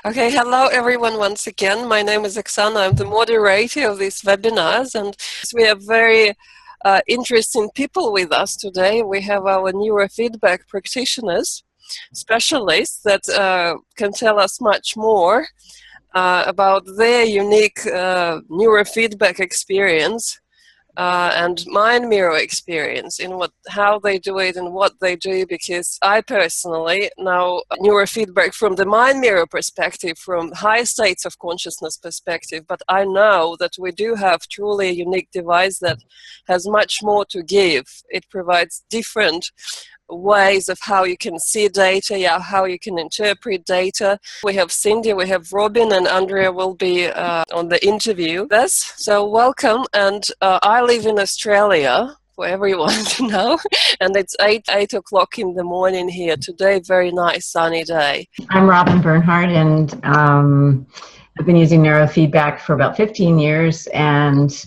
Okay, hello everyone once again. My name is Oxana. I'm the moderator of these webinars, and we have very interesting people with us today. We have our neurofeedback practitioners, specialists that can tell us much more about their unique neurofeedback experience and mind mirror experience in how they do it and what they do, because I personally know neurofeedback from the mind mirror perspective, from high states of consciousness perspective, but I know that we do have truly a unique device that has much more to give. It provides different ways of how you can see data, how you can interpret data. We have Cynde, we have Robin, and Andrea will be on the interview with us. So welcome, and I live in Australia, for everyone to know, and it's 8 o'clock in the morning here today. Very nice sunny day. I'm Robin Bernhard, and I've been using neurofeedback for about 15 years, and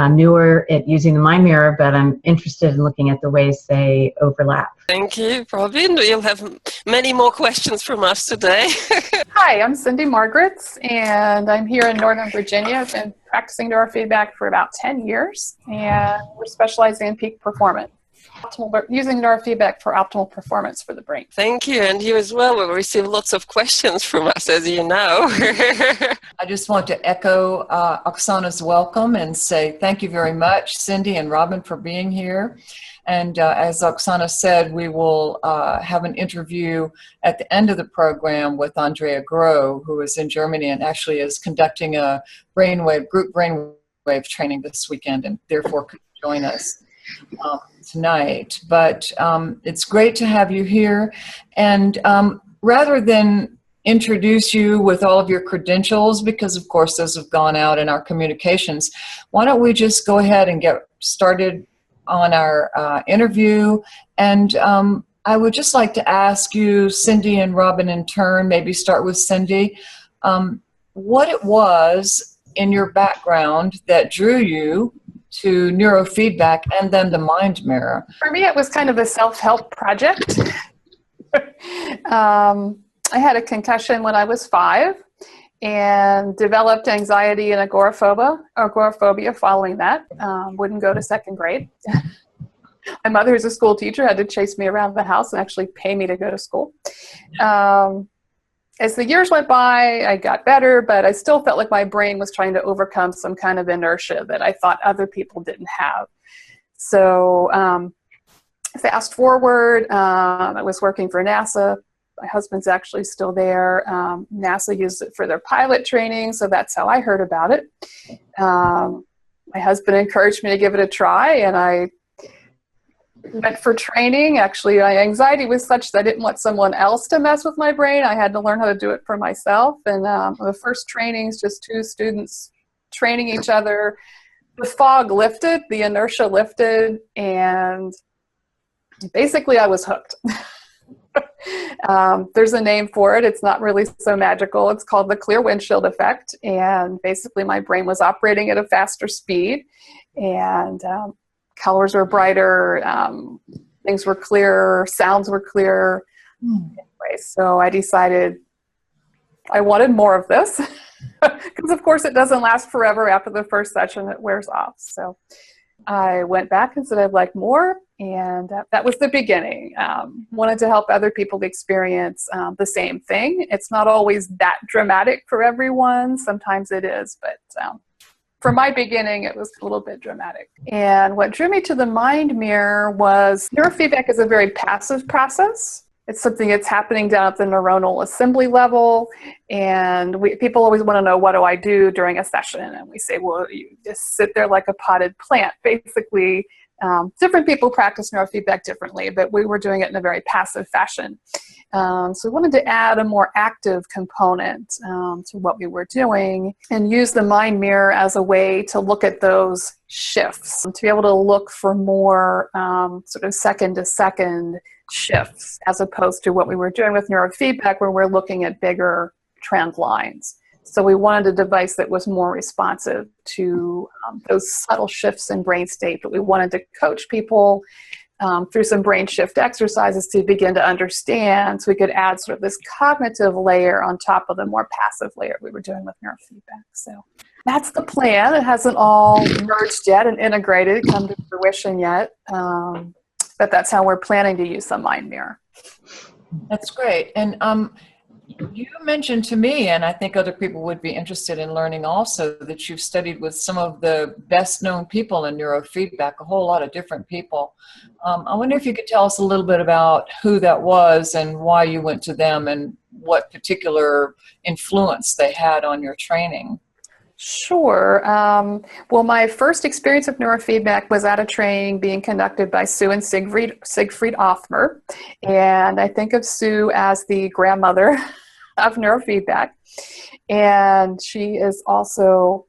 newer at using the mind mirror, but I'm interested in looking at the ways they overlap. Thank you, Robin. You'll have many more questions from us today. Hi, I'm Cynde Margritz, and I'm here in Northern Virginia. I've been practicing neurofeedback for about 10 years, and we're specializing in peak performance. Using neurofeedback for optimal performance for the brain. Thank you, and you as well. We receive lots of questions from us, as you know. I just want to echo Oksana's welcome and say thank you very much, Cynde and Robin, for being here. And as Oksana said, we will have an interview at the end of the program with Andrea Groh, who is in Germany and actually is conducting a group brainwave training this weekend, and therefore could join us tonight. But it's great to have you here, and rather than introduce you with all of your credentials, because of course those have gone out in our communications, why don't we just go ahead and get started on our interview. And I would just like to ask you, Cynde and Robin, in turn, maybe start with Cynde, what it was in your background that drew you to neurofeedback and then the mind mirror. For me, it was kind of a self-help project. I had a concussion when I was 5 and developed anxiety and agoraphobia following that. Wouldn't go to 2nd grade. My mother, who's a school teacher, had to chase me around the house and actually pay me to go to school. As the years went by, I got better, but I still felt like my brain was trying to overcome some kind of inertia that I thought other people didn't have. So fast forward, I was working for NASA. My husband's actually still there. NASA used it for their pilot training, so that's how I heard about it. My husband encouraged me to give it a try, and I went for training. Actually, my anxiety was such that I didn't want someone else to mess with my brain. I had to learn how to do it for myself. And the first trainings, just 2 students training each other. The fog lifted, the inertia lifted, and basically I was hooked. There's a name for it. It's not really so magical. It's called the clear windshield effect. And basically my brain was operating at a faster speed, and colors were brighter, things were clearer, sounds were clearer. Anyway, so I decided I wanted more of this, because of course it doesn't last forever. After the first session, it wears off. So I went back and said I'd like more, and that was the beginning. Wanted to help other people experience the same thing. It's not always that dramatic for everyone. Sometimes it is, but for my beginning, it was a little bit dramatic. And what drew me to the mind mirror was neurofeedback is a very passive process. It's something that's happening down at the neuronal assembly level. And people always want to know, what do I do during a session? And we say, well, you just sit there like a potted plant. Basically, different people practice neurofeedback differently, but we were doing it in a very passive fashion. So we wanted to add a more active component to what we were doing, and use the mind mirror as a way to look at those shifts, to be able to look for more sort of second-to-second shifts, as opposed to what we were doing with neurofeedback, where we're looking at bigger trend lines. So we wanted a device that was more responsive to those subtle shifts in brain state, but we wanted to coach people through some brain shift exercises to begin to understand, so we could add sort of this cognitive layer on top of the more passive layer we were doing with neurofeedback. So that's the plan. It hasn't all merged yet and integrated, come to fruition yet, but that's how we're planning to use the mind mirror. That's great. And you mentioned to me, and I think other people would be interested in learning also, that you've studied with some of the best known people in neurofeedback, a whole lot of different people. I wonder if you could tell us a little bit about who that was and why you went to them and what particular influence they had on your training. Sure. Well, my first experience of neurofeedback was at a training being conducted by Sue and Siegfried Othmer. And I think of Sue as the grandmother of neurofeedback. And she is also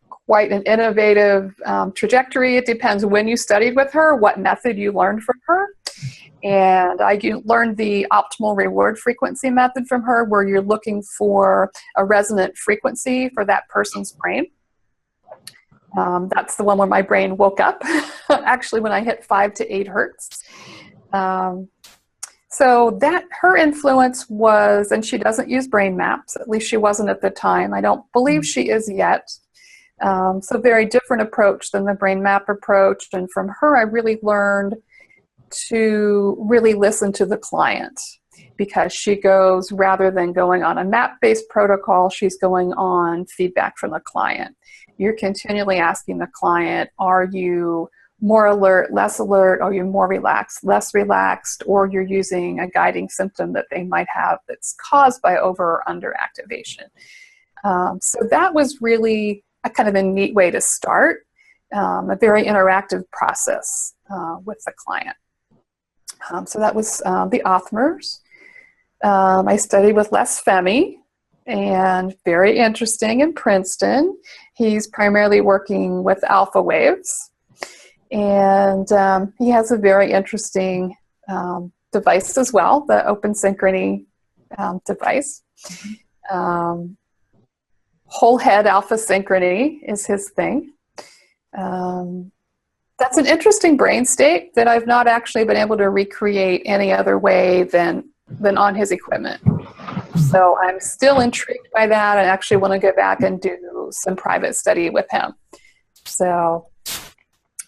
quite an innovative trajectory. It depends when you studied with her, what method you learned from her. And I learned the optimal reward frequency method from her, where you're looking for a resonant frequency for that person's brain. That's the one where my brain woke up, actually, when I hit 5 to 8 hertz. So that her influence was, and she doesn't use brain maps, at least she wasn't at the time. I don't believe she is yet. So very different approach than the brain map approach. And from her, I really learned to really listen to the client, because she goes, rather than going on a map-based protocol, she's going on feedback from the client. You're continually asking the client, are you more alert, less alert? Are you more relaxed, less relaxed? Or you're using a guiding symptom that they might have that's caused by over or under activation. So that was really a kind of a neat way to start, a very interactive process with the client. So that was the Othmers. I studied with Les Femi, and very interesting, in Princeton. He's primarily working with alpha waves, and he has a very interesting device as well, the Open Synchrony device. Whole head alpha synchrony is his thing. That's an interesting brain state that I've not actually been able to recreate any other way than on his equipment. So I'm still intrigued by that. I actually want to go back and do some private study with him. So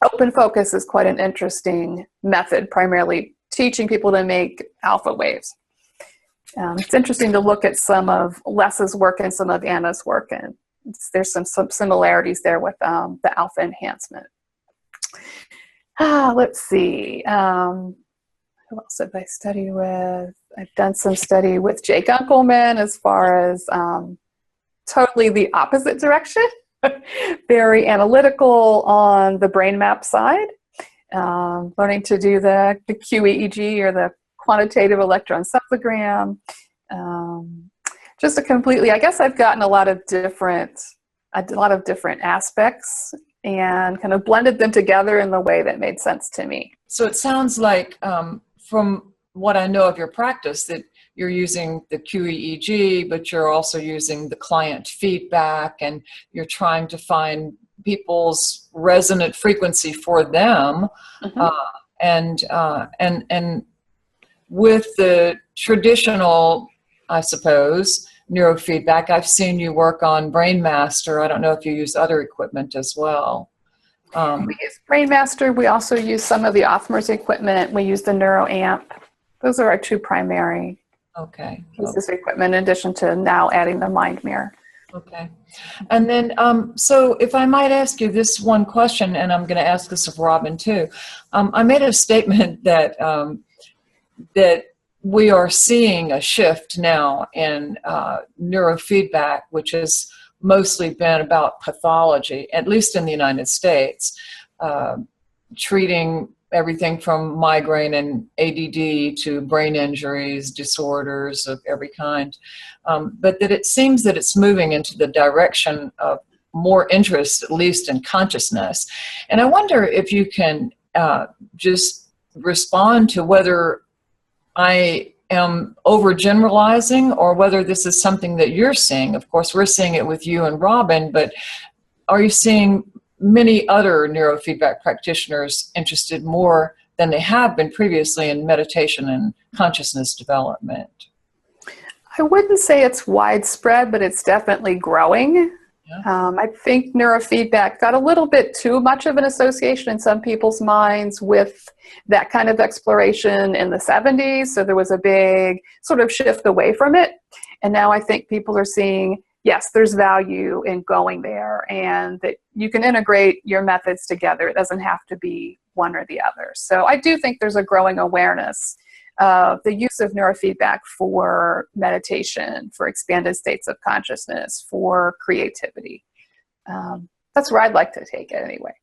open focus is quite an interesting method, primarily teaching people to make alpha waves. It's interesting to look at some of Les's work and some of Anna's work, and there's some similarities there with the alpha enhancement. Let's see. Who else have I studied with? I've done some study with Jake Unkelman as far as totally the opposite direction. Very analytical on the brain map side. Learning to do the QEEG, or the quantitative electroencephalogram. Just a completely, I guess I've gotten a lot of different aspects and kind of blended them together in the way that made sense to me. So it sounds like, from what I know of your practice, that you're using the QEEG, but you're also using the client feedback, and you're trying to find people's resonant frequency for them. Mm-hmm. And with the traditional, I suppose, neurofeedback, I've seen you work on BrainMaster. I don't know if you use other equipment as well. We use BrainMaster. We also use some of the Othmer's equipment. We use the NeuroAmp. Those are our two primary pieces of equipment, in addition to now adding the mind mirror. Okay. And then, so if I might ask you this one question, and I'm going to ask this of Robin too. I made a statement that that we are seeing a shift now in neurofeedback, which has mostly been about pathology, at least in the United States, treating everything from migraine and ADD to brain injuries, disorders of every kind. But that it seems that it's moving into the direction of more interest, at least in consciousness. And I wonder if you can just respond to whether I am overgeneralizing or whether this is something that you're seeing. Of course, we're seeing it with you and Robin, but are you seeing many other neurofeedback practitioners interested more than they have been previously in meditation and consciousness development? I wouldn't say it's widespread, but it's definitely growing. Yeah. I think neurofeedback got a little bit too much of an association in some people's minds with that kind of exploration in the 70s. So there was a big sort of shift away from it. And now I think people are seeing, yes, there's value in going there, and that you can integrate your methods together. It doesn't have to be one or the other. So I do think there's a growing awareness of the use of neurofeedback for meditation, for expanded states of consciousness, for creativity. That's where I'd like to take it anyway.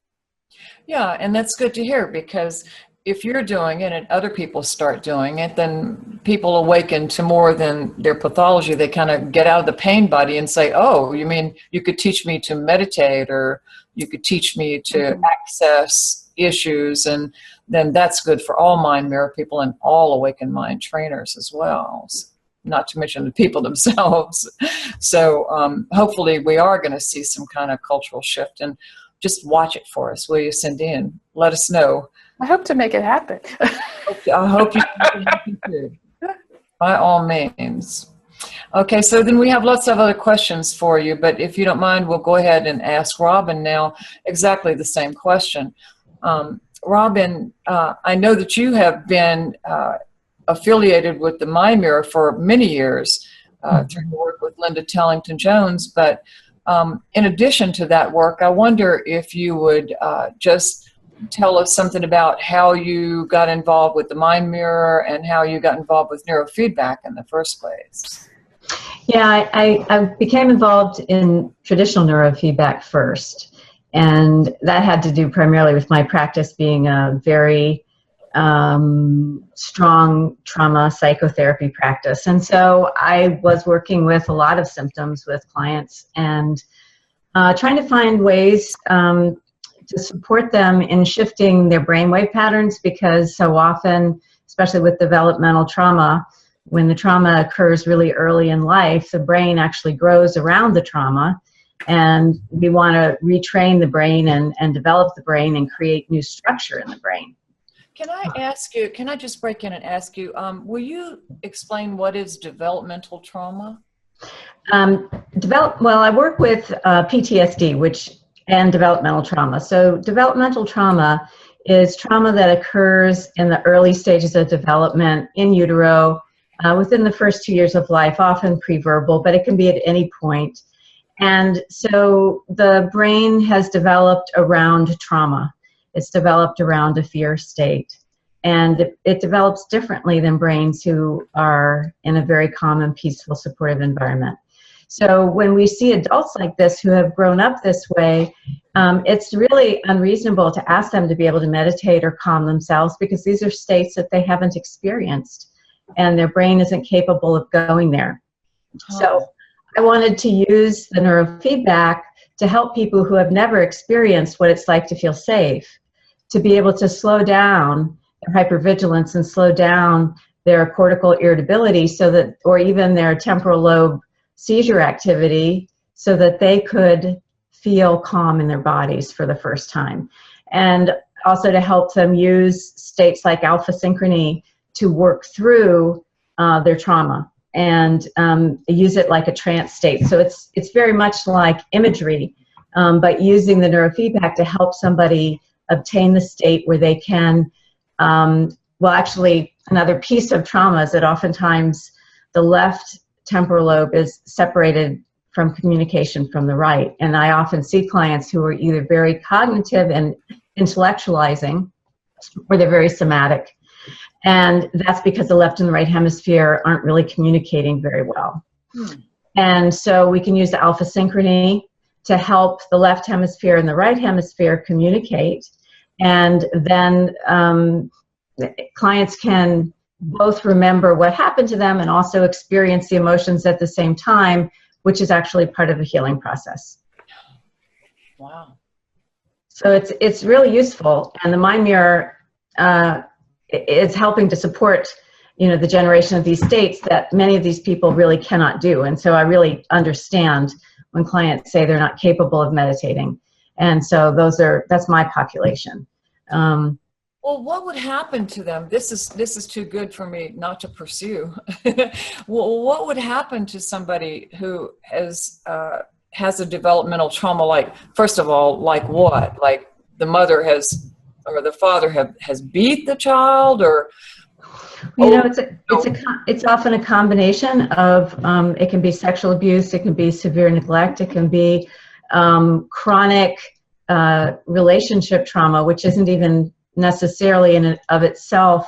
Yeah, and that's good to hear, because if you're doing it and other people start doing it, then people awaken to more than their pathology. They kind of get out of the pain body and say, oh, you mean you could teach me to meditate, or you could teach me to access issues, and then that's good for all mind mirror people and all awakened mind trainers as well, not to mention the people themselves. So hopefully we are going to see some kind of cultural shift, and just watch it for us, will you, Cynde, and let us know. I hope to make it happen. I hope you can happen too, by all means. Okay, so then we have lots of other questions for you, but if you don't mind, we'll go ahead and ask Robin now exactly the same question. Robin, I know that you have been affiliated with the Mind Mirror for many years through your work with Linda Tellington Jones, but in addition to that work, I wonder if you would just tell us something about how you got involved with the Mind Mirror and how you got involved with neurofeedback in the first place. Yeah, I became involved in traditional neurofeedback first, and that had to do primarily with my practice being a very strong trauma psychotherapy practice. And so I was working with a lot of symptoms with clients and trying to find ways to support them in shifting their brainwave patterns, because so often, especially with developmental trauma, when the trauma occurs really early in life, the brain actually grows around the trauma, and we want to retrain the brain and develop the brain and create new structure in the brain. Can I ask you, can I just break in and ask you, will you explain what is developmental trauma? Well, I work with PTSD, and developmental trauma. So developmental trauma is trauma that occurs in the early stages of development in utero, within the first 2 years of life, often pre-verbal, but it can be at any point. And so the brain has developed around trauma. It's developed around a fear state. And it develops differently than brains who are in a very calm and peaceful, supportive environment. So when we see adults like this who have grown up this way, it's really unreasonable to ask them to be able to meditate or calm themselves, because these are states that they haven't experienced and their brain isn't capable of going there. So I wanted to use the neurofeedback to help people who have never experienced what it's like to feel safe, to be able to slow down their hypervigilance and slow down their cortical irritability, so that, or even their temporal lobe seizure activity, so that they could feel calm in their bodies for the first time. And also to help them use states like alpha synchrony to work through their trauma and use it like a trance state. So it's very much like imagery, but using the neurofeedback to help somebody obtain the state where they can, well, actually, another piece of trauma is that oftentimes the left temporal lobe is separated from communication from the right. And I often see clients who are either very cognitive and intellectualizing, or they're very somatic. And that's because the left and the right hemisphere aren't really communicating very well. And so we can use the alpha synchrony to help the left hemisphere and the right hemisphere communicate. And then clients can both remember what happened to them and also experience the emotions at the same time, which is actually part of the healing process. Wow. So it's really useful, and the Mind Mirror is helping to support, the generation of these states that many of these people really cannot do. And so I really understand when clients say they're not capable of meditating. And so that's my population. Well, what would happen to them? This is too good for me not to pursue. Well, what would happen to somebody who has a developmental trauma? Like, first of all, like what? Like the mother has, or the father has beat the child, or it's often a combination of it can be sexual abuse, it can be severe neglect, it can be chronic relationship trauma, which isn't even necessarily in and of itself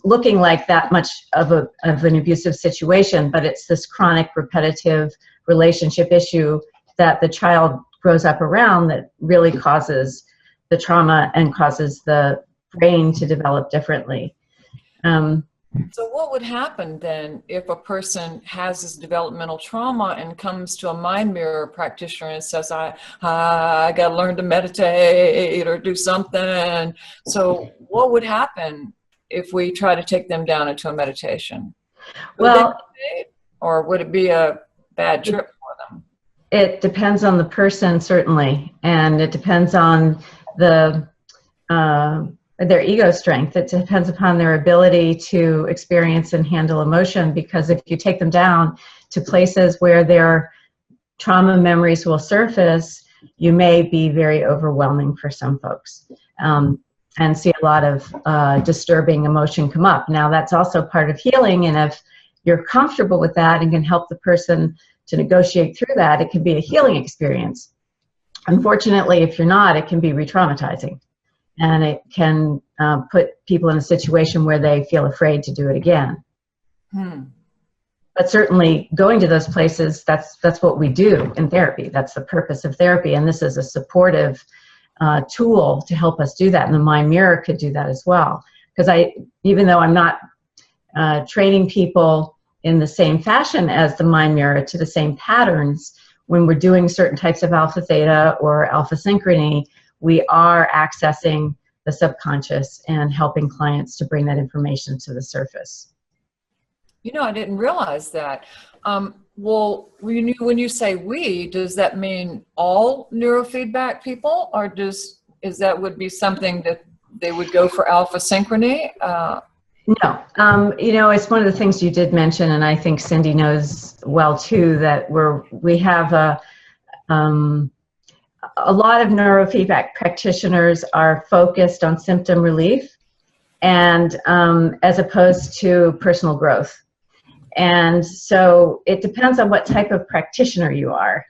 looking like that much of an abusive situation, but it's this chronic repetitive relationship issue that the child grows up around that really causes the trauma and causes the brain to develop differently. So what would happen then if a person has this developmental trauma and comes to a mind mirror practitioner and says, I got to learn to meditate or do something? So what would happen if we try to take them down into a meditation? Or would it be a bad trip for them? It depends on the person, certainly, and it depends on their ego strength. It depends upon their ability to experience and handle emotion, because if you take them down to places where their trauma memories will surface, you may be very overwhelming for some folks and see a lot of disturbing emotion come up. Now, that's also part of healing, and if you're comfortable with that and can help the person to negotiate through that, it can be a healing experience. Unfortunately, if you're not, it can be re-traumatizing. And it can put people in a situation where they feel afraid to do it again. But certainly going to those places, that's what we do in therapy. That's the purpose of therapy. And this is a supportive tool to help us do that. And the Mind Mirror could do that as well. Because even though I'm not training people in the same fashion as the Mind Mirror to the same patterns, when we're doing certain types of alpha theta or alpha synchrony, we are accessing the subconscious and helping clients to bring that information to the surface. You know, I didn't realize that. Well, when you say we, does that mean all neurofeedback people, or would be something that they would go for alpha synchrony? No, it's one of the things you did mention, and I think Cynde knows well too, that we have a lot of neurofeedback practitioners are focused on symptom relief and as opposed to personal growth. And so it depends on what type of practitioner you are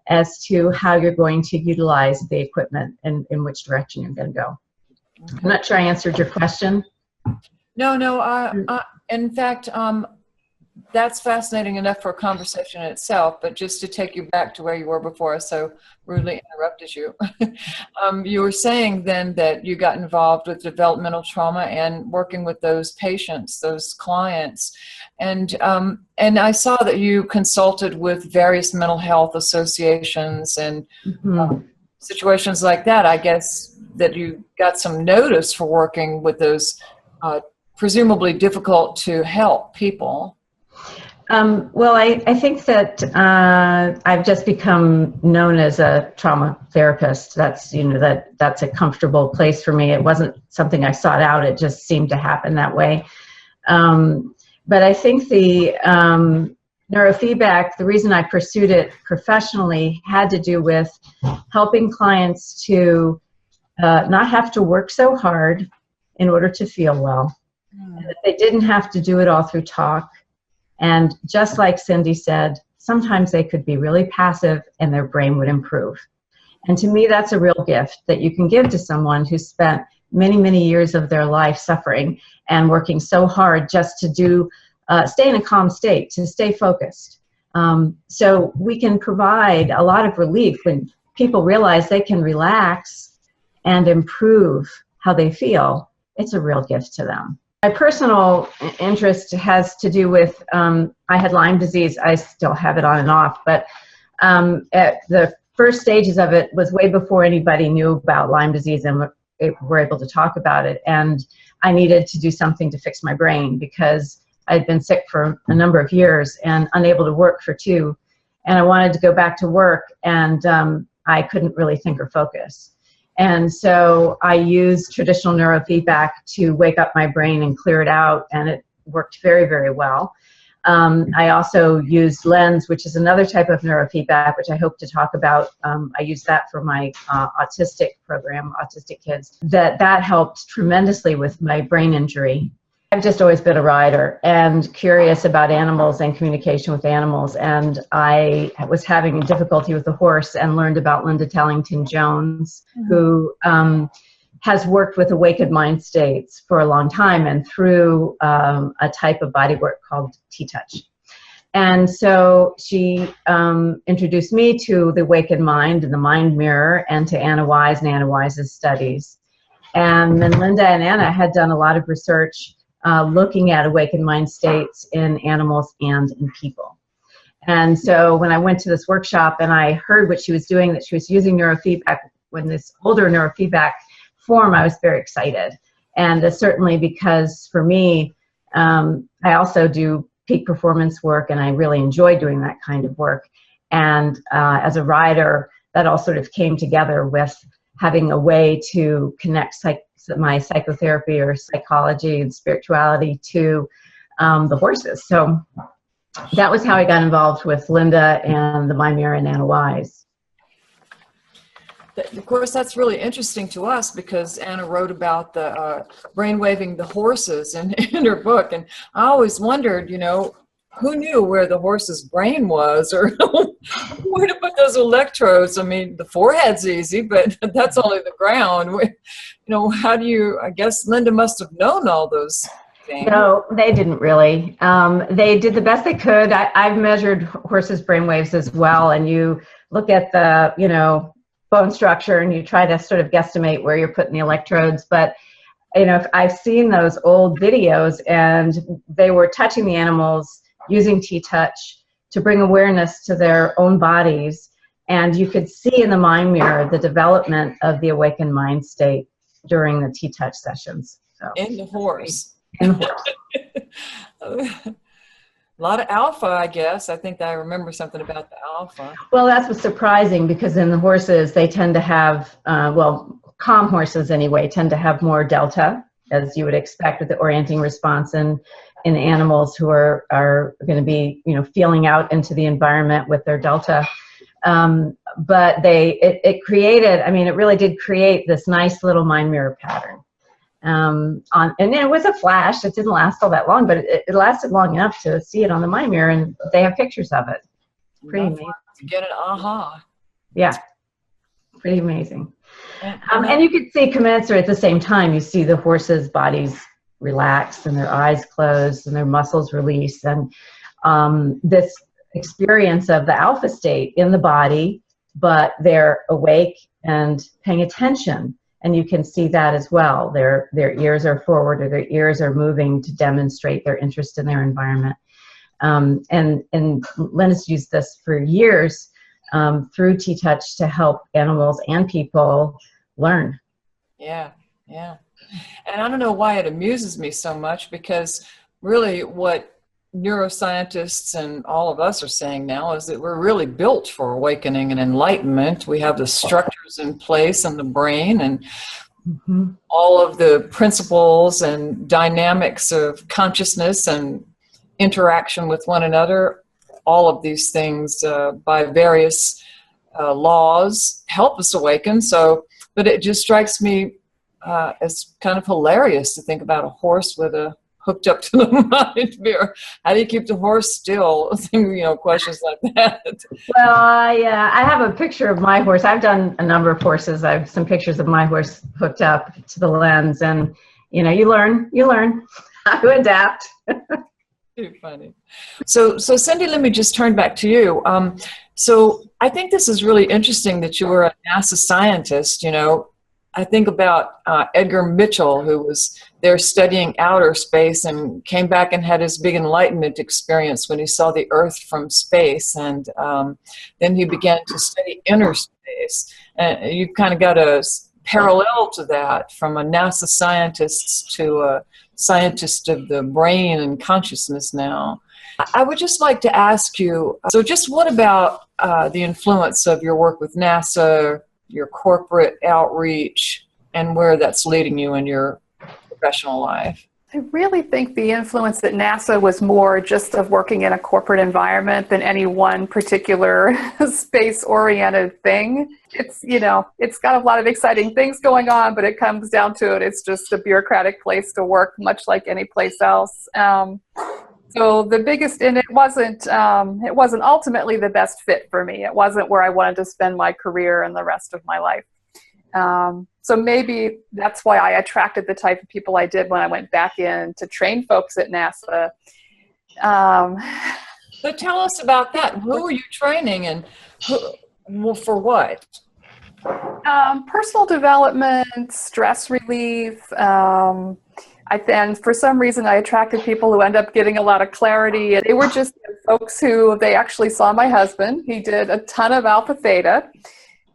as to how you're going to utilize the equipment and in which direction you're going to go. I'm not sure I answered your question. No. In fact, that's fascinating enough for a conversation in itself, but just to take you back to where you were before I so rudely interrupted you. You were saying then that you got involved with developmental trauma and working with those patients, those clients. And I saw that you consulted with various mental health associations and situations like that. I guess that you got some notice for working with those presumably difficult to help people. Well, I think that I've just become known as a trauma therapist. That's that's a comfortable place for me. It wasn't something I sought out. It just seemed to happen that way. But I think the neurofeedback, the reason I pursued it professionally had to do with helping clients to not have to work so hard in order to feel well. And that they didn't have to do it all through talk. And just like Cynde said, sometimes they could be really passive and their brain would improve. And to me, that's a real gift that you can give to someone who spent many, many years of their life suffering and working so hard just to stay in a calm state, to stay focused. So we can provide a lot of relief when people realize they can relax and improve how they feel. It's a real gift to them. My personal interest has to do with, I had Lyme disease. I still have it on and off, but at the first stages of it was way before anybody knew about Lyme disease and were able to talk about it. And I needed to do something to fix my brain because I'd been sick for a number of years and unable to work for 2. And I wanted to go back to work, and I couldn't really think or focus. And so I used traditional neurofeedback to wake up my brain and clear it out, and it worked very, very well. I also used Lens, which is another type of neurofeedback, which I hope to talk about. I use that for my autistic program, autistic kids. That helped tremendously with my brain injury. I've just always been a rider and curious about animals and communication with animals. And I was having difficulty with the horse and learned about Linda Tellington-Jones, who has worked with awakened mind states for a long time, and through a type of body work called T-Touch. And so she introduced me to the awakened mind and the mind mirror, and to Anna Wise and Anna Wise's studies. And then Linda and Anna had done a lot of research looking at awakened mind states in animals and in people. And so when I went to this workshop and I heard what she was doing, that she was using neurofeedback, when this older neurofeedback form, I was very excited. And certainly because for me, I also do peak performance work, and I really enjoy doing that kind of work. And as a rider, that all sort of came together with having a way to connect my psychotherapy or psychology and spirituality to the horses. So that was how I got involved with Linda and the Mind Mirror and Anna Wise. Of course, that's really interesting to us, because Anna wrote about the brainwaving the horses in her book. And I always wondered, you know, who knew where the horse's brain was, or where to put those electrodes? I mean, the forehead's easy, but that's only the ground. You know, how do you, I guess Linda must have known all those things. No, they didn't really. They did the best they could. I've measured horses' brain waves as well, and you look at the, you know, bone structure, and you try to sort of guesstimate where you're putting the electrodes. But you know, I've seen those old videos, and they were touching the animals using T-Touch to bring awareness to their own bodies, and you could see in the mind mirror the development of the awakened mind state during the T-Touch sessions. So, in the horse. in the horse. A lot of alpha, I guess. I think I remember something about the alpha. Well, that's what's surprising, because in the horses, they tend to have, well, calm horses anyway, tend to have more delta, as you would expect with the orienting response, and in animals who are going to be, you know, feeling out into the environment with their delta. But it created, I mean, it really did create this nice little mind mirror pattern. And it was a flash. It didn't last all that long, but it lasted long enough to see it on the mind mirror, and they have pictures of it. Pretty amazing. To get an aha. Yeah, pretty amazing. And you could see commensurate at the same time. You see the horses' bodies relax, and their eyes close, and their muscles release, and this experience of the alpha state in the body, but they're awake and paying attention. And you can see that as well. Their ears are forward, or their ears are moving to demonstrate their interest in their environment. And Linda's used this for years through T-Touch to help animals and people learn. Yeah, yeah. And I don't know why it amuses me so much, because really what neuroscientists and all of us are saying now is that we're really built for awakening and enlightenment. We have the structures in place in the brain, and all of the principles and dynamics of consciousness and interaction with one another. All of these things by various laws help us awaken. So, but it just strikes me as kind of hilarious to think about a horse with a hooked up to the mind mirror. How do you keep the horse still? You know, questions like that. Well, I have a picture of my horse. I've done a number of horses. I have some pictures of my horse hooked up to the lens, and you know, you learn how to adapt. Too funny. So Cynde, let me just turn back to you. So I think this is really interesting that you were a NASA scientist. You know, I think about Edgar Mitchell, who was there studying outer space and came back and had his big enlightenment experience when he saw the Earth from space. And then he began to study inner space. And you've kind of got a parallel to that, from a NASA scientist to a scientist of the brain and consciousness now. I would just like to ask you, so just what about the influence of your work with NASA, your corporate outreach and where that's leading you in your professional life? I really think the influence at NASA was more just of working in a corporate environment than any one particular space-oriented thing. It's, you know, it's got a lot of exciting things going on, but it comes down to it. It's just a bureaucratic place to work, much like any place else. So the biggest, and it wasn't ultimately the best fit for me. It wasn't where I wanted to spend my career and the rest of my life. So maybe that's why I attracted the type of people I did when I went back in to train folks at NASA. So tell us about that. Who were you training, and for what? Personal development, stress relief. And for some reason, I attracted people who end up getting a lot of clarity. They were just folks who, they actually saw my husband. He did a ton of alpha theta.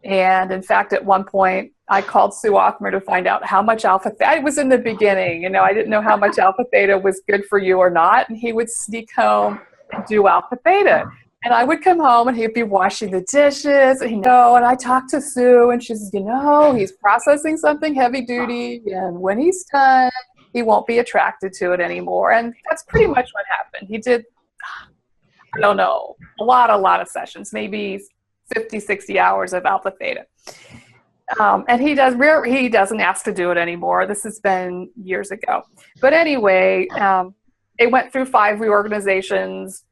And in fact, at one point, I called Sue Othmer to find out how much alpha theta. I was in the beginning, you know, I didn't know how much alpha theta was good for you or not. And he would sneak home and do alpha theta. And I would come home and he'd be washing the dishes. And, and I talked to Sue and she says, he's processing something heavy duty. And when he's done, he won't be attracted to it anymore. And that's pretty much what happened. He did, I don't know, a lot of sessions, maybe 50, 60 hours of alpha theta. And he doesn't ask to do it anymore. This has been years ago. But anyway, it went through 5 reorganizations.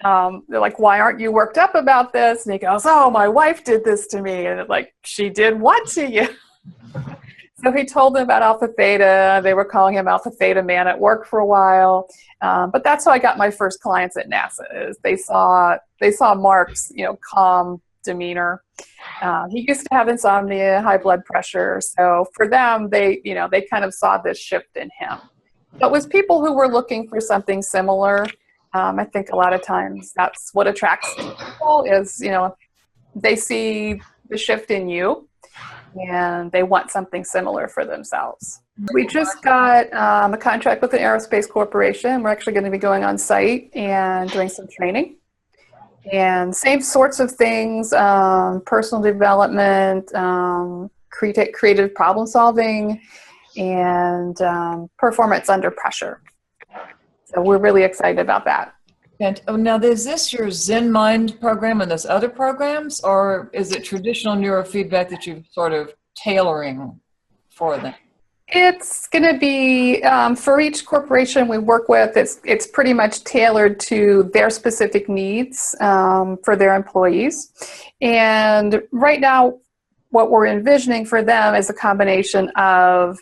They're like, why aren't you worked up about this? And he goes, oh, my wife did this to me. And like, she did what to you? So he told them about alpha theta. They were calling him Alpha Theta Man at work for a while. But that's how I got my first clients at NASA. Is they saw Mark's, calm demeanor. He used to have insomnia, high blood pressure. So for them, they kind of saw this shift in him. But with people who were looking for something similar, I think a lot of times that's what attracts people is, they see the shift in you and they want something similar for themselves. We just got a contract with an aerospace corporation. We're actually going to be going on site and doing some training. And same sorts of things, personal development, creative problem solving, and performance under pressure. So we're really excited about that. And now, is this your Zen Mind program and those other programs, or is it traditional neurofeedback that you're sort of tailoring for them? It's going to be, for each corporation we work with, it's pretty much tailored to their specific needs for their employees. And right now, what we're envisioning for them is a combination of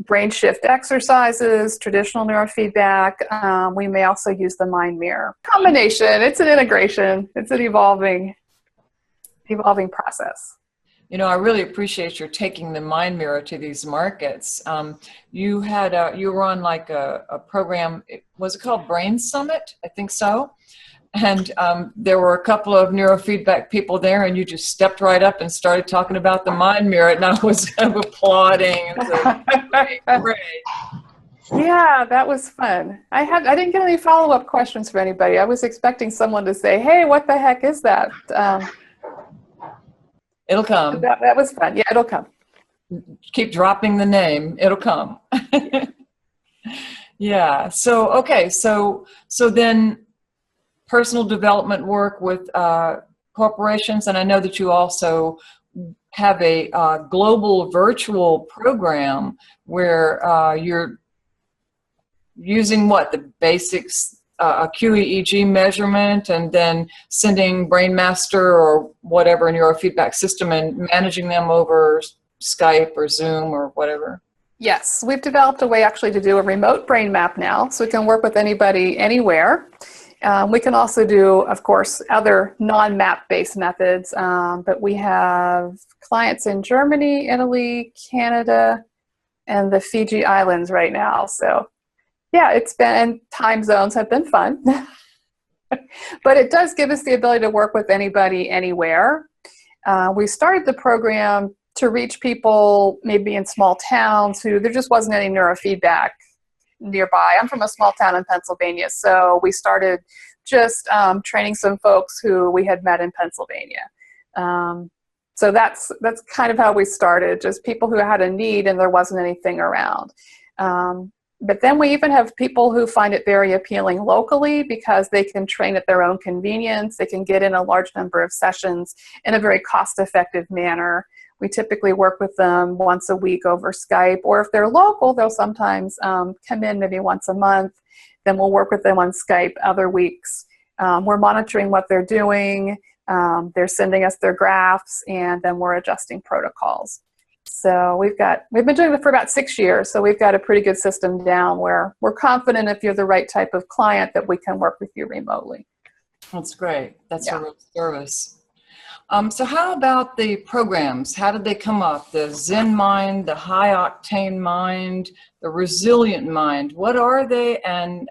brain shift exercises, traditional neurofeedback. We may also use the mind mirror. Combination, it's an integration. It's an evolving process. I really appreciate your taking the mind mirror to these markets. You were on like a program, was it called Brain Summit? I think so. And there were a couple of neurofeedback people there, and you just stepped right up and started talking about the mind mirror, and I was kind of applauding. Great. Yeah, that was fun. I didn't get any follow-up questions from anybody. I was expecting someone to say, hey, what the heck is that? It'll come. That was fun. Yeah, it'll come. Keep dropping the name. It'll come. Yeah. So, okay. So then personal development work with corporations. And I know that you also have a global virtual program where you're using the basics, a QEEG measurement, and then sending BrainMaster or whatever neurofeedback system and managing them over Skype or Zoom or whatever. Yes, we've developed a way actually to do a remote brain map now, so we can work with anybody anywhere. We can also do, of course, other non-map-based methods, but we have clients in Germany, Italy, Canada, and the Fiji Islands right now. So yeah, and time zones have been fun. But it does give us the ability to work with anybody, anywhere. We started the program to reach people maybe in small towns who there just wasn't any neurofeedback nearby. I'm from a small town in Pennsylvania, so we started just training some folks who we had met in Pennsylvania. So that's kind of how we started, just people who had a need and there wasn't anything around. But then we even have people who find it very appealing locally because they can train at their own convenience. They can get in a large number of sessions in a very cost-effective manner. We typically work with them once a week over Skype, or if they're local, they'll sometimes come in maybe once a month. Then we'll work with them on Skype other weeks. We're monitoring what they're doing. They're sending us their graphs, and then we're adjusting protocols. So we've been doing it for about 6 years, so we've got a pretty good system down where we're confident if you're the right type of client that we can work with you remotely. That's great. That's a real service. So how about the programs? How did they come up? The Zen Mind, the High Octane Mind, the Resilient Mind. What are they? And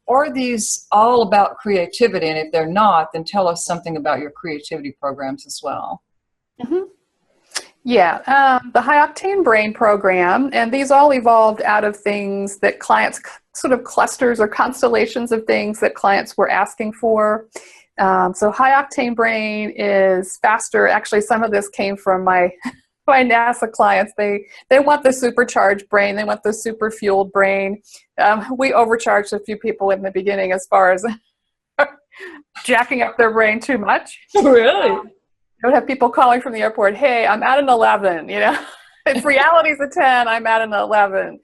are these all about creativity? And if they're not, then tell us something about your creativity programs as well. Mm-hmm. Yeah, the High Octane Brain program, and these all evolved out of things that clients, sort of clusters or constellations of things that clients were asking for. So High Octane Brain is faster. Actually, some of this came from my NASA clients. They want the supercharged brain. They want the super fueled brain. We overcharged a few people in the beginning as far as jacking up their brain too much. Really? I would have people calling from the airport, hey, I'm at an 11, you know. If reality's a 10, I'm at an 11.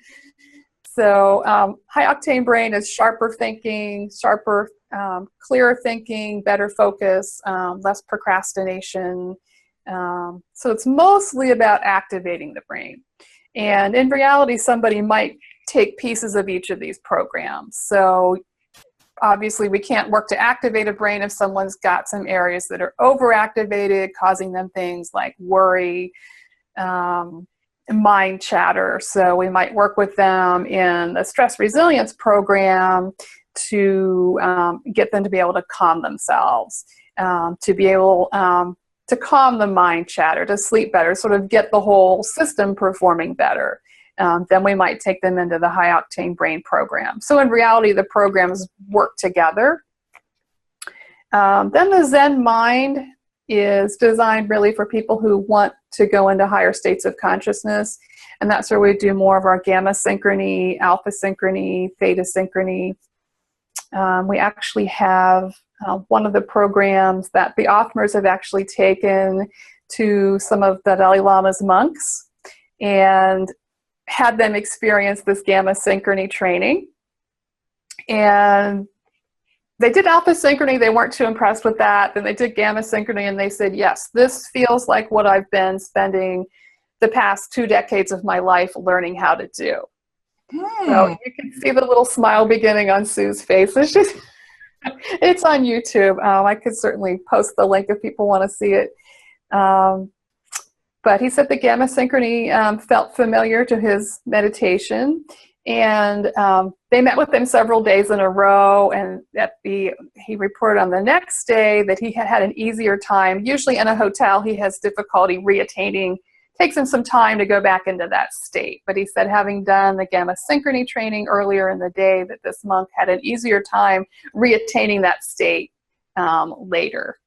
So High Octane Brain is sharper thinking, clearer thinking, better focus, less procrastination. So it's mostly about activating the brain. And in reality, somebody might take pieces of each of these programs. So obviously, we can't work to activate a brain if someone's got some areas that are overactivated, causing them things like worry, mind chatter. So we might work with them in the stress resilience program to get them to be able to calm themselves, to be able to calm the mind chatter, to sleep better, sort of get the whole system performing better. Then we might take them into the High Octane Brain program. So in reality, the programs work together. Then the Zen Mind is designed really for people who want to go into higher states of consciousness. And that's where we do more of our gamma synchrony, alpha synchrony, theta synchrony. We actually have one of the programs that the authors have actually taken to some of the Dalai Lama's monks and had them experience this gamma synchrony training. And they did alpha synchrony. They weren't too impressed with that. Then they did gamma synchrony and they said, yes, this feels like what I've been spending the past 2 decades of my life learning how to do. So you can see the little smile beginning on Sue's face. It's on YouTube. I could certainly post the link if people want to see it. But he said the gamma synchrony felt familiar to his meditation, and they met with him several days in a row, and he reported on the next day that he had an easier time. Usually in a hotel, he has difficulty reattaining. Takes him some time to go back into that state. But he said having done the gamma synchrony training earlier in the day, that this monk had an easier time reattaining that state later.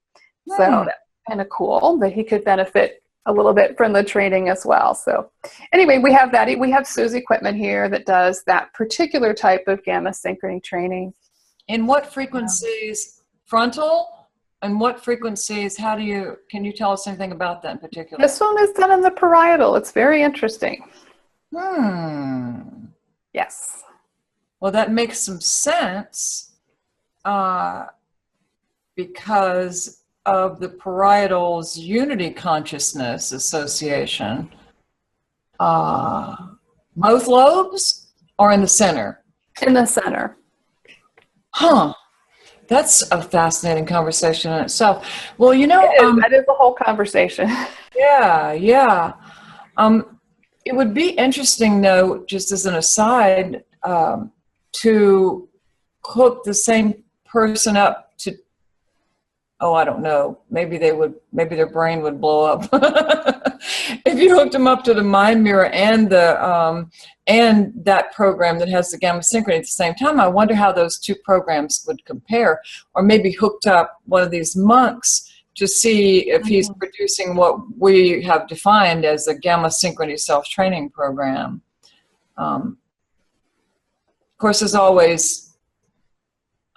So that's kind of cool that he could benefit a little bit from the training as well. So anyway, we have that. We have Sue's equipment here that does that particular type of gamma synchrony training. In what frequencies? Frontal? And what frequencies? Can you tell us anything about that in particular? This one is done in the parietal. It's very interesting. Yes. Well, that makes some sense because of the parietal's unity consciousness association. Both lobes or in the center? In the center. Huh. That's a fascinating conversation in itself. Well, you know, that is the whole conversation. Yeah. It would be interesting, though, just as an aside, to hook the same person up to, I don't know, maybe their brain would blow up. If you hooked them up to the mind mirror and and that program that has the gamma synchrony at the same time, I wonder how those two programs would compare. Or maybe hooked up one of these monks to see if he's producing what we have defined as a gamma synchrony self-training program. Of course, there's always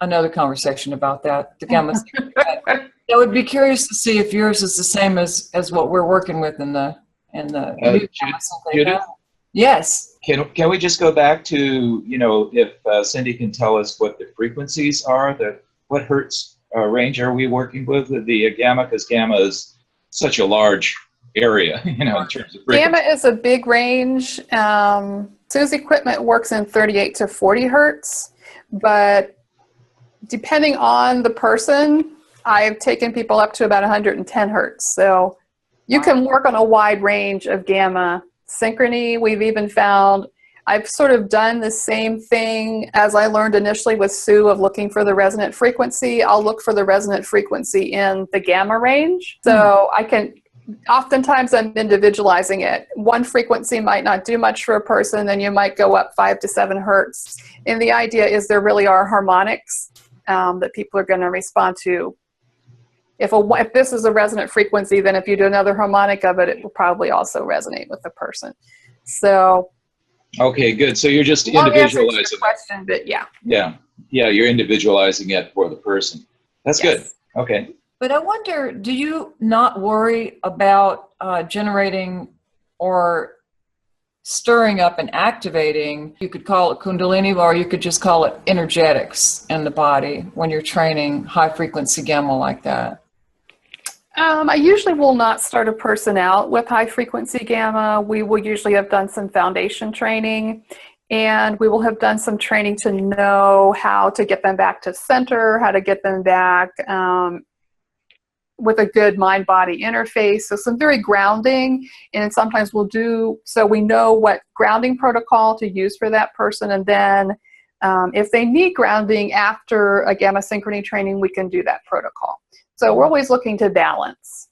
another conversation about that, the gamma synchrony. I would be curious to see if yours is the same as what we're working with in the new gamma synchrony. Judith? Yes. Can we just go back to, if Cynde can tell us what the frequencies are, what hertz range are we working with the gamma, because gamma is such a large area, in terms of frequency. Gamma is a big range. Sue's equipment works in 38 to 40 hertz, but depending on the person, I've taken people up to about 110 hertz. So you can work on a wide range of gamma synchrony. We've even found, I've sort of done the same thing as I learned initially with Sue of looking for the resonant frequency. I'll look for the resonant frequency in the gamma range. So I can, oftentimes I'm individualizing it. One frequency might not do much for a person, then you might go up 5 to 7 hertz. And the idea is there really are harmonics that people are going to respond to. If this is a resonant frequency, then if you do another harmonic of it, it will probably also resonate with the person. So. Okay, good. So you're just individualizing the question, but yeah. Yeah, you're individualizing it for the person. That's good. Okay. But I wonder, do you not worry about generating or stirring up and activating, you could call it Kundalini, or you could just call it energetics in the body when you're training high frequency gamma like that? I usually will not start a person out with high frequency gamma. We will usually have done some foundation training, and we will have done some training to know how to get them back to center, how to get them back with a good mind-body interface. So some very grounding, and sometimes we'll do, so we know what grounding protocol to use for that person, and then if they need grounding after a gamma synchrony training, we can do that protocol. So we're always looking to balance.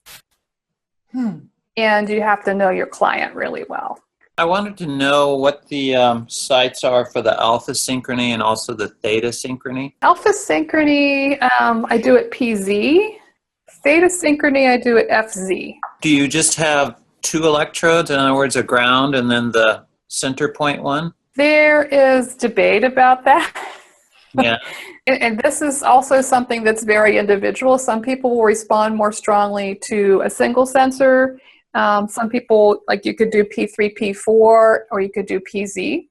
And you have to know your client really well. I wanted to know what the sites are for the alpha synchrony and also the theta synchrony. Alpha synchrony, I do at PZ. Theta synchrony, I do at FZ. Do you just have 2 electrodes, in other words, a ground and then the center point one? There is debate about that. Yeah. And this is also something that's very individual. Some people will respond more strongly to a single sensor. Some people, like you could do P3, P4, or you could do PZ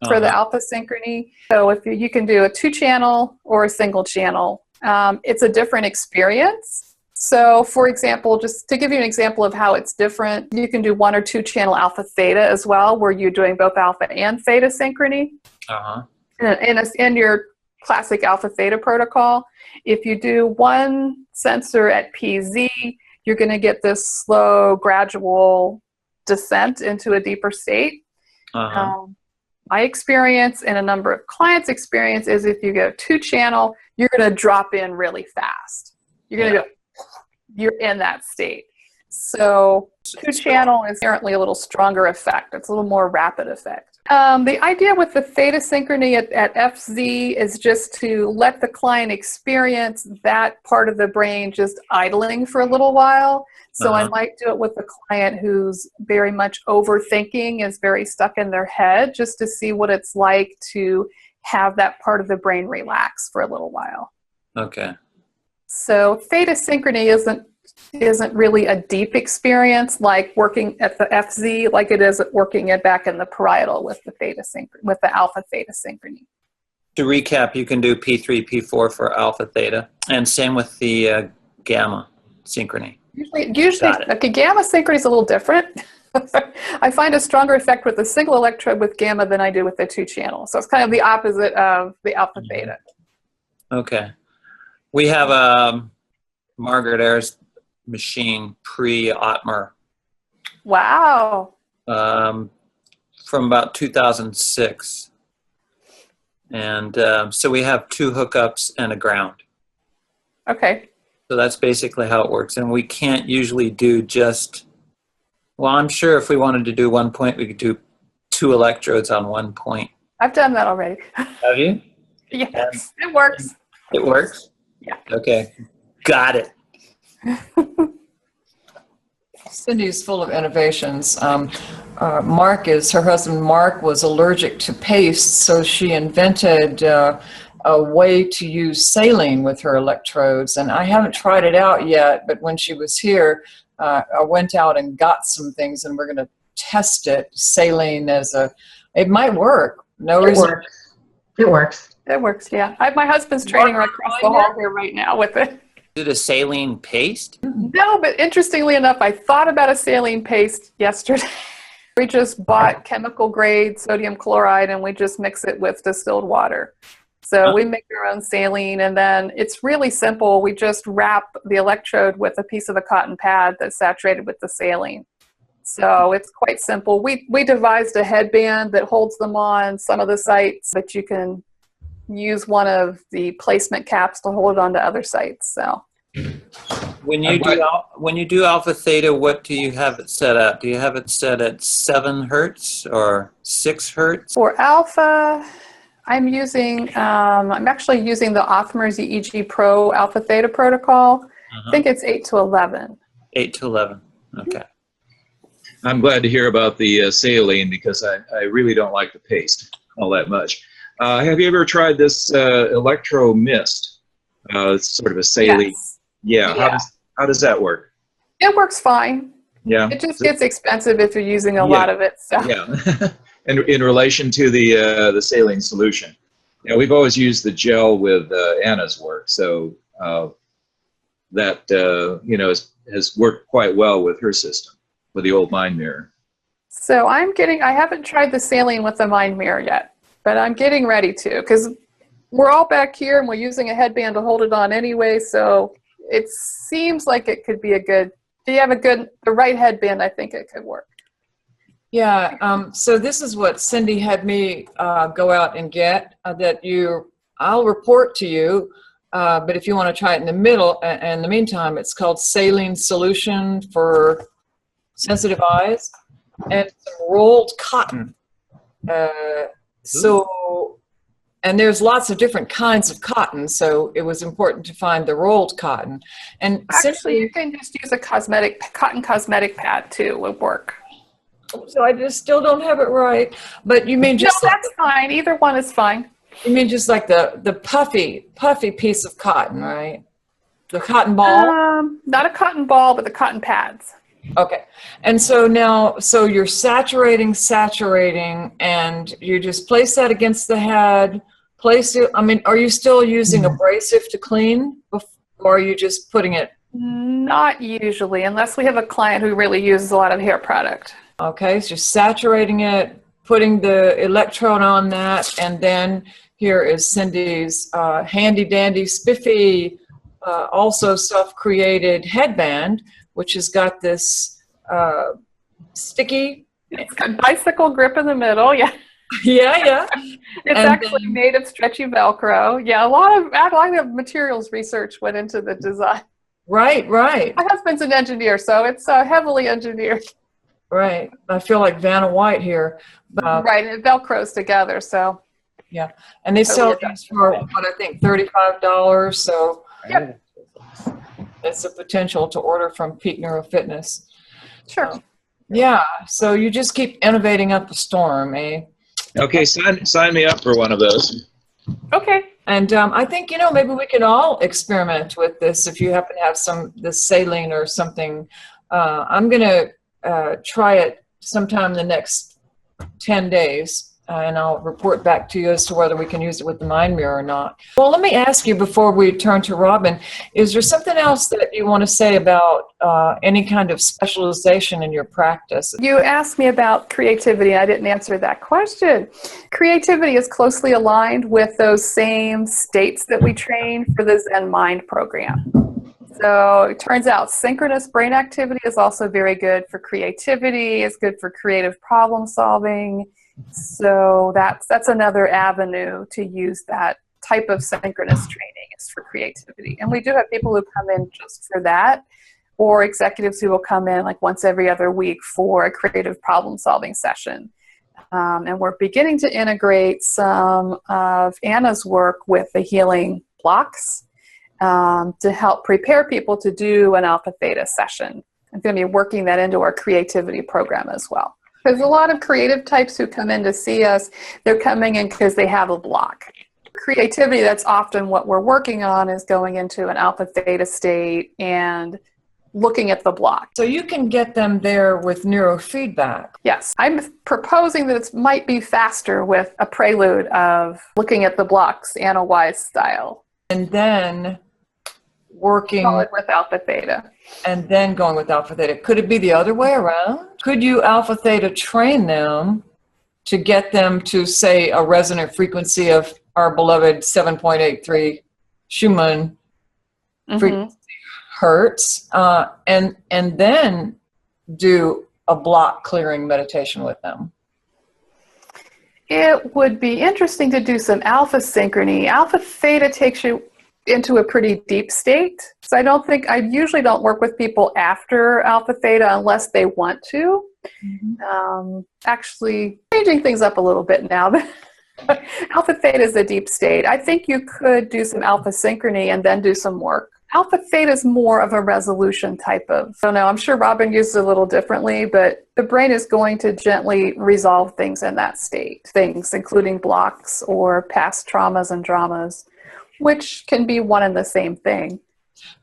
for the alpha synchrony. So if you can do a 2-channel or a single channel, it's a different experience. So for example, just to give you an example of how it's different, you can do 1 or 2 channel alpha theta as well, where you're doing both alpha and theta synchrony. In your classic alpha theta protocol. If you do 1 sensor at PZ, you're going to get this slow, gradual descent into a deeper state. My experience and a number of clients' experience is if you go 2-channel, you're going to drop in really fast. You're going to go, you're in that state. So 2-channel is inherently a little stronger effect. It's a little more rapid effect. The idea with the theta synchrony at FZ is just to let the client experience that part of the brain just idling for a little while. So I might do it with a client who's very much overthinking, is very stuck in their head, just to see what it's like to have that part of the brain relax for a little while. Okay. So theta synchrony isn't really a deep experience like working at the FZ, like it is at working it back in the parietal with the alpha theta synchrony. To recap, you can do P3, P4 for alpha theta, and same with the gamma synchrony. Usually okay, gamma synchrony is a little different. I find a stronger effect with a single electrode with gamma than I do with the 2-channel. So it's kind of the opposite of the alpha theta. Okay. We have a Margaret Ayres machine pre-Ottmer. Wow. From about 2006. And so we have 2 hookups and a ground. Okay. So that's basically how it works. And we can't usually do just, well, I'm sure if we wanted to do 1 point, we could do 2 electrodes on 1 point. I've done that already. Have you? Yes, it works. It works? Yeah. Okay. Got it. Cynde's full of innovations. Her husband Mark was allergic to paste, so she invented a way to use saline with her electrodes. And I haven't tried it out yet, but when she was here, I went out and got some things, and we're going to test it. Saline it might work. No reason. It works. It works, yeah. My husband's training right across the hall here right now with it. Is it a saline paste? No, but interestingly enough, I thought about a saline paste yesterday. We just bought chemical grade sodium chloride and we just mix it with distilled water. So we make our own saline, and then it's really simple. We just wrap the electrode with a piece of a cotton pad that's saturated with the saline. So it's quite simple. We devised a headband that holds them on some of the sites, but you can use one of the placement caps to hold it onto other sites. So when you do alpha theta, what do you have it set at? Do you have it set at 7 hertz or 6 hertz? For alpha, I'm actually using the Optimer's EEG Pro Alpha Theta protocol. I think it's 8 to 11. 8 to 11. Okay. I'm glad to hear about the saline, because I really don't like the paste all that much. Have you ever tried this electro mist? It's sort of a saline. Yes. Yeah. How does that work? It works fine. Yeah. It just gets expensive if you're using a lot of it. So. Yeah. in relation to the saline solution, we've always used the gel with Anna's work, so that has worked quite well with her system, with the old mind mirror. So I haven't tried the saline with the mind mirror yet, but I'm getting ready to, because we're all back here and we're using a headband to hold it on anyway, so it seems like it could be if you have the right headband, I think it could work. Yeah, so this is what Cynde had me go out and get, I'll report to you, but if you want to try it in the meantime, it's called Saline Solution for Sensitive Eyes, and some rolled cotton. And there's lots of different kinds of cotton, so it was important to find the rolled cotton. And actually, you can just use a cotton cosmetic pad too, would work. So I just still don't have it right. But you mean just no, that's fine. Either one is fine. You mean just like the puffy piece of cotton, right? The cotton ball? Not a cotton ball, but the cotton pads. Okay. And so now, you're saturating, and you just place that against the head, place it, are you still using abrasive to clean, or are you just putting it? Not usually, unless we have a client who really uses a lot of hair product. Okay, so you're saturating it, putting the electrode on that, and then here is Cynde's handy-dandy, spiffy, also self-created headband, which has got this sticky... It's got bicycle grip in the middle, yeah. Yeah. It's actually made of stretchy Velcro. Yeah, a lot of materials research went into the design. Right. My husband's an engineer, so it's heavily engineered. Right. I feel like Vanna White here. Right, and it Velcros together, so. Yeah, and they sell these for, I think, $35, so. Yep. It's a potential to order from Peak Neurofitness. Sure. Yeah, so you just keep innovating up the storm, eh? Okay, sign me up for one of those. Okay. And I think, maybe we can all experiment with this if you happen to have this saline or something. I'm going to try it sometime in the next 10 days. And I'll report back to you as to whether we can use it with the mind mirror or not. Well, let me ask you before we turn to Robin, is there something else that you want to say about any kind of specialization in your practice? You asked me about creativity. I didn't answer that question. Creativity is closely aligned with those same states that we train for the Zen Mind program. So it turns out synchronous brain activity is also very good for creativity. It's good for creative problem solving. So that's another avenue to use that type of synchronous training is for creativity. And we do have people who come in just for that, or executives who will come in like once every other week for a creative problem solving session. And we're beginning to integrate some of Anna's work with the healing blocks. to help prepare people to do an alpha theta session. I'm going to be working that into our creativity program as well. There's a lot of creative types who come in to see us. They're coming in because they have a block. Creativity, that's often what we're working on, is going into an alpha theta state and looking at the block. So you can get them there with neurofeedback. Yes, I'm proposing that it might be faster with a prelude of looking at the blocks, Anna-wise style. And then working with alpha theta. And then going with alpha theta. Could it be the other way around? Could you alpha theta train them to get them to, say, a resonant frequency of our beloved 7.83 Schumann frequency hertz, and then do a block clearing meditation with them? It would be interesting to do some alpha synchrony. Alpha theta takes you into a pretty deep state. So I usually don't work with people after alpha theta unless they want to. Actually, changing things up a little bit now. Alpha theta is a deep state. I think you could do some alpha synchrony and then do some work. Alpha theta is more of a resolution type of, I don't know, I'm sure Robin uses it a little differently, but the brain is going to gently resolve things in that state. Things including blocks or past traumas and dramas, which can be one and the same thing.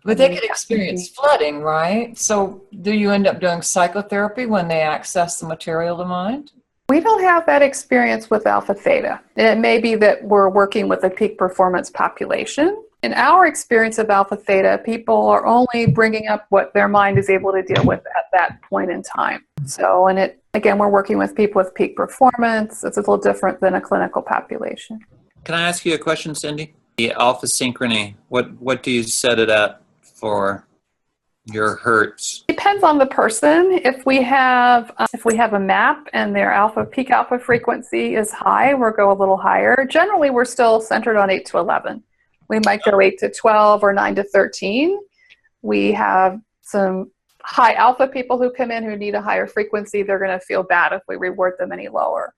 But they could experience flooding, right? So do you end up doing psychotherapy when they access the material of the mind? We don't have that experience with alpha theta. It may be that we're working with a peak performance population. In our experience of alpha theta, people are only bringing up what their mind is able to deal with at that point in time. So, and again, we're working with people with peak performance. It's a little different than a clinical population. Can I ask you a question, Cynde? The alpha synchrony, what do you set it at for your hertz? Depends on the person. If we have a map and their peak alpha frequency is high, we'll go a little higher. Generally, we're still centered on 8 to 11. We might go 8 to 12 or 9 to 13. We have some high alpha people who come in who need a higher frequency. They're going to feel bad if we reward them any lower.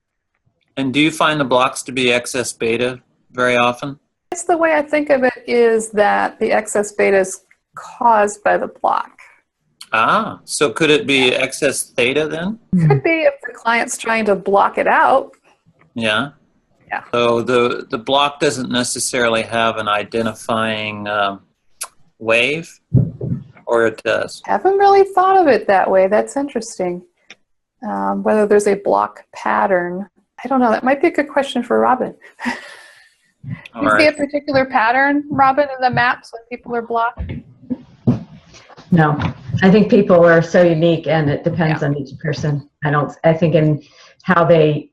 And do you find the blocks to be excess beta very often? It's the way I think of it is that the excess beta is caused by the block. Ah, so could it be excess theta then? Could be if the client's trying to block it out. Yeah. Yeah. So the block doesn't necessarily have an identifying wave, or it does? Haven't really thought of it that way. That's interesting. Whether there's a block pattern, I don't know. That might be a good question for Robin. You see a particular pattern, Robin, in the maps when people are blocked? No, I think people are so unique, and it depends on each person. I think in how they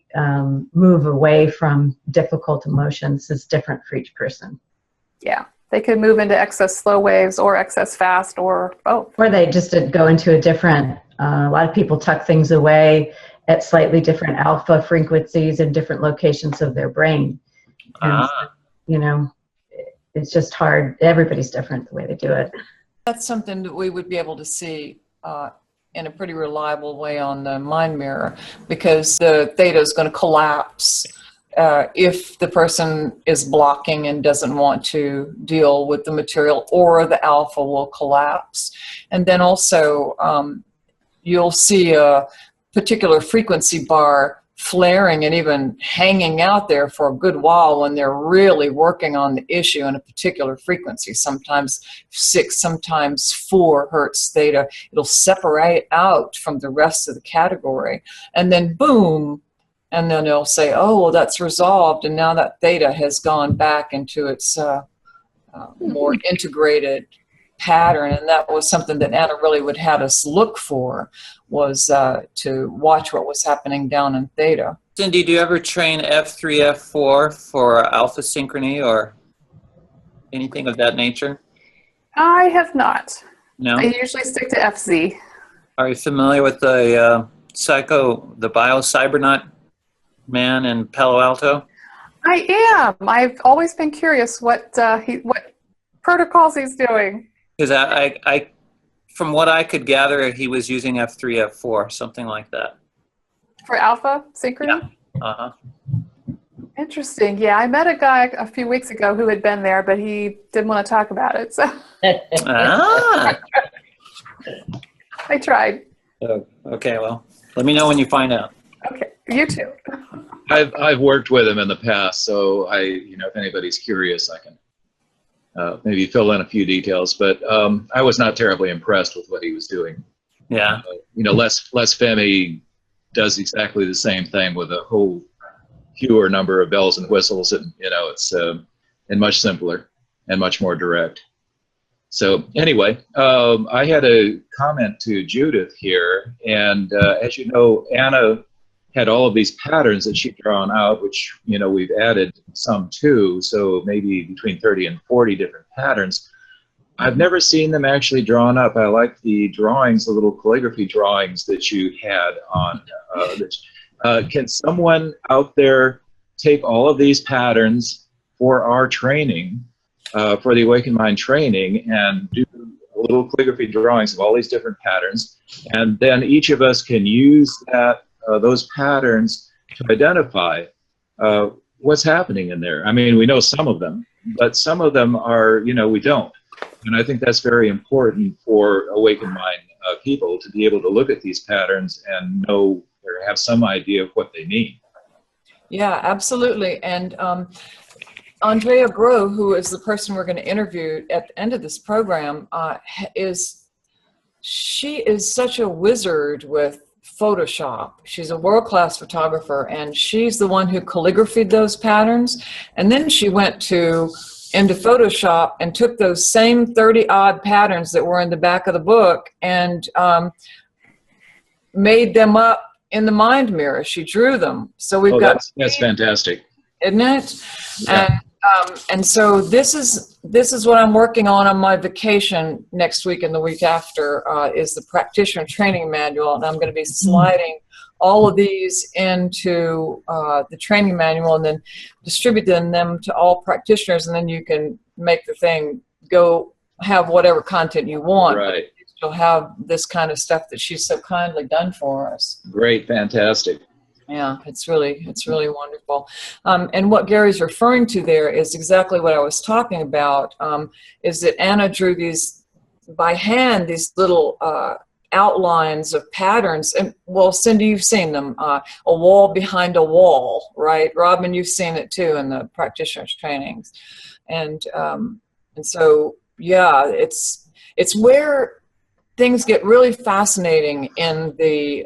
move away from difficult emotions is different for each person. Yeah, they could move into excess slow waves or excess fast or both. Or they just go into a different, a lot of people tuck things away at slightly different alpha frequencies in different locations of their brain. And, you know, it's just hard. Everybody's different the way they do it. That's something that we would be able to see in a pretty reliable way on the mind mirror, because the theta is going to collapse if the person is blocking and doesn't want to deal with the material, or the alpha will collapse. And then also you'll see a particular frequency bar flaring and even hanging out there for a good while when they're really working on the issue in a particular frequency, sometimes 6, sometimes 4 hertz theta. It'll separate out from the rest of the category, and then boom, and then they'll say, oh, well, that's resolved, and now that theta has gone back into its more integrated pattern. And that was something that Anna really would have us look for, was to watch what was happening down in theta. Cynde, do you ever train F3, F4 for alpha synchrony or anything of that nature? I have not. No? I usually stick to FZ. Are you familiar with the bio-cybernaut man in Palo Alto? I am. I've always been curious what protocols he's doing. Because I, from what I could gather, he was using F3, F4, something like that. For alpha synchrony? Yeah. Interesting. Yeah, I met a guy a few weeks ago who had been there, but he didn't want to talk about it. So Ah. I tried. Oh, okay, well, let me know when you find out. Okay, you too. I've worked with him in the past, so if anybody's curious, I can maybe fill in a few details. But I was not terribly impressed with what he was doing. Yeah. Les Femi does exactly the same thing with a whole fewer number of bells and whistles, and it's and much simpler and much more direct. So anyway, I had a comment to Judith here, and as you know, Anna had all of these patterns that she'd drawn out, which we've added some too, so maybe between 30 and 40 different patterns. I've never seen them actually drawn up. I like the drawings, the little calligraphy drawings that you had on this. Can someone out there take all of these patterns for our training, for the Awakened Mind training, and do little calligraphy drawings of all these different patterns, and then each of us can use those patterns to identify what's happening in there. I mean, we know some of them, but some of them are, we don't. And I think that's very important for Awakened Mind people to be able to look at these patterns and know or have some idea of what they mean. Yeah, absolutely. And Andrea Groh, who is the person we're going to interview at the end of this program, she is such a wizard with Photoshop. She's a world-class photographer, and she's the one who calligraphied those patterns. And then she went into Photoshop and took those same 30-odd patterns that were in the back of the book and made them up in the mind mirror. She drew them. So we've got that's fantastic, isn't it? Yeah. And so this is what I'm working on my vacation next week and the week after is the practitioner training manual, and I'm going to be sliding all of these into the training manual and then distributing them to all practitioners, and then you can make the thing go have whatever content you want. Right. You'll have this kind of stuff that she's so kindly done for us. Great, fantastic. Yeah, it's really wonderful. And what Gary's referring to there is exactly what I was talking about, is that Anna drew these by hand, these little outlines of patterns. And well, Cynde, you've seen them, a wall behind a wall, right? Robin, you've seen it too in the practitioner's trainings. And so, yeah, it's where things get really fascinating in the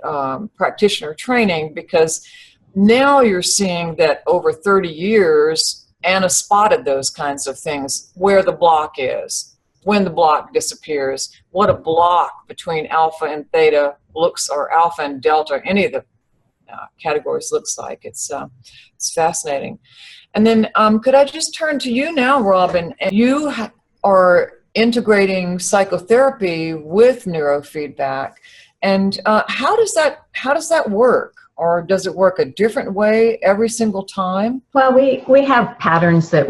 practitioner training, because now you're seeing that over 30 years, Anna spotted those kinds of things, where the block is, when the block disappears, what a block between alpha and theta looks, or alpha and delta, any of the categories looks like. It's fascinating. And then could I just turn to you now, Robin? And you are integrating psychotherapy with neurofeedback, and how does that work, or does it work a different way every single time? Well, we have patterns that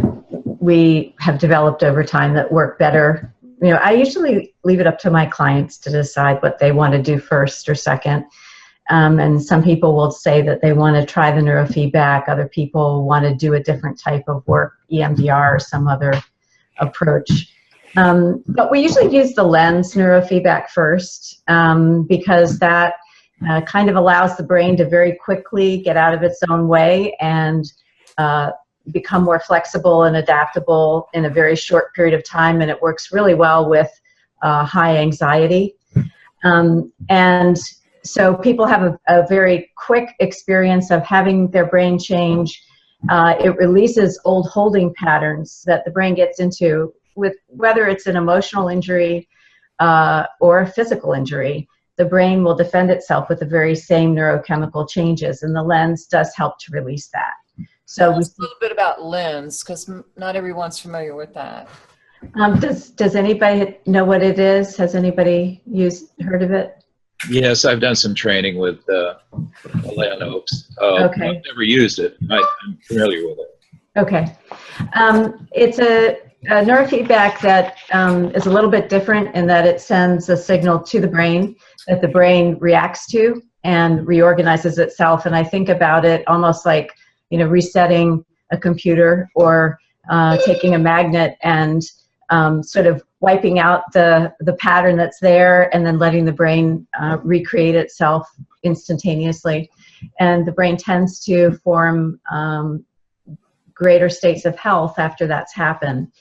we have developed over time that work better. I usually leave it up to my clients to decide what they want to do first or second, and some people will say that they want to try the neurofeedback. Other people want to do a different type of work, EMDR or some other approach. But we usually use the lens neurofeedback first, because that kind of allows the brain to very quickly get out of its own way and become more flexible and adaptable in a very short period of time, and it works really well with high anxiety. And so people have a very quick experience of having their brain change. It releases old holding patterns that the brain gets into, with whether it's an emotional injury or a physical injury. The brain will defend itself with the very same neurochemical changes, and the lens does help to release that. So a little bit about lens, because not everyone's familiar with that. Does anybody know what it is? Has anybody heard of it? Yes, I've done some training with Leon Oaks. Okay. I've never used it. I'm familiar with it. Okay. It's a neurofeedback that is a little bit different in that it sends a signal to the brain that the brain reacts to and reorganizes itself. And I think about it almost like, resetting a computer, or taking a magnet and sort of wiping out the pattern that's there and then letting the brain recreate itself instantaneously. And the brain tends to form greater states of health after that's happened.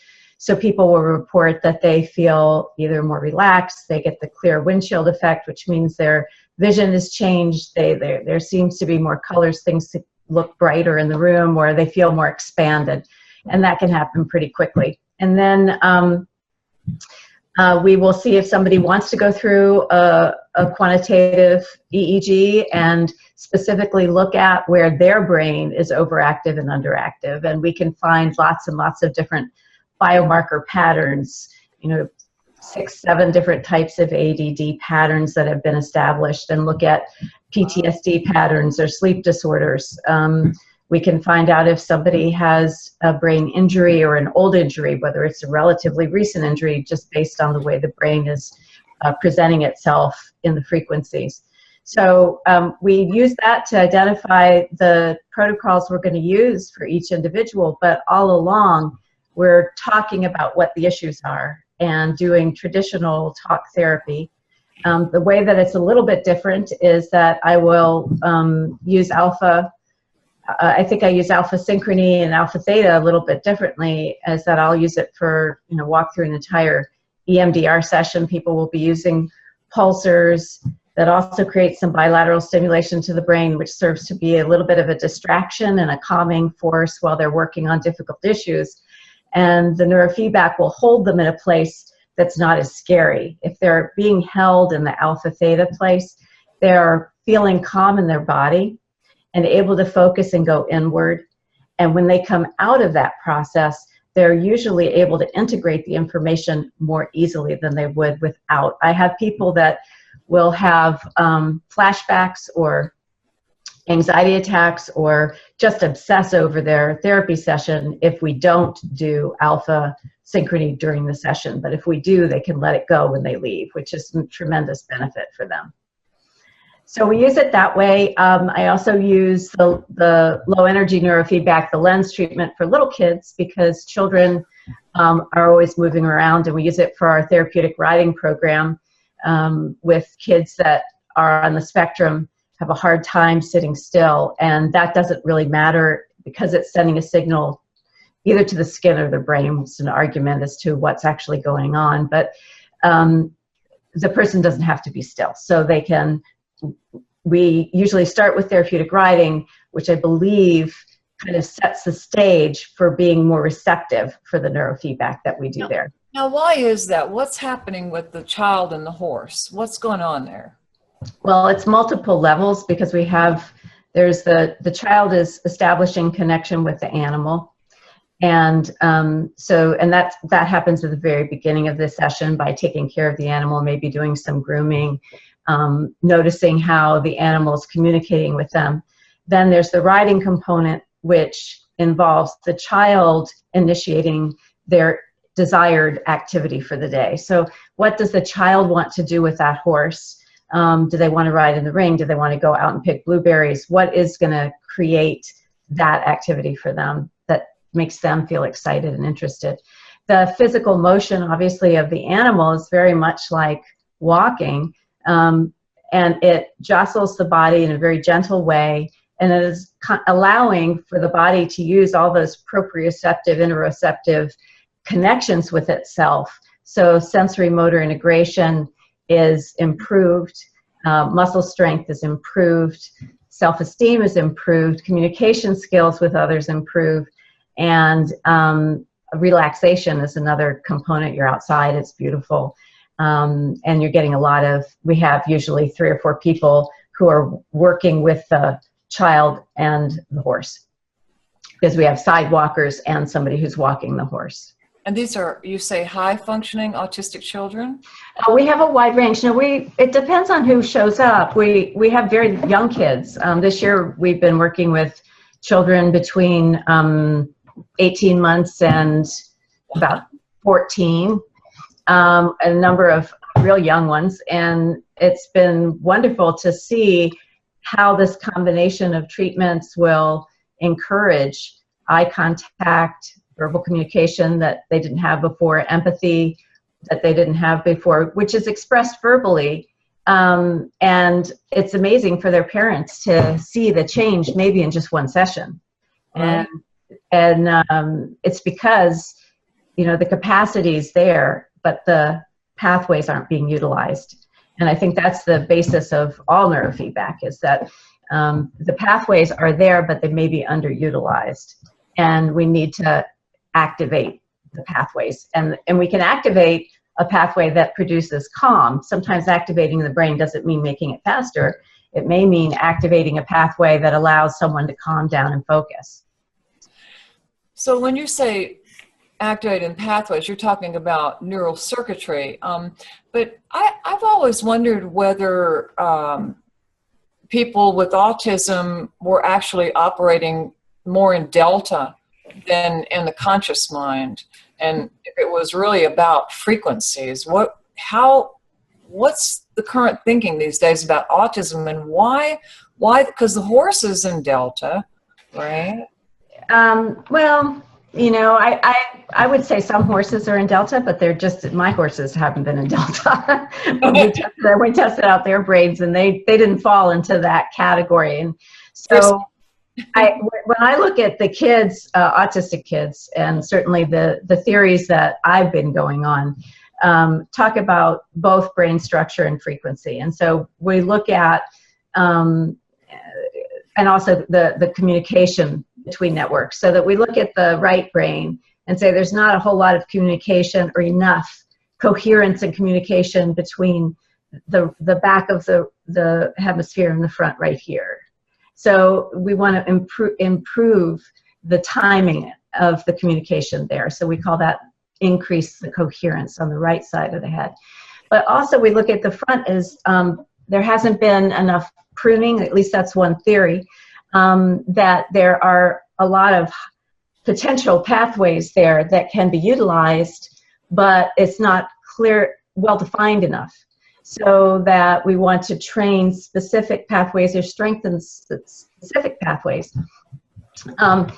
So people will report that they feel either more relaxed, they get the clear windshield effect, which means their vision is changed, there seems to be more colors, things look brighter in the room, or they feel more expanded. And that can happen pretty quickly. And then we will see if somebody wants to go through a quantitative EEG and specifically look at where their brain is overactive and underactive. And we can find lots and lots of different biomarker patterns, 6, 7 different types of ADD patterns that have been established, and look at PTSD patterns or sleep disorders. We can find out if somebody has a brain injury or an old injury, whether it's a relatively recent injury, just based on the way the brain is presenting itself in the frequencies. So we use that to identify the protocols we're going to use for each individual, but all along we're talking about what the issues are and doing traditional talk therapy. The way that it's a little bit different is that I will use alpha. I think I use alpha synchrony and alpha theta a little bit differently, as that I'll use it for, walk through an entire EMDR session. People will be using pulsars that also create some bilateral stimulation to the brain, which serves to be a little bit of a distraction and a calming force while they're working on difficult issues. And the neurofeedback will hold them in a place that's not as scary. If they're being held in the alpha theta place, they're feeling calm in their body and able to focus and go inward. And when they come out of that process, they're usually able to integrate the information more easily than they would without. I have people that will have flashbacks or anxiety attacks or just obsess over their therapy session if we don't do alpha synchrony during the session. But if we do, they can let it go when they leave, which is a tremendous benefit for them. So we use it that way. I also use the low energy neurofeedback, the lens treatment for little kids, because children are always moving around, and we use it for our therapeutic riding program with kids that are on the spectrum, have a hard time sitting still, and that doesn't really matter because it's sending a signal either to the skin or the brain. It's an argument as to what's actually going on, but the person doesn't have to be still. So they can, we usually start with therapeutic riding, which I believe kind of sets the stage for being more receptive for the neurofeedback that we do there. Now, why is that? What's happening with the child and the horse? What's going on there? Well, it's multiple levels, because we have, there's the child is establishing connection with the animal. And that happens at the very beginning of the session by taking care of the animal, maybe doing some grooming, noticing how the animal is communicating with them. Then there's the riding component, which involves the child initiating their desired activity for the day. So what does the child want to do with that horse? Do they want to ride in the ring? Do they want to go out and pick blueberries? What is going to create that activity for them that makes them feel excited and interested? The physical motion, obviously, of the animal is very much like walking, and it jostles the body in a very gentle way, and it is allowing for the body to use all those proprioceptive, interoceptive connections with itself. So sensory motor integration is improved, muscle strength is improved, self-esteem is improved, communication skills with others improved, and relaxation is another component. You're outside, it's beautiful, and you're getting a lot of, we have usually 3 or 4 people who are working with the child and the horse, because we have sidewalkers and somebody who's walking the horse. And these are, you say, high-functioning autistic children? We have a wide range. No, it depends on who shows up. We have very young kids. This year we've been working with children between 18 months and about 14, a number of real young ones. And it's been wonderful to see how this combination of treatments will encourage eye contact, verbal communication that they didn't have before, empathy that they didn't have before, which is expressed verbally. And it's amazing for their parents to see the change maybe in just one session. Right. And it's because, you know, the capacity is there, but the pathways aren't being utilized. And I think that's the basis of all neurofeedback, is that the pathways are there, but they may be underutilized. And we need to activate the pathways. And we can activate a pathway that produces calm. Sometimes activating the brain doesn't mean making it faster. It may mean activating a pathway that allows someone to calm down and focus. So when you say activating pathways, you're talking about neural circuitry. But I've always wondered whether people with autism were actually operating more in delta than in the conscious mind. And if it was really about frequencies, what's the current thinking these days about autism, and why? Because the horse is in delta, right? Well, you know, I would say some horses are in delta, but they're just, my horses haven't been in delta. we tested out their brains, and they didn't fall into that category. And so when I look at the kids, autistic kids, and certainly the theories that I've been going on, talk about both brain structure and frequency. And so we look at, and also the communication between networks, so that we look at the right brain and say there's not a whole lot of communication or enough coherence and communication between the back of the hemisphere and the front right here. So we want to improve the timing of the communication there. So we call that increase the coherence on the right side of the head. But also we look at the front as there hasn't been enough pruning, at least that's one theory, that there are a lot of potential pathways there that can be utilized, but it's not clear, well-defined enough. So that we want to train specific pathways or strengthen specific pathways. And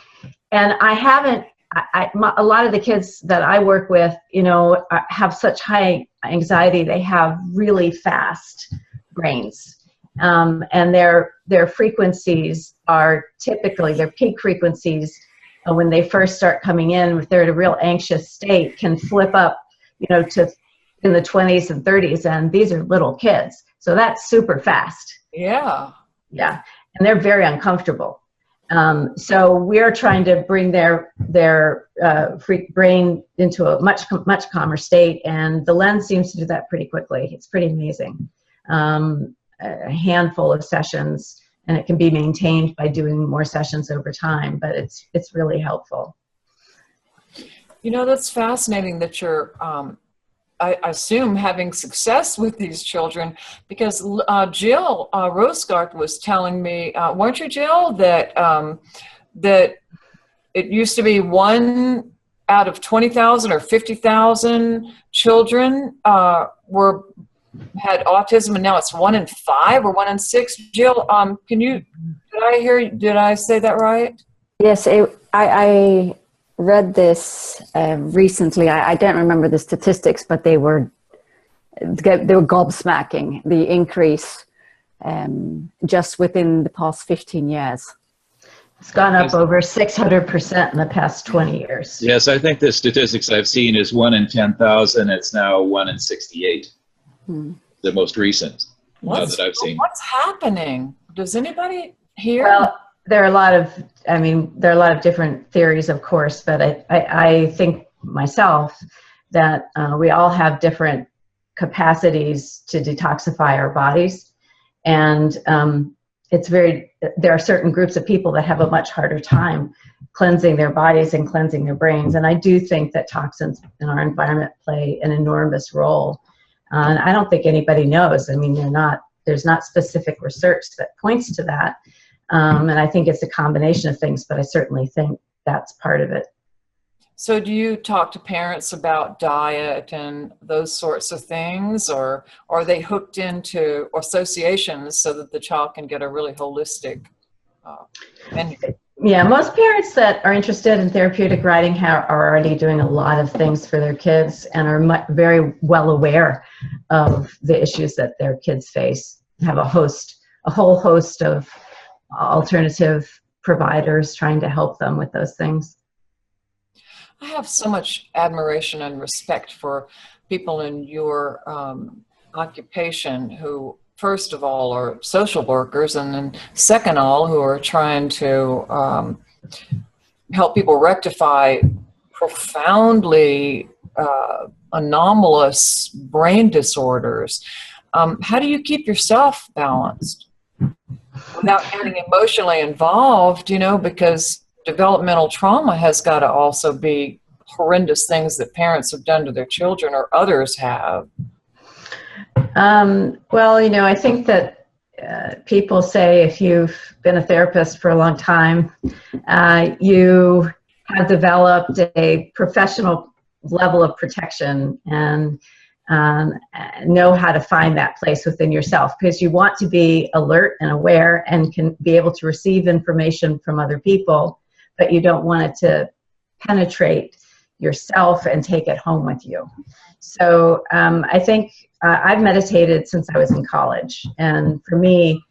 I haven't, a lot of the kids that I work with, you know, have such high anxiety, they have really fast brains. And their frequencies are typically, their peak frequencies when they first start coming in, if they're in a real anxious state, can flip up, you know, to in the 20s and 30s, and these are little kids. So that's super fast. Yeah. Yeah, and they're very uncomfortable. So we're trying to bring their freak brain into a much calmer state, and the lens seems to do that pretty quickly. It's pretty amazing. A handful of sessions, and it can be maintained by doing more sessions over time, but it's really helpful. You know, that's fascinating that you're, I assume, having success with these children, because Jill Rosegart was telling me, weren't you, Jill, that that it used to be 1 out of 20,000 or 50,000 children had autism, and now it's 1 in 5 or 1 in 6. Jill, did I say that right? Yes, I read this recently. I don't remember the statistics, but they were gobsmacking, the increase just within the past 15 years. It's gone up over 600% in the past 20 years. Yes, I think the statistics I've seen is 1 in 10,000. It's now 1 in 68. The most recent that I've seen. What's happening? Does anybody hear? Well, there are a lot of different theories, of course, but I think myself that we all have different capacities to detoxify our bodies, and there are certain groups of people that have a much harder time cleansing their bodies and cleansing their brains, and I do think that toxins in our environment play an enormous role. And I don't think anybody knows. I mean, there's not specific research that points to that. And I think it's a combination of things, but I certainly think that's part of it. So do you talk to parents about diet and those sorts of things, or are they hooked into associations so that the child can get a really holistic And yeah, most parents that are interested in therapeutic riding are already doing a lot of things for their kids and are very well aware of the issues that their kids face. Have a whole host of alternative providers trying to help them with those things. I have so much admiration and respect for people in your occupation who, first of all, are social workers, and then second of all, who are trying to help people rectify profoundly anomalous brain disorders. How do you keep yourself balanced without getting emotionally involved, you know, because developmental trauma has got to also be horrendous things that parents have done to their children or others have. Well, you know, I think that people say if you've been a therapist for a long time, you have developed a professional level of protection and know how to find that place within yourself, because you want to be alert and aware and can be able to receive information from other people, but you don't want it to penetrate yourself and take it home with you. So I think I've meditated since I was in college, and for me,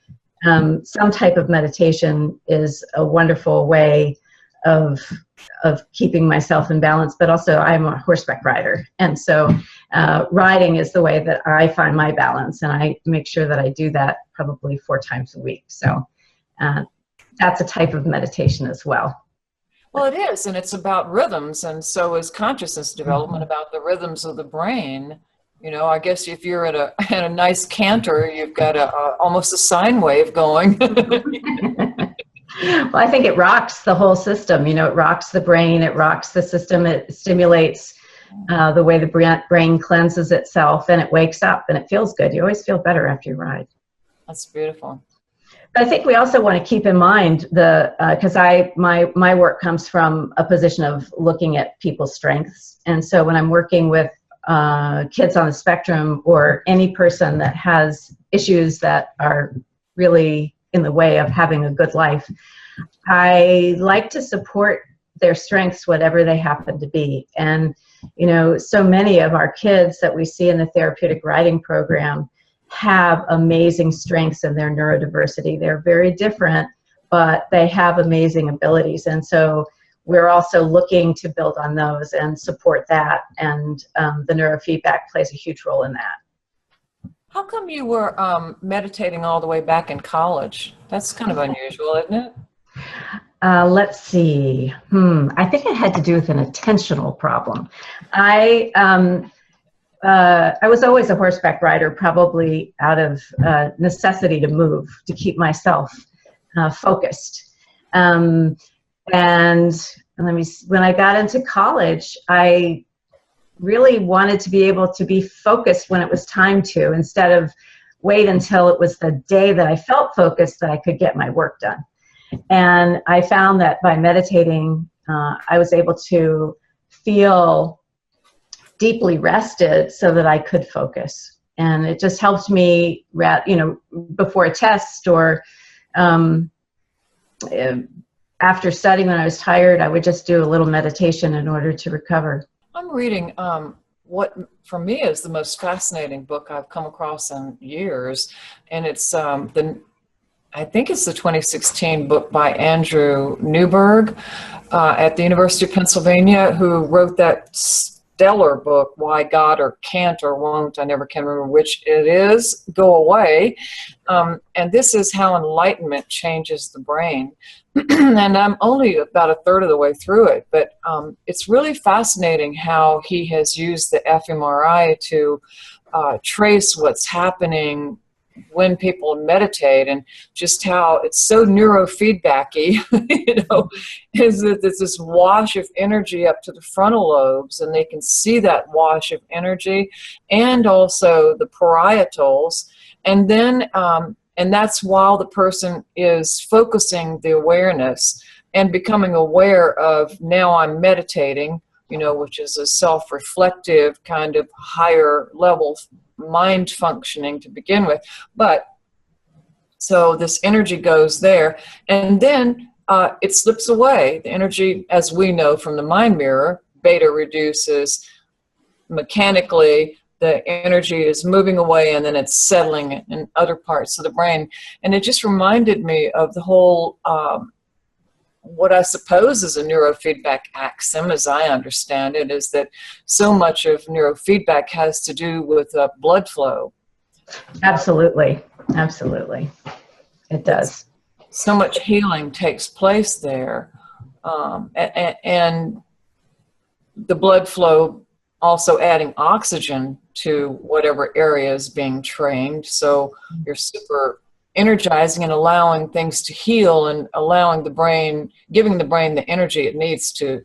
some type of meditation is a wonderful way of keeping myself in balance, but also I'm a horseback rider, and so riding is the way that I find my balance, and I make sure that I do that probably 4 times a week. So that's a type of meditation as well. Well, it is, and it's about rhythms, and so is consciousness development about the rhythms of the brain. You know, I guess if you're at a nice canter, you've got almost a sine wave going. Well, I think it rocks the whole system. You know, it rocks the brain, it rocks the system, it stimulates the way the brain cleanses itself, and it wakes up, and it feels good. You always feel better after you ride. That's beautiful. I think we also want to keep in mind because my work comes from a position of looking at people's strengths, and so when I'm working with kids on the spectrum or any person that has issues that are really in the way of having a good life, I like to support their strengths, whatever they happen to be. And you know, so many of our kids that we see in the therapeutic riding program have amazing strengths in their neurodiversity. They're very different, but they have amazing abilities. And so we're also looking to build on those and support that. And the neurofeedback plays a huge role in that. How come you were meditating all the way back in college? That's kind of unusual, isn't it? Let's see. I think it had to do with an attentional problem. I was always a horseback rider, probably out of necessity to move, to keep myself focused. And when I got into college, I really wanted to be able to be focused when it was time to, instead of wait until it was the day that I felt focused that I could get my work done. And I found that by meditating, I was able to feel deeply rested so that I could focus. And it just helped me, you know, before a test or after studying when I was tired, I would just do a little meditation in order to recover. I'm reading what for me is the most fascinating book I've come across in years, and it's I think it's the 2016 book by Andrew Newberg at the University of Pennsylvania, who wrote that stellar book, Why God or Can't or Won't, I never can remember which it is, Go Away. And this is how enlightenment changes the brain. And I'm only about a third of the way through it, but it's really fascinating how he has used the fMRI to trace what's happening when people meditate, and just how it's so neurofeedbacky, you know, is that there's this wash of energy up to the frontal lobes, and they can see that wash of energy, and also the parietals, and then and that's while the person is focusing the awareness and becoming aware of, now I'm meditating, you know, which is a self-reflective kind of higher level mind functioning to begin with. But So this energy goes there, and then it slips away. The energy, as we know from the mind mirror, beta reduces mechanically. The energy is moving away, and then it's settling in other parts of the brain. And it just reminded me of the whole, what I suppose is a neurofeedback axiom, as I understand it, is that so much of neurofeedback has to do with blood flow. Absolutely. Absolutely. It does. So much healing takes place there. And the blood flow also adding oxygen to whatever area is being trained. So you're super energizing and allowing things to heal, and allowing the brain, giving the brain the energy it needs to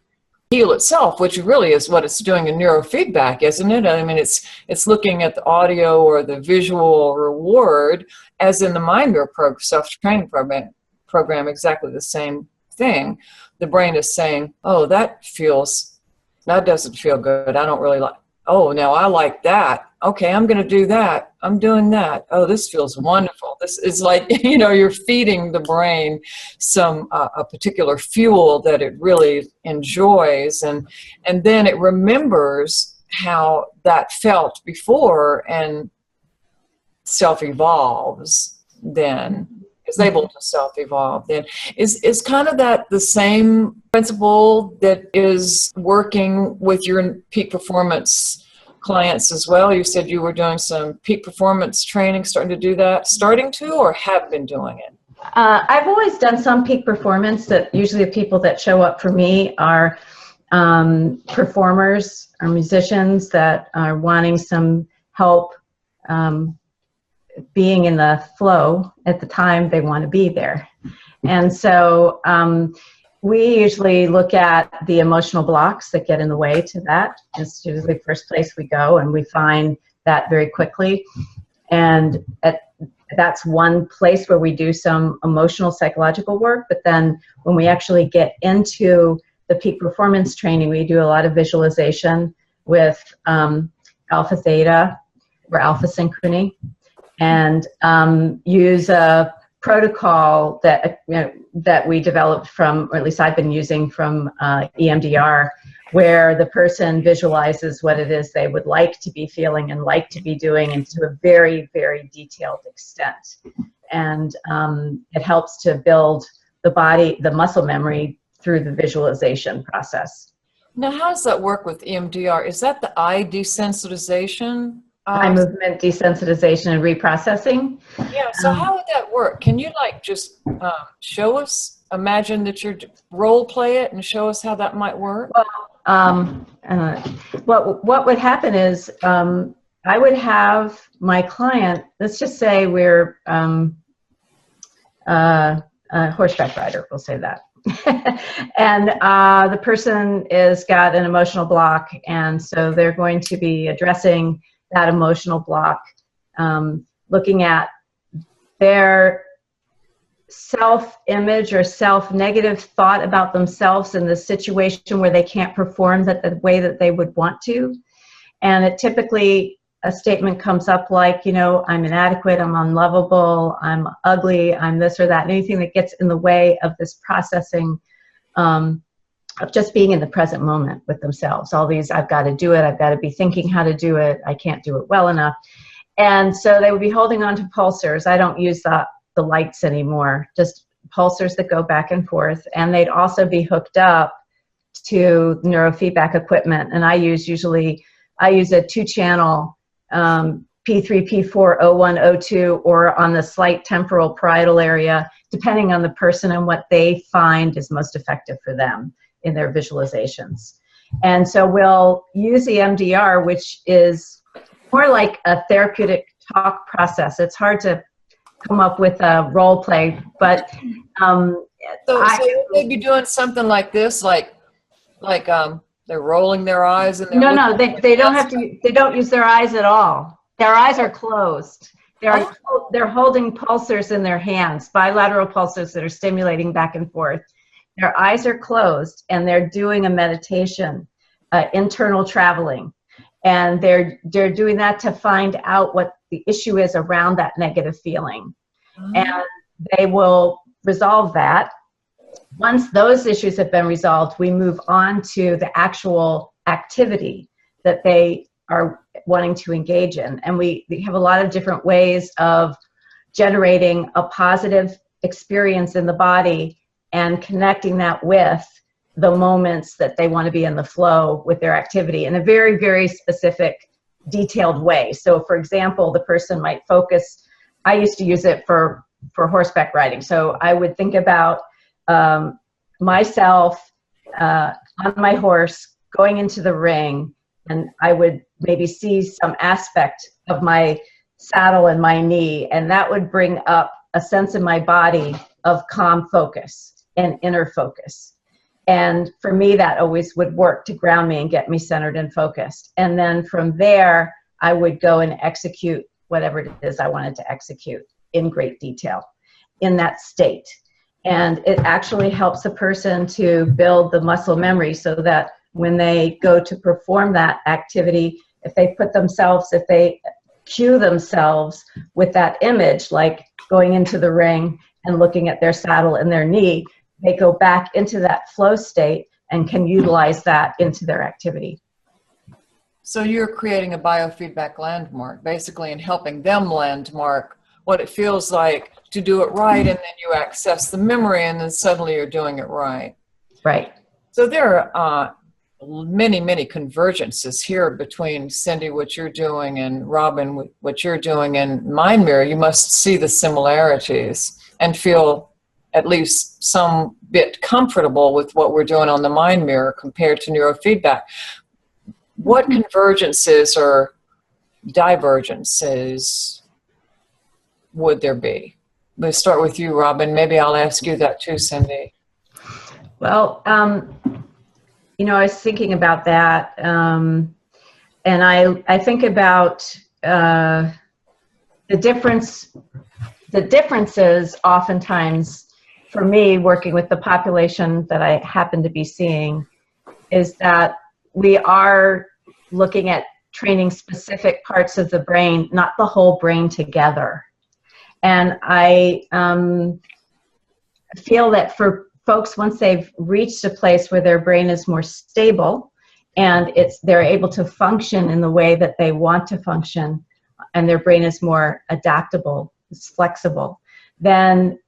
heal itself, which really is what it's doing in neurofeedback, isn't it? I mean, it's looking at the audio or the visual reward, as in the mind mirror self-training program, exactly the same thing. The brain is saying, oh, that doesn't feel good. I don't really like, oh, now I like that. Okay, I'm going to do that. I'm doing that. Oh, this feels wonderful. This is like, you know, you're feeding the brain some, a particular fuel that it really enjoys. And then it remembers how that felt before and self-evolves then. Is able to self-evolve then. Is kind of that the same principle that is working with your peak performance clients as well? You said you were doing some peak performance training, starting to, or have been doing it? I've always done some peak performance. That usually the people that show up for me are performers or musicians that are wanting some help being in the flow at the time they want to be there. And so we usually look at the emotional blocks that get in the way to that. It's usually the first place we go, and we find that very quickly. And that's one place where we do some emotional psychological work. But then when we actually get into the peak performance training, we do a lot of visualization with alpha theta or alpha synchrony, and use a protocol that that we developed from, or at least I've been using from EMDR, where the person visualizes what it is they would like to be feeling and like to be doing, and to a very, very detailed extent. And it helps to build the muscle memory through the visualization process. Now, how does that work with EMDR? Is that the eye desensitization? Eye movement desensitization and reprocessing. Yeah, so how would that work? Can you like just show us, imagine that you're role play it and show us how that might work? Well, what would happen is I would have my client, let's just say we're a horseback rider, we'll say that. And the person is got an emotional block, and so they're going to be addressing that emotional block, looking at their self-image or self-negative thought about themselves in the situation where they can't perform the way that they would want to. And it typically, a statement comes up like, you know, I'm inadequate, I'm unlovable, I'm ugly, I'm this or that, anything that gets in the way of this processing of just being in the present moment with themselves. All these, I've got to do it, I've got to be thinking how to do it, I can't do it well enough. And so they would be holding on to pulsars. I don't use the lights anymore, just pulsars that go back and forth. And they'd also be hooked up to neurofeedback equipment. And I use a 2-channel P3, P4, O1, O2, or on the slight temporal parietal area, depending on the person and what they find is most effective for them in their visualizations. And so we'll use EMDR, which is more like a therapeutic talk process. It's hard to come up with a role play, but so they'd be doing something like this, like they're rolling their eyes and no, they don't have to. They don't use their eyes at all. Their eyes are closed. They're holding pulsars in their hands, bilateral pulsars that are stimulating back and forth. Their eyes are closed, and they're doing a meditation, internal traveling, and they're doing that to find out what the issue is around that negative feeling. and they will resolve that. Once those issues have been resolved, we move on to the actual activity that they are wanting to engage in. And we have a lot of different ways of generating a positive experience in the body and connecting that with the moments that they want to be in the flow with their activity in a very, very specific, detailed way. So for example, the person might focus, I used to use it for horseback riding. So I would think about myself on my horse going into the ring, and I would maybe see some aspect of my saddle and my knee, and that would bring up a sense in my body of calm focus and inner focus. And for me, that always would work to ground me and get me centered and focused. And then from there, I would go and execute whatever it is I wanted to execute in great detail in that state. And it actually helps a person to build the muscle memory so that when they go to perform that activity, if they cue themselves with that image, like going into the ring and looking at their saddle and their knee, they go back into that flow state and can utilize that into their activity. So you're creating a biofeedback landmark, basically, and helping them landmark what it feels like to do it right, and then you access the memory, and then suddenly you're doing it right. Right. So there are many, many convergences here between Cynde, what you're doing, and Robin, what you're doing, and Mind Mirror. You must see the similarities and feel at least some bit comfortable with what we're doing on the Mind Mirror compared to neurofeedback. What convergences or divergences would there be? Let's start with you, Robin. Maybe I'll ask you that too, Cynde. Well, you know, I was thinking about that, and I think about the differences oftentimes for me working with the population that I happen to be seeing is that we are looking at training specific parts of the brain, not the whole brain together. And I feel that for folks, once they've reached a place where their brain is more stable and they're able to function in the way that they want to function, and their brain is more adaptable, it's flexible, then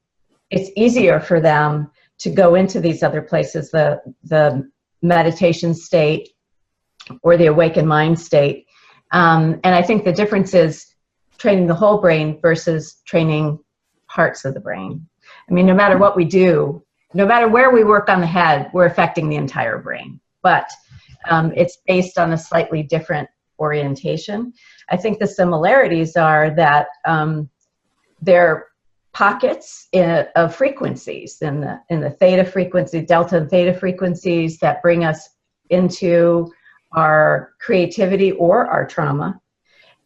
it's easier for them to go into these other places, the meditation state or the awakened mind state. And I think the difference is training the whole brain versus training parts of the brain. I mean, no matter what we do, no matter where we work on the head, we're affecting the entire brain. But it's based on a slightly different orientation. I think the similarities are that there are pockets of frequencies in the theta frequency, delta and theta frequencies that bring us into our creativity or our trauma.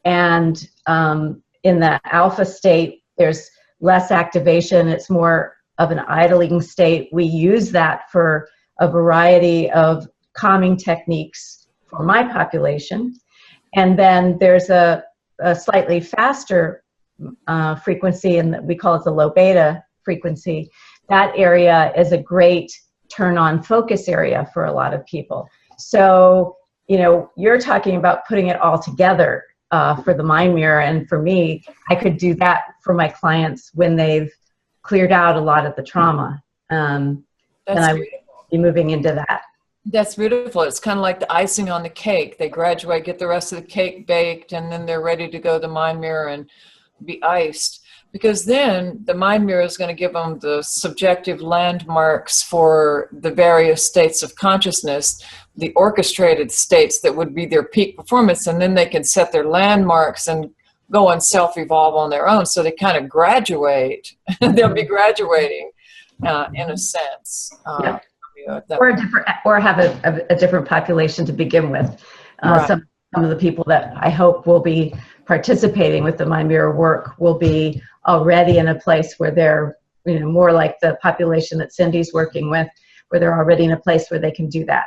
And in the alpha state, there's less activation. It's more of an idling state. We use that for a variety of calming techniques for my population. And then there's a slightly faster frequency, and we call it the low beta frequency. That area is a great turn on focus area for a lot of people. So, you know, you're talking about putting it all together for the Mind Mirror, and for me, I could do that for my clients when they've cleared out a lot of the trauma. And I would be moving into that. That's beautiful. It's kind of like the icing on the cake. They graduate, get the rest of the cake baked, and then they're ready to go to the Mind Mirror and be iced. Because then the Mind Mirror is going to give them the subjective landmarks for the various states of consciousness, the orchestrated states that would be their peak performance, and then they can set their landmarks and go and self-evolve on their own. So they kind of graduate. They'll be graduating in a sense. Yeah. Or have a different population to begin with. Right. Some of the people that I hope will be participating with the Mind Mirror work will be already in a place where they're, you know, more like the population that Cynde's working with, where they're already in a place where they can do that.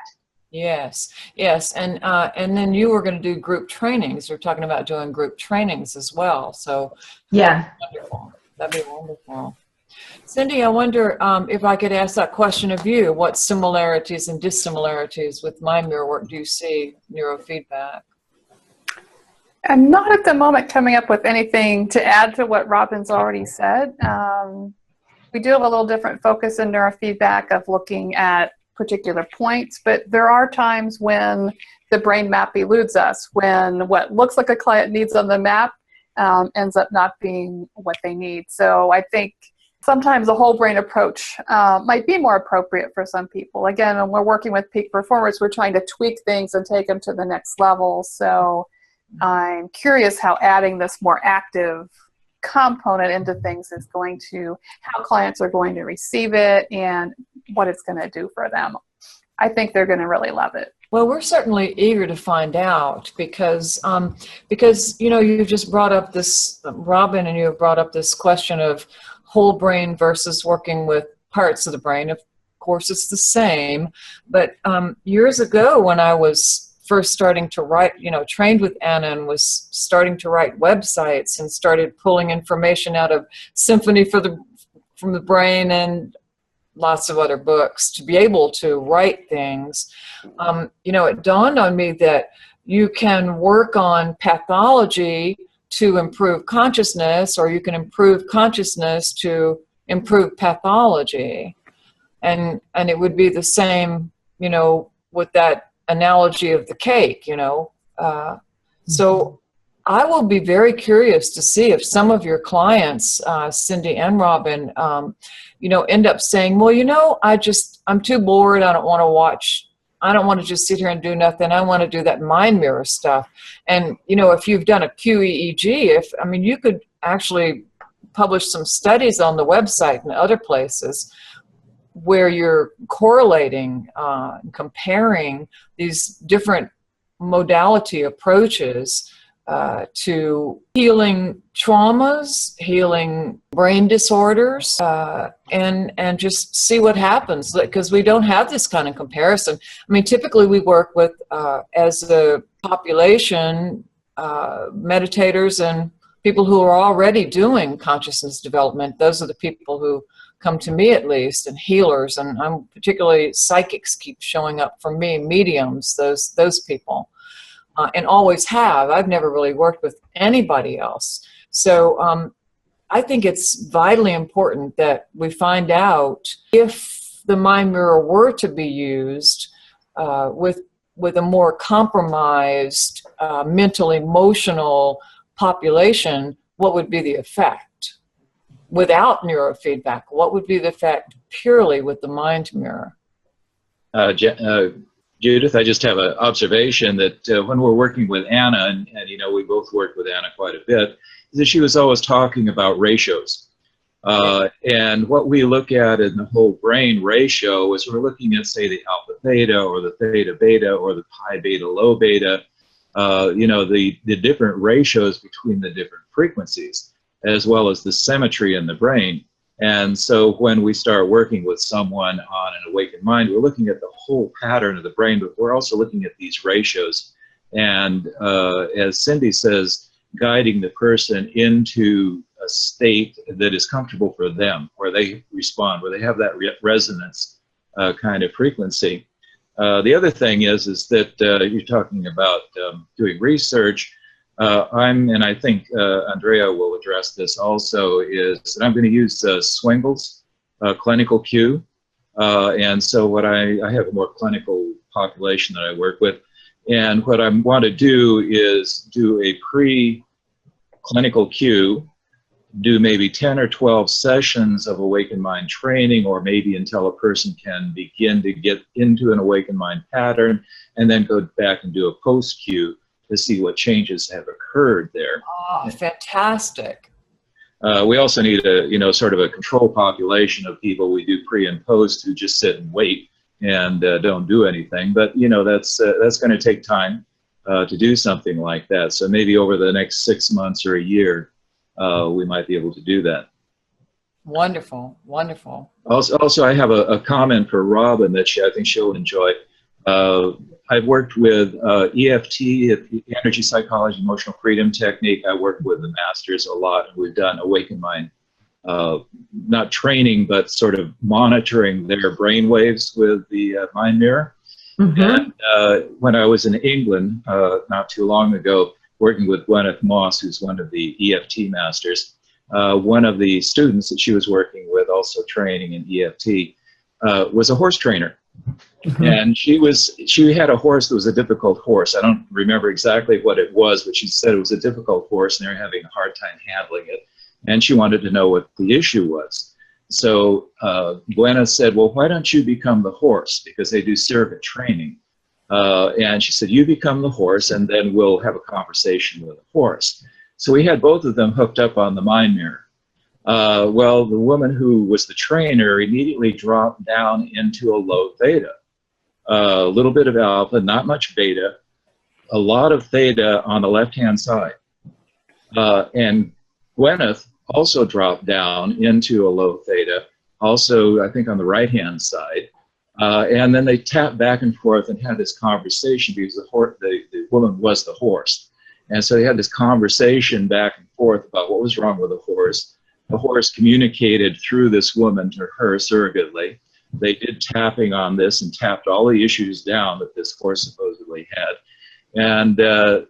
Yes, yes, and then you were going to do group trainings. We're talking about doing group trainings as well. So yeah, wonderful. That'd be wonderful. Cynde, I wonder if I could ask that question of you. What similarities and dissimilarities with my mirror work do you see neurofeedback? I'm not at the moment coming up with anything to add to what Robin's already said. We do have a little different focus in neurofeedback of looking at particular points, but there are times when the brain map eludes us, when what looks like a client needs on the map ends up not being what they need. So I think sometimes a whole brain approach might be more appropriate for some people. Again, when we're working with peak performers, we're trying to tweak things and take them to the next level. So I'm curious how adding this more active component into things is going to, how clients are going to receive it and what it's going to do for them. I think they're going to really love it. Well, we're certainly eager to find out because you know, you've just brought up this, Robin, and you have brought up this question of whole brain versus working with parts of the brain. Of course, it's the same, but years ago when I was first starting to write, you know, trained with Anna and was starting to write websites and started pulling information out of Symphony from the Brain and lots of other books to be able to write things, you know, it dawned on me that you can work on pathology to improve consciousness, or you can improve consciousness to improve pathology. And it would be the same, you know, with that analogy of the cake, you know. So I will be very curious to see if some of your clients, Cynde and Robin, you know, end up saying, well, you know, I'm too bored. I don't want to watch. I don't want to just sit here and do nothing. I want to do that mind mirror stuff. And, you know, if you've done a QEEG, I mean, you could actually publish some studies on the website and other places where you're correlating, comparing these different modality approaches to healing traumas, healing brain disorders, and just see what happens, because we don't have this kind of comparison. I mean, typically we work with, as a population, meditators and people who are already doing consciousness development. Those are the people who come to me, at least, and healers, and I'm particularly, psychics keep showing up for me, mediums, those people. And always have. I've never really worked with anybody else. So I think it's vitally important that we find out if the mind mirror were to be used with a more compromised mental, emotional population, what would be the effect? Without neurofeedback, what would be the effect purely with the mind mirror? Judith, I just have an observation that when we're working with Anna, and you know, we both worked with Anna quite a bit, is that she was always talking about ratios. And what we look at in the whole brain ratio is we're looking at, say, the alpha theta or the theta beta or the pi beta low beta, you know, the different ratios between the different frequencies, as well as the symmetry in the brain. And so when we start working with someone on an awakened mind, we're looking at the whole pattern of the brain, but we're also looking at these ratios. And as Cynde says, guiding the person into a state that is comfortable for them, where they respond, where they have that resonance kind of frequency. The other thing is that you're talking about doing research. And I think Andrea will address this also, is that I'm going to use Swengle's clinical Q. And so what I have a more clinical population that I work with. And what I want to do is do a pre-clinical Q, do maybe 10 or 12 sessions of awakened mind training, or maybe until a person can begin to get into an awakened mind pattern, and then go back and do a post-Q to see what changes have occurred there. Oh, fantastic. We also need a, you know, sort of a control population of people we do pre and post who just sit and wait and don't do anything. But, you know, that's going to take time to do something like that. So maybe over the next 6 months or a year, we might be able to do that. Wonderful, wonderful. Also, I have a comment for Robin that I think she'll enjoy. I've worked with EFT, Energy Psychology, Emotional Freedom Technique. I work with the masters a lot, and we've done awakened mind not training, but sort of monitoring their brain waves with the mind mirror. And when I was in England not too long ago, working with Gwyneth Moss, who's one of the EFT masters, one of the students that she was working with, also training in EFT, was a horse trainer. And she had a horse that was a difficult horse. I don't remember exactly what it was, but she said it was a difficult horse and they're having a hard time handling it. And she wanted to know what the issue was. So Gwyneth said, well, why don't you become the horse? Because they do surrogate training. And she said, you become the horse and then we'll have a conversation with the horse. So we had both of them hooked up on the mind mirror. Well, the woman who was the trainer immediately dropped down into a low theta. A little bit of alpha, not much beta, a lot of theta on the left-hand side. And Gwyneth also dropped down into a low theta, also, I think, on the right-hand side. And then they tapped back and forth and had this conversation because the woman was the horse. And so they had this conversation back and forth about what was wrong with the horse. The horse communicated through this woman to her surrogately. They did tapping on this and tapped all the issues down that this horse supposedly had. And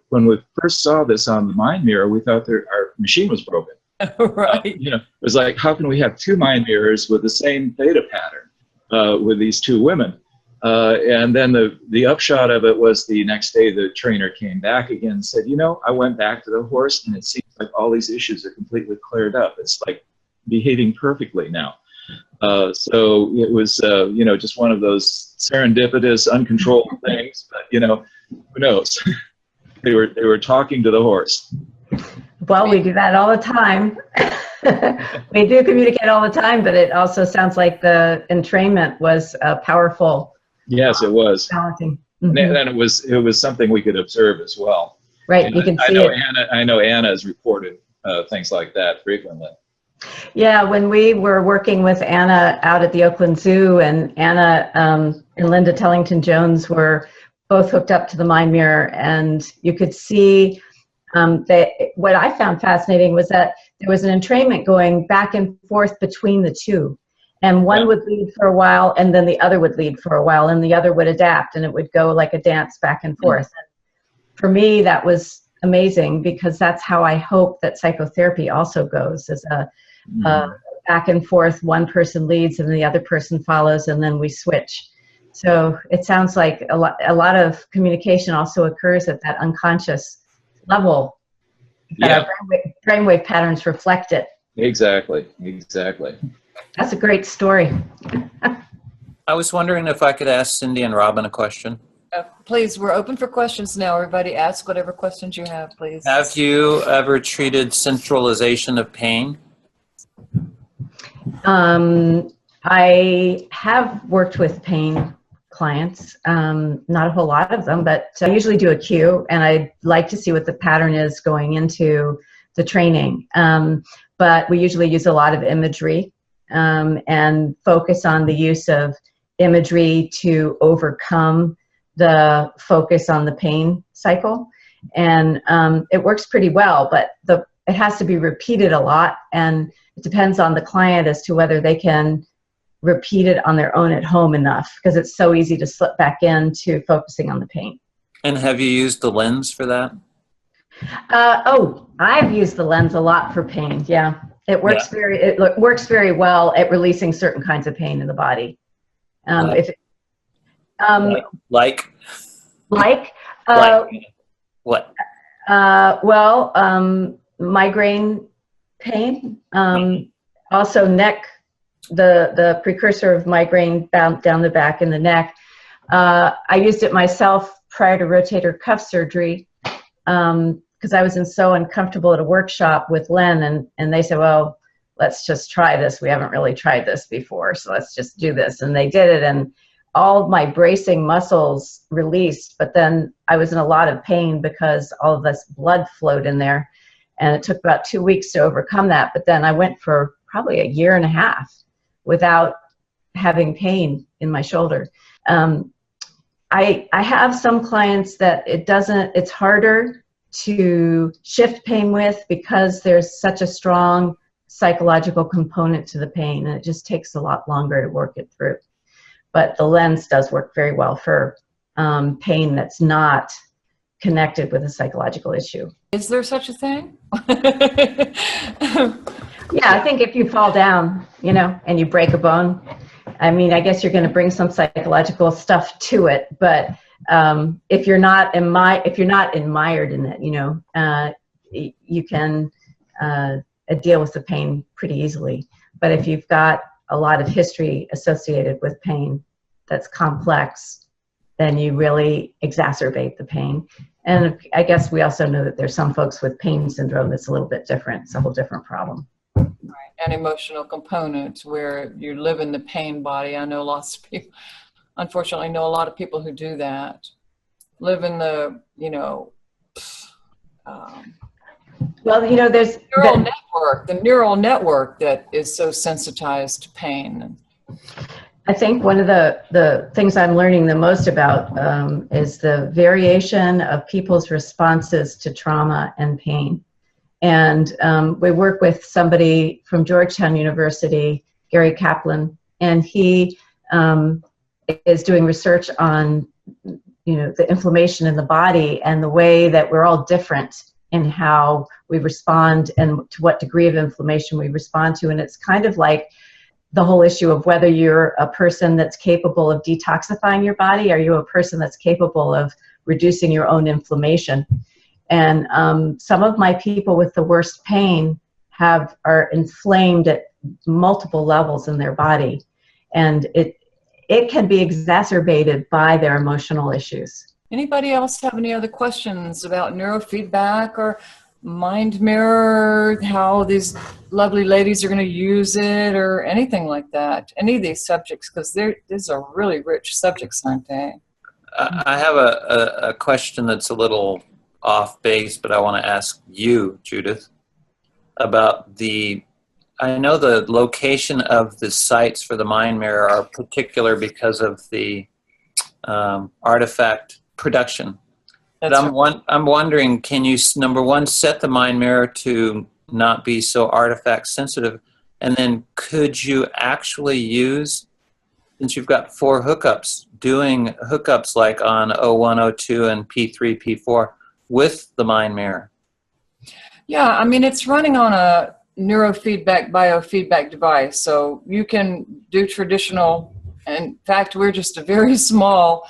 when we first saw this on the mind mirror, we thought our machine was broken. Right. It was like, how can we have two mind mirrors with the same theta pattern with these two women? And then the upshot of it was the next day the trainer came back again and said, I went back to the horse and it seems like all these issues are completely cleared up. It's like behaving perfectly now. So it was, just one of those serendipitous, uncontrolled things. But, who knows? They were talking to the horse. Well, we do that all the time. We do communicate all the time, but it also sounds like the entrainment was powerful. Yes, it was. Balancing. And it was something we could observe as well. Right, and you can see it. I know Anna has reported things like that frequently. Yeah, when we were working with Anna out at the Oakland Zoo, and Anna and Linda Tellington-Jones were both hooked up to the mind mirror, and you could see what I found fascinating was that there was an entrainment going back and forth between the two. And one would lead for a while, and then the other would lead for a while, and the other would adapt, and it would go like a dance back and forth. And for me, that was amazing, because that's how I hope that psychotherapy also goes, as a back and forth. One person leads, and the other person follows, and then we switch. So it sounds like a lot of communication also occurs at that unconscious level. Yeah. Our brainwave patterns reflect it. Exactly. That's a great story. I was wondering if I could ask Cynde and Robin a question. Please, we're open for questions now. Everybody ask whatever questions you have, please. Have you ever treated centralization of pain? I have worked with pain clients, not a whole lot of them, but I usually do a cue, and I like to see what the pattern is going into the training. But we usually use a lot of imagery and focus on the use of imagery to overcome the focus on the pain cycle. And it works pretty well, but it has to be repeated a lot, and it depends on the client as to whether they can repeat it on their own at home enough, because it's so easy to slip back into focusing on the pain. And have you used the lens for that? I've used the lens a lot for pain. Yeah, it works works very well at releasing certain kinds of pain in the body. Like what? Migraine pain, also neck, the precursor of migraine down the back and the neck. I used it myself prior to rotator cuff surgery, because I was so uncomfortable at a workshop with Len, and they said, well, let's just try this. We haven't really tried this before, so let's just do this. And they did it, and all of my bracing muscles released, but then I was in a lot of pain because all of this blood flowed in there, and it took about 2 weeks to overcome that. But then I went for probably a year and a half without having pain in my shoulder. I have some clients that it's harder to shift pain with, because there's such a strong psychological component to the pain, and it just takes a lot longer to work it through. But the lens does work very well for pain that's not connected with a psychological issue. Is there such a thing? Yeah, I think if you fall down, you know, and you break a bone, I mean, I guess you're going to bring some psychological stuff to it. But if you're not mired in it, you know, you can deal with the pain pretty easily. But if you've got a lot of history associated with pain that's complex, then you really exacerbate the pain. And I guess we also know that there's some folks with pain syndrome that's a little bit different. It's a whole different problem. Right. And emotional components where you live in the pain body. I know lots of people, unfortunately, know a lot of people who do that. Live in the, you know, well, you know, there's the neural network that is so sensitized to pain. I think one of the things I'm learning the most about is the variation of people's responses to trauma and pain. And we work with somebody from Georgetown University, Gary Kaplan, and he is doing research on, you know, the inflammation in the body and the way that we're all different in how we respond and to what degree of inflammation we respond to. And it's kind of like the whole issue of whether you're a person that's capable of detoxifying your body, or you a person that's capable of reducing your own inflammation. And some of my people with the worst pain are inflamed at multiple levels in their body. And it can be exacerbated by their emotional issues. Anybody else have any other questions about neurofeedback or mind mirror, how these lovely ladies are going to use it, or anything like that? Any of these subjects, because these are really rich subjects, aren't they? I have a question that's a little off base, but I want to ask you, Judith, about I know the location of the sites for the mind mirror are particular because of the artifact production. But I'm wondering, can you, number one, set the mind mirror to not be so artifact sensitive? And then could you actually use, since you've got 4 hookups, doing hookups like on O1, O2, and P3, P4 with the mind mirror? Yeah, I mean, it's running on a neurofeedback biofeedback device. So you can do traditional, in fact, we're just a very small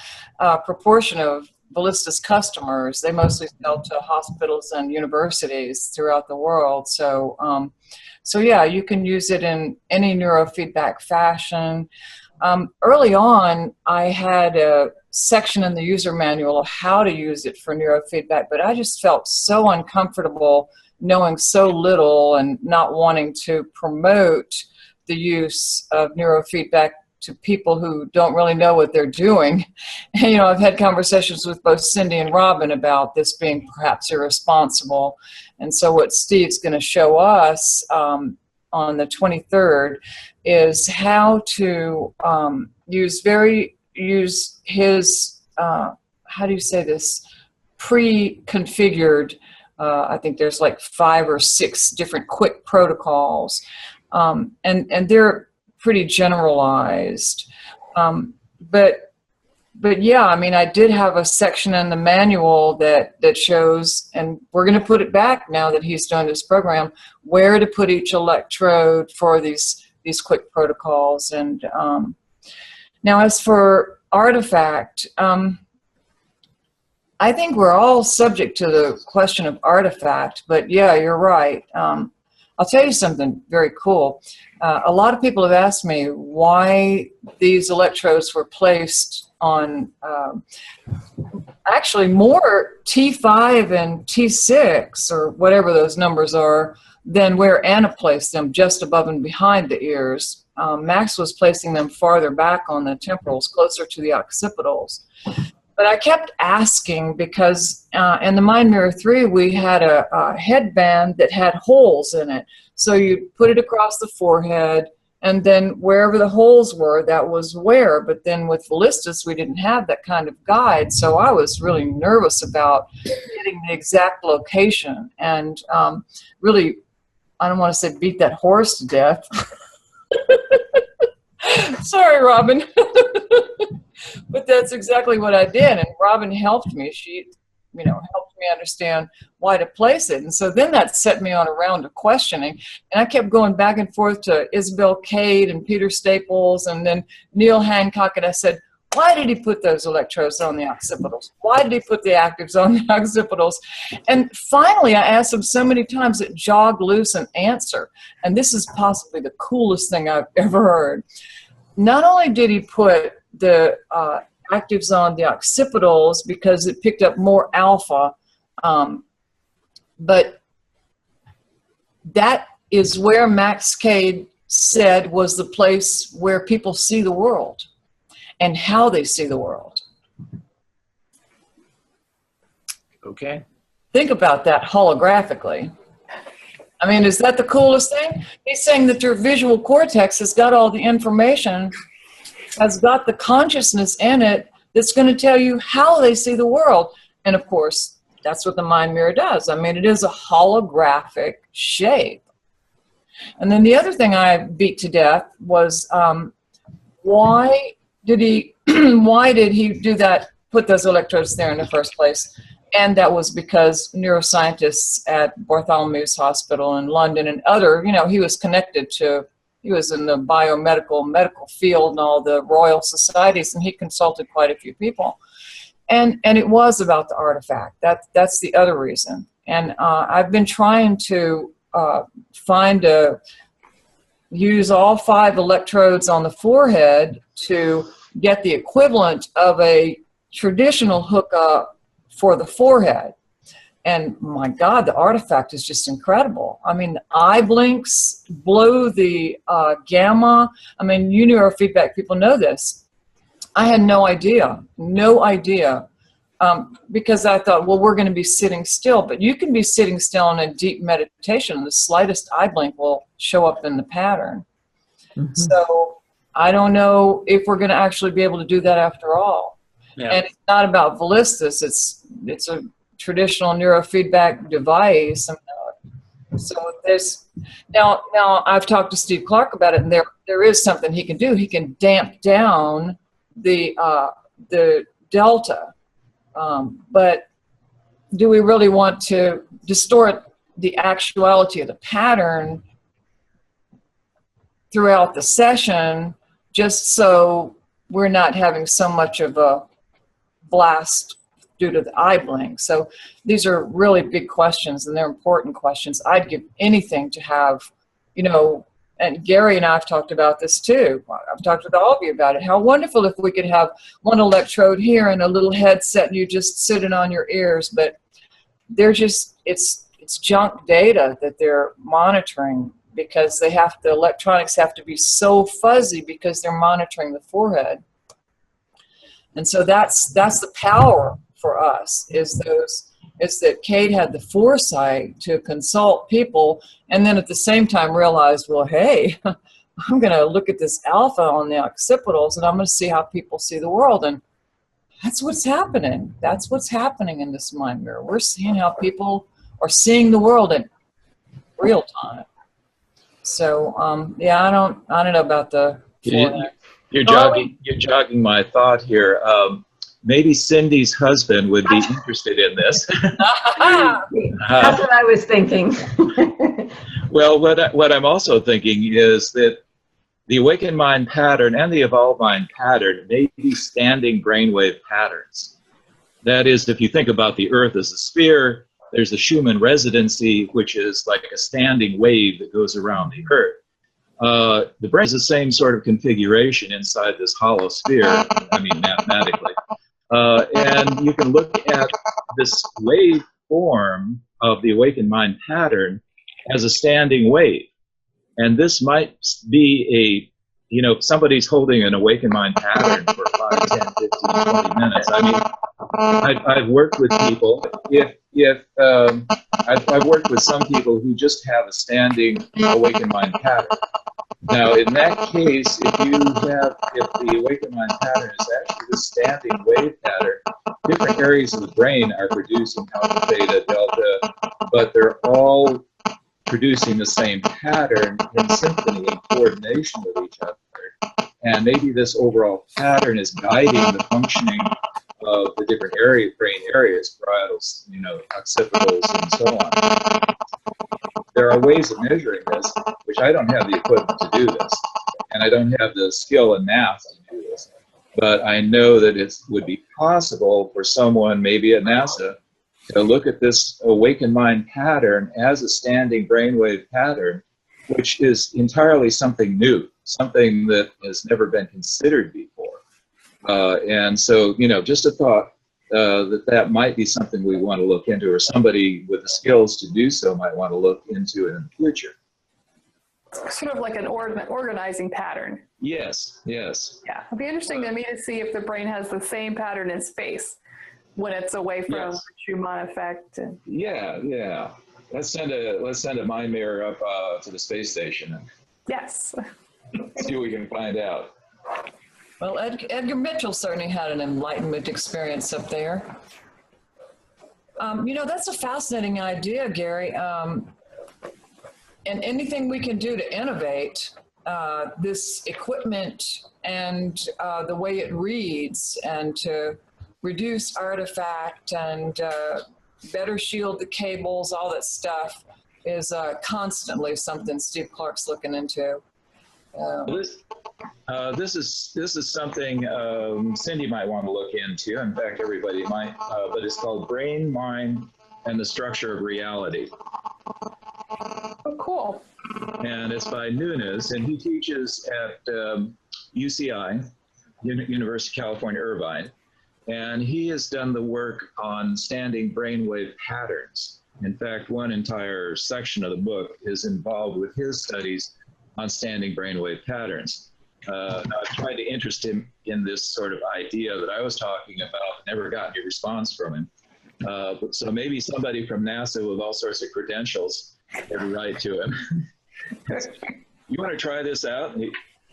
proportion of Ballista's customers. They mostly sell to hospitals and universities throughout the world. So, so yeah, you can use it in any neurofeedback fashion. Early on, I had a section in the user manual of how to use it for neurofeedback, but I just felt so uncomfortable knowing so little and not wanting to promote the use of neurofeedback to people who don't really know what they're doing. And, you know, I've had conversations with both Cynde and Robin about this being perhaps irresponsible. And so what Steve's going to show us on the 23rd is how to use his, how do you say this, pre-configured, I think there's like 5 or 6 different quick protocols. And they're pretty generalized. But yeah, I mean, I did have a section in the manual that shows, and we're going to put it back now that he's done this program, where to put each electrode for these quick protocols. And now as for artifact, I think we're all subject to the question of artifact, but yeah, you're right. I'll tell you something very cool. A lot of people have asked me why these electrodes were placed on actually more T5 and T6 or whatever those numbers are than where Anna placed them, just above and behind the ears. Max was placing them farther back on the temporals, closer to the occipitals. But I kept asking because in the Mind Mirror 3, we had a headband that had holes in it. So you put it across the forehead, and then wherever the holes were, that was where. But then with Ballistas, we didn't have that kind of guide. So I was really nervous about getting the exact location. And really, I don't want to say beat that horse to death. Sorry, Robin. But that's exactly what I did. And Robin helped me. She, helped me understand why to place it. And so then that set me on a round of questioning. And I kept going back and forth to Isabel Cade and Peter Staples and then Neil Hancock. And I said, why did he put those electrodes on the occipitals? Why did he put the actives on the occipitals? And finally, I asked him so many times it jogged loose an answer. And this is possibly the coolest thing I've ever heard. Not only did he put the actives on the occipitals because it picked up more alpha, but that is where Max Cade said was the place where people see the world and how they see the world. Okay. Think about that holographically. I mean, is that the coolest thing? He's saying that your visual cortex has got all the information, has got the consciousness in it that's going to tell you how they see the world. And of course, that's what the mind mirror does. I mean, it is a holographic shape. And then the other thing I beat to death was why did he do that, put those electrodes there in the first place? And that was because neuroscientists at Bartholomew's Hospital in London and other, he was connected to, he was in the medical field and all the royal societies, and he consulted quite a few people. And it was about the artifact. That's the other reason. And I've been trying to use all 5 electrodes on the forehead to get the equivalent of a traditional hookup for the forehead. And my God, the artifact is just incredible. I mean, the eye blinks, blow the gamma. I mean, you neurofeedback people know this. I had no idea, because I thought, well, we're going to be sitting still. But you can be sitting still in a deep meditation, and the slightest eye blink will show up in the pattern. Mm-hmm. So I don't know if we're going to actually be able to do that after all. Yeah. And it's not about Ballistus. It's a traditional neurofeedback device. So there's now I've talked to Steve Clark about it, and there is something he can do. He can damp down the delta, but do we really want to distort the actuality of the pattern throughout the session just so we're not having so much of a blast due to the eye blink? So these are really big questions, and they're important questions. I'd give anything to have, and Gary and I have talked about this too. I've talked with all of you about it. How wonderful if we could have one electrode here and a little headset and you just sitting on your ears, but they're just, it's junk data that they're monitoring because the electronics have to be so fuzzy because they're monitoring the forehead. And so that's the power for us, is that Cade had the foresight to consult people and then at the same time realized, well, hey, I'm going to look at this alpha on the occipitals and I'm going to see how people see the world. And that's what's happening. That's what's happening in this mind mirror. We're seeing how people are seeing the world in real time. So, yeah, I don't know about the forehead. You're jogging my thought here. Maybe Cindy's husband would be interested in this. That's what I was thinking. Well, what I'm also thinking is that the awakened mind pattern and the evolved mind pattern may be standing brainwave patterns. That is, if you think about the Earth as a sphere, there's the Schumann residency, which is like a standing wave that goes around the Earth. The brain is the same sort of configuration inside this hollow sphere, I mean, mathematically. And you can look at this wave form of the awakened mind pattern as a standing wave. And this might be somebody's holding an awakened mind pattern for 5, 10, 15, 20 minutes. I mean, I've worked with people, I've worked with some people who just have a standing awakened mind pattern. Now, in that case, if the awakened mind pattern is actually the standing wave pattern, different areas of the brain are producing alpha, theta, delta, but they're all producing the same pattern in symphony and coordination with each other. And maybe this overall pattern is guiding the functioning of the different brain areas, parietals, occipitals, and so on. There are ways of measuring this, which I don't have the equipment to do this, and I don't have the skill in math to do this. But I know that it would be possible for someone, maybe at NASA, to look at this awakened mind pattern as a standing brainwave pattern, which is entirely something new, something that has never been considered before. And so, just a thought that might be something we want to look into, or somebody with the skills to do so might want to look into it in the future. Sort of like an organizing pattern. Yes, yes. Yeah, it'd be interesting to me to see if the brain has the same pattern in space when it's away from the Schumann effect. Yeah. Let's send a mind mirror up to the space station. Yes. See what we can find out. Well, Edgar Mitchell certainly had an enlightenment experience up there. That's a fascinating idea, Gary. And anything we can do to innovate this equipment and the way it reads, and to reduce artifact and better shield the cables, all that stuff, is constantly something Steve Clark's looking into. This is something Cynde might want to look into. In fact, everybody might. But it's called Brain, Mind, and the Structure of Reality. Oh, cool. And it's by Nunes, and he teaches at UCI, University of California, Irvine. And he has done the work on standing brainwave patterns. In fact, one entire section of the book is involved with his studies on standing brainwave patterns. I've tried to interest him in this sort of idea that I was talking about, never got any response from him. So maybe somebody from NASA with all sorts of credentials could write to him. You want to try this out?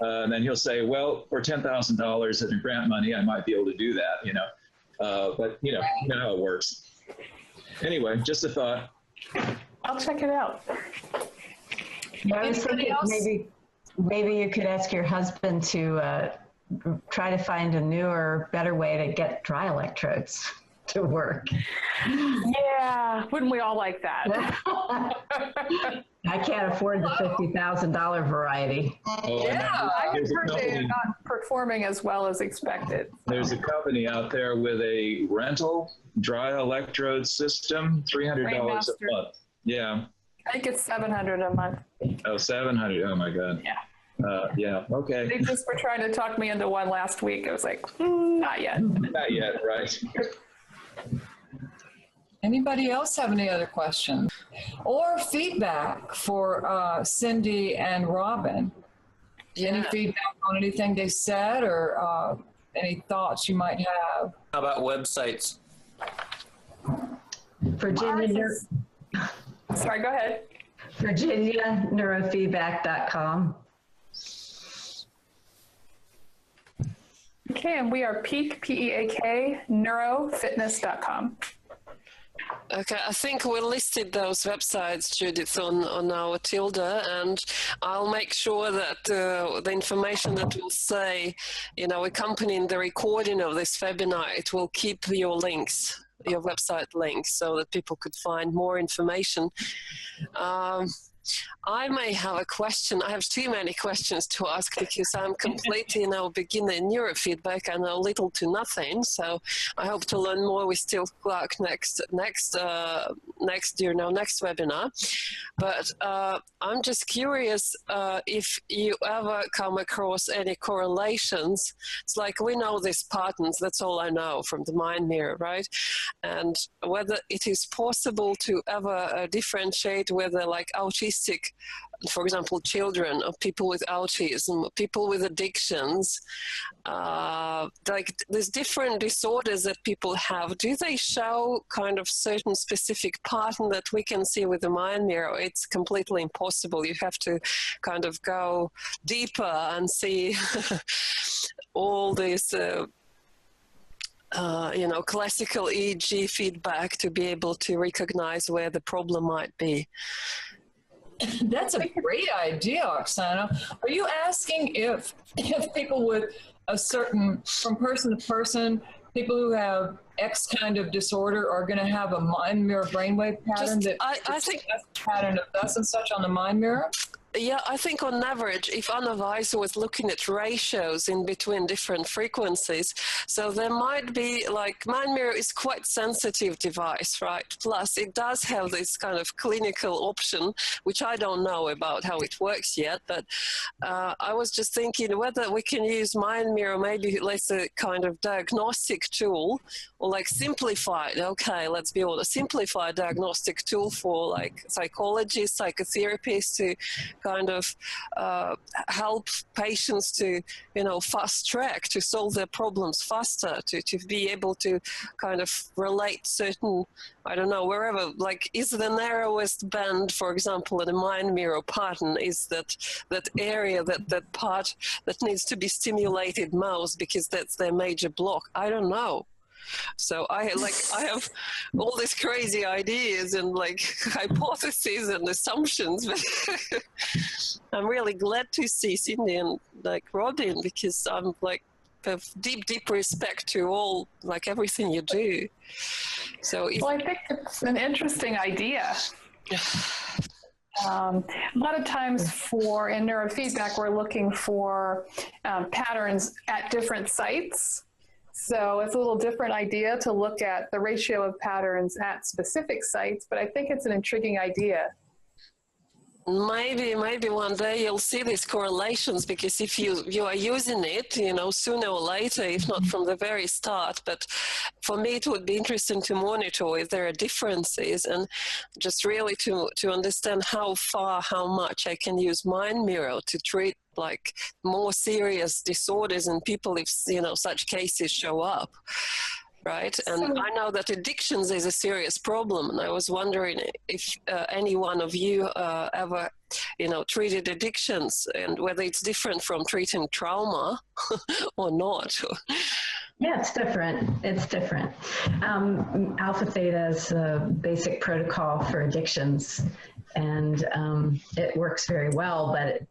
And then he'll say, well, for $10,000 in grant money, I might be able to do that, But you know how it works. Anyway, just a thought. I'll check it out. I was thinking maybe you could ask your husband to try to find a newer, better way to get dry electrodes to work. Yeah, wouldn't we all like that? I can't afford the $50,000 variety. Oh, Yeah, I have heard they're not performing as well as expected. There's a company out there with a rental dry electrode system, $300 a month. Yeah. I think it's $700 a month. Oh, $700. Oh my God. Yeah. Yeah. Okay. They just were trying to talk me into one last week. I was like, not yet. Not yet. Right. Anybody else have any other questions or feedback for Cynde and Robin? Any feedback on anything they said, or any thoughts you might have? How about websites? Virginia, Sorry, go ahead. Virginia, neurofeedback.com. Okay, and we are Peak, P-E-A-K, neurofitness.com. Okay, I think we listed those websites, Judith, on our Tilde, and I'll make sure that the information that we'll say, accompanying the recording of this webinar, it will keep your links, your website links, so that people could find more information. I may have a question. I have too many questions to ask because I'm completely beginner in neurofeedback. I know little to nothing, so I hope to learn more with Steve Clark next webinar. But I'm just curious if you ever come across any correlations. It's like we know these patterns. That's all I know from the mind mirror, right? And whether it is possible to ever differentiate whether, like, autistic, for example, children or people with autism, people with addictions, like there's different disorders that people have. Do they show kind of certain specific pattern that we can see with the mind mirror? It's completely impossible. You have to kind of go deeper and see all this classical EEG feedback to be able to recognize where the problem might be. That's a great idea, Oxana. Are you asking if people with a certain, from person to person, people who have X kind of disorder are going to have a mind mirror brainwave pattern I think pattern of thus and such on the mind mirror? Yeah, I think on average, if Anna Weiss was looking at ratios in between different frequencies, so there might be, like, mind mirror is quite sensitive device, right? Plus, it does have this kind of clinical option, which I don't know about how it works yet, but I was just thinking whether we can use mind mirror maybe as a kind of diagnostic tool, or like simplified, okay, let's be honest, simplified diagnostic tool for like psychologists, psychotherapists to kind of help patients to, fast track, to solve their problems faster, to be able to kind of relate certain, I don't know, wherever, like, is the narrowest band, for example, in a mind mirror pattern, is that area, that part that needs to be stimulated most because that's their major block? I don't know. So I have all these crazy ideas and like hypotheses and assumptions, but I'm really glad to see Cynde and like Robin, because I'm like have deep respect to all, like, everything you do. So well, I think it's an interesting idea. A lot of times in neurofeedback, we're looking for patterns at different sites. So it's a little different idea to look at the ratio of patterns at specific sites, but I think it's an intriguing idea. Maybe one day you'll see these correlations, because if you are using it, sooner or later, if not from the very start. But for me, it would be interesting to monitor if there are differences, and just really to understand how much I can use mind mirror to treat like more serious disorders in people if such cases show up, right? And I know that addictions is a serious problem, and I was wondering if any one of you ever treated addictions, and whether it's different from treating trauma or not. Yeah, it's different. Alpha theta is a basic protocol for addictions, and it works very well, but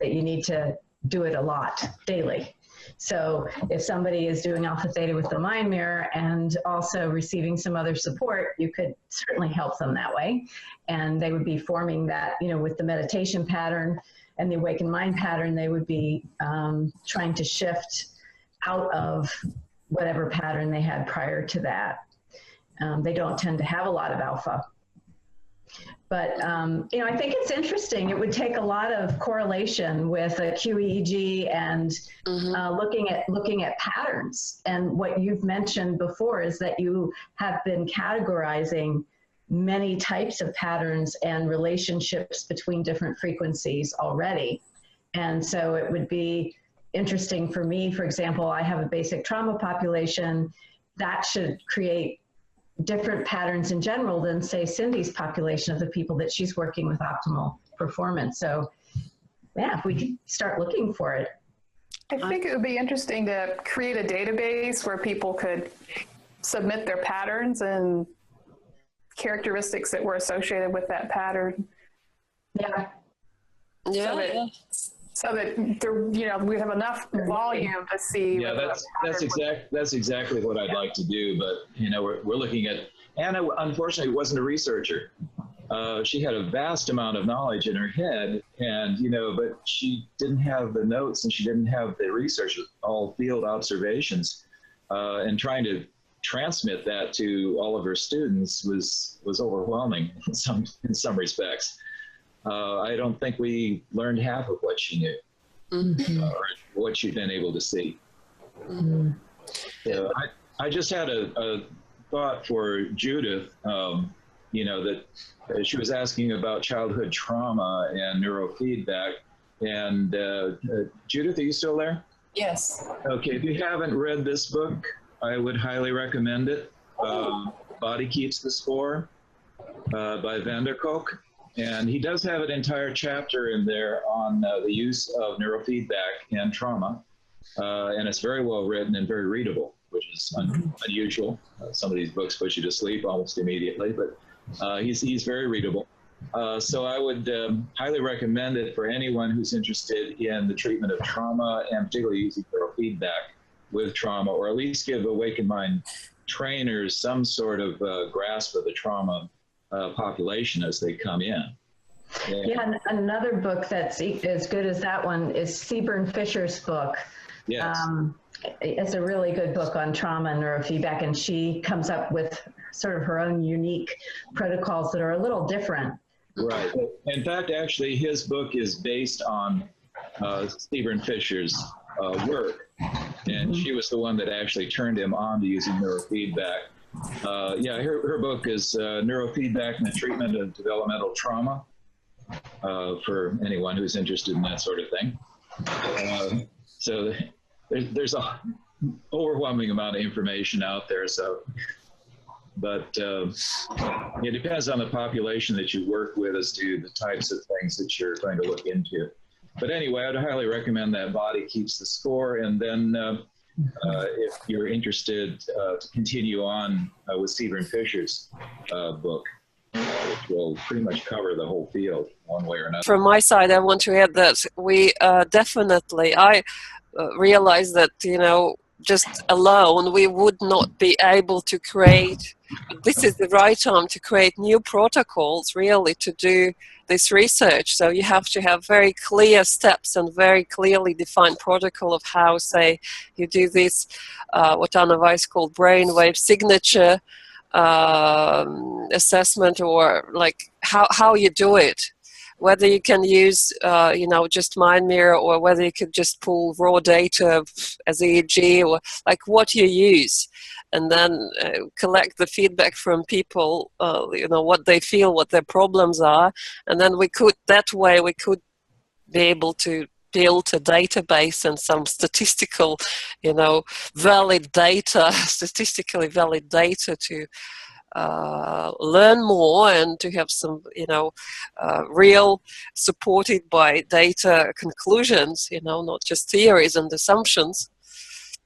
you need to do it a lot daily. So if somebody is doing alpha theta with the mind mirror and also receiving some other support, you could certainly help them that way. And they would be forming that, with the meditation pattern and the awakened mind pattern, they would be trying to shift out of whatever pattern they had prior to that. They don't tend to have a lot of alpha. But, I think it's interesting. It would take a lot of correlation with a QEEG and looking at patterns. And what you've mentioned before is that you have been categorizing many types of patterns and relationships between different frequencies already. And so it would be interesting for me, for example, I have a basic trauma population that should create different patterns in general than, say, Cynde's population of the people that she's working with optimal performance. So, yeah, if we could start looking for it. I think it would be interesting to create a database where people could submit their patterns and characteristics that were associated with that pattern. Yeah. Yeah. So that we have enough volume to see. Yeah, that's exactly what I'd like to do. But we're looking at Anna. Unfortunately, wasn't a researcher. She had a vast amount of knowledge in her head, and but she didn't have the notes and she didn't have the research, all field observations, and trying to transmit that to all of her students was overwhelming in some respects. I don't think we learned half of what she knew, or what she'd been able to see. So I just had a thought for Judith, that she was asking about childhood trauma and neurofeedback. And Judith, are you still there? Yes. Okay, if you haven't read this book, I would highly recommend it. Body Keeps the Score by Van der Kolk. And he does have an entire chapter in there on the use of neurofeedback and trauma. And it's very well written and very readable, which is unusual. Some of these books put you to sleep almost immediately, but he's very readable. So I would highly recommend it for anyone who's interested in the treatment of trauma, and particularly using neurofeedback with trauma, or at least give Awakened Mind trainers some sort of grasp of the trauma population as they come in. Yeah, and another book that's as good as that one is Seaburn Fisher's book. Yes. It's a really good book on trauma and neurofeedback, and she comes up with sort of her own unique protocols that are a little different. Right. In fact, actually, his book is based on Seaburn Fisher's work, and she was the one that actually turned him on to using neurofeedback. Yeah, her book is Neurofeedback and the Treatment of Developmental Trauma, for anyone who's interested in that sort of thing. So there's a overwhelming amount of information out there. So, but it depends on the population that you work with as to the types of things that you're going to look into. But anyway, I'd highly recommend that. Body Keeps the Score. And then if you're interested to continue on with Seaburn Fisher's book, which will pretty much cover the whole field one way or another. From my side, I want to add that we definitely, I realize that, you know, just alone we would not be able to create, this is the right time to create new protocols really to do this research. So you have to have very clear steps and very clearly defined protocol of how, say, you do this, what Anna Weiss called brainwave signature assessment, or like how you do it, whether you can use you know, just mind mirror, or whether you could just pull raw data as EEG, or like what you use, and then collect the feedback from people, you know, what they feel, what their problems are, and then we could, that way we could be able to build a database and some statistical, you know, valid data, statistically valid data to learn more and to have some, you know, real supported by data conclusions, you know, not just theories and assumptions.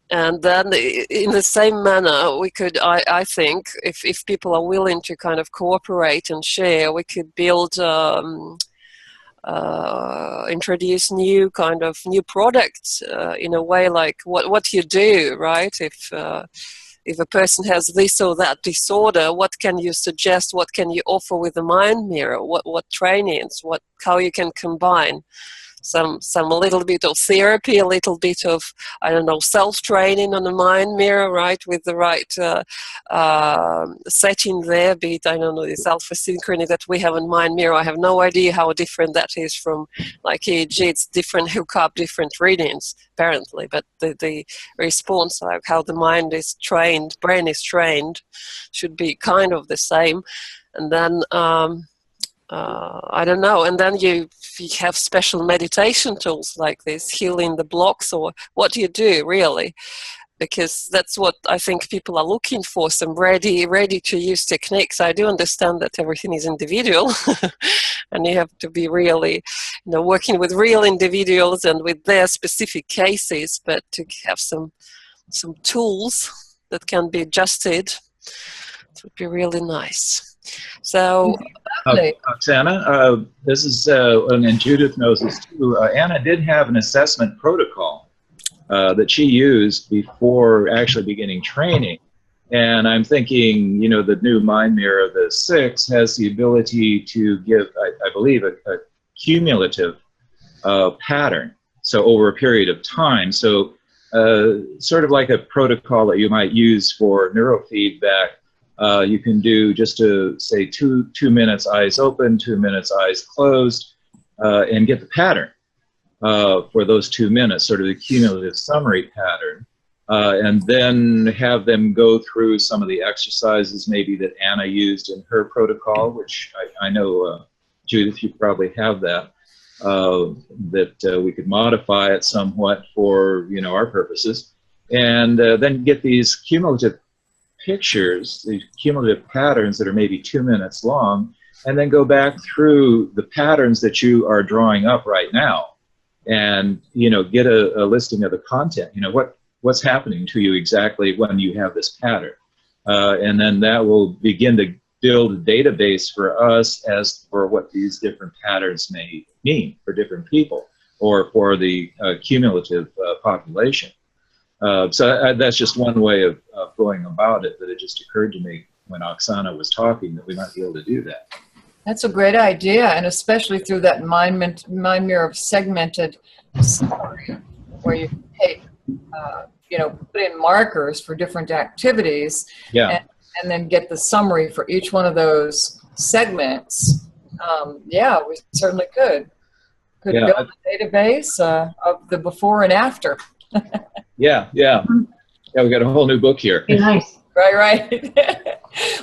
And then in the same manner, we could, I think, if people are willing to kind of cooperate and share, we could build introduce new kind of new products in a way, like what you do, right? If a person has this or that disorder, what can you suggest? What can you offer with the mind mirror? What trainings? How you can combine some little bit of therapy, a little bit of, I don't know, self-training on the mind mirror, right, with the right setting there, be it, I don't know, this alpha synchrony that we have in mind mirror. I have no idea how different that is from like EEG. It's different hookup, different readings, apparently, but the response, like how the mind is trained, brain is trained, should be kind of the same. And then I don't know, and then you have special meditation tools like this, healing the blocks, or what do you do really? Because that's what I think people are looking for, some ready to use techniques. I do understand that everything is individual and you have to be really, you know, working with real individuals and with their specific cases, but to have some tools that can be adjusted, it would be really nice. So Oksana, this is, and Judith knows this too, Anna did have an assessment protocol that she used before actually beginning training. And I'm thinking, you know, the new mind mirror, the 6, has the ability to give, I believe, a cumulative pattern, so over a period of time. So sort of like a protocol that you might use for neurofeedback. You can do just to say 2 minutes eyes open, 2 minutes eyes closed, and get the pattern for those 2 minutes, sort of the cumulative summary pattern, and then have them go through some of the exercises maybe that Anna used in her protocol, which I know, Judith, you probably have that, that we could modify it somewhat for, you know, our purposes, and then get these cumulative pictures, these cumulative patterns that are maybe 2 minutes long, and then go back through the patterns that you are drawing up right now, and, you know, get a listing of the content. You know, what's happening to you exactly when you have this pattern, and then that will begin to build a database for us as for what these different patterns may mean for different people or for the cumulative population. So that's just one way of going about it, but it just occurred to me when Oxana was talking that we might be able to do that. That's a great idea, and especially through that mind mirror of segmented summary, where you take, put in markers for different activities, Yeah. and then get the summary for each one of those segments. Yeah, we certainly could build a database of the before and after. Yeah, we got a whole new book here. Nice. Right.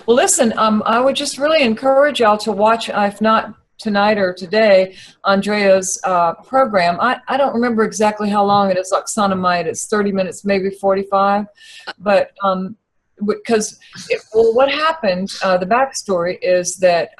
Well, listen, I would just really encourage y'all to watch, if not tonight or today, Andrea's program. I don't remember exactly how long it is. Oxana might. It's 30 minutes, maybe 45. But because, what happened, the backstory is that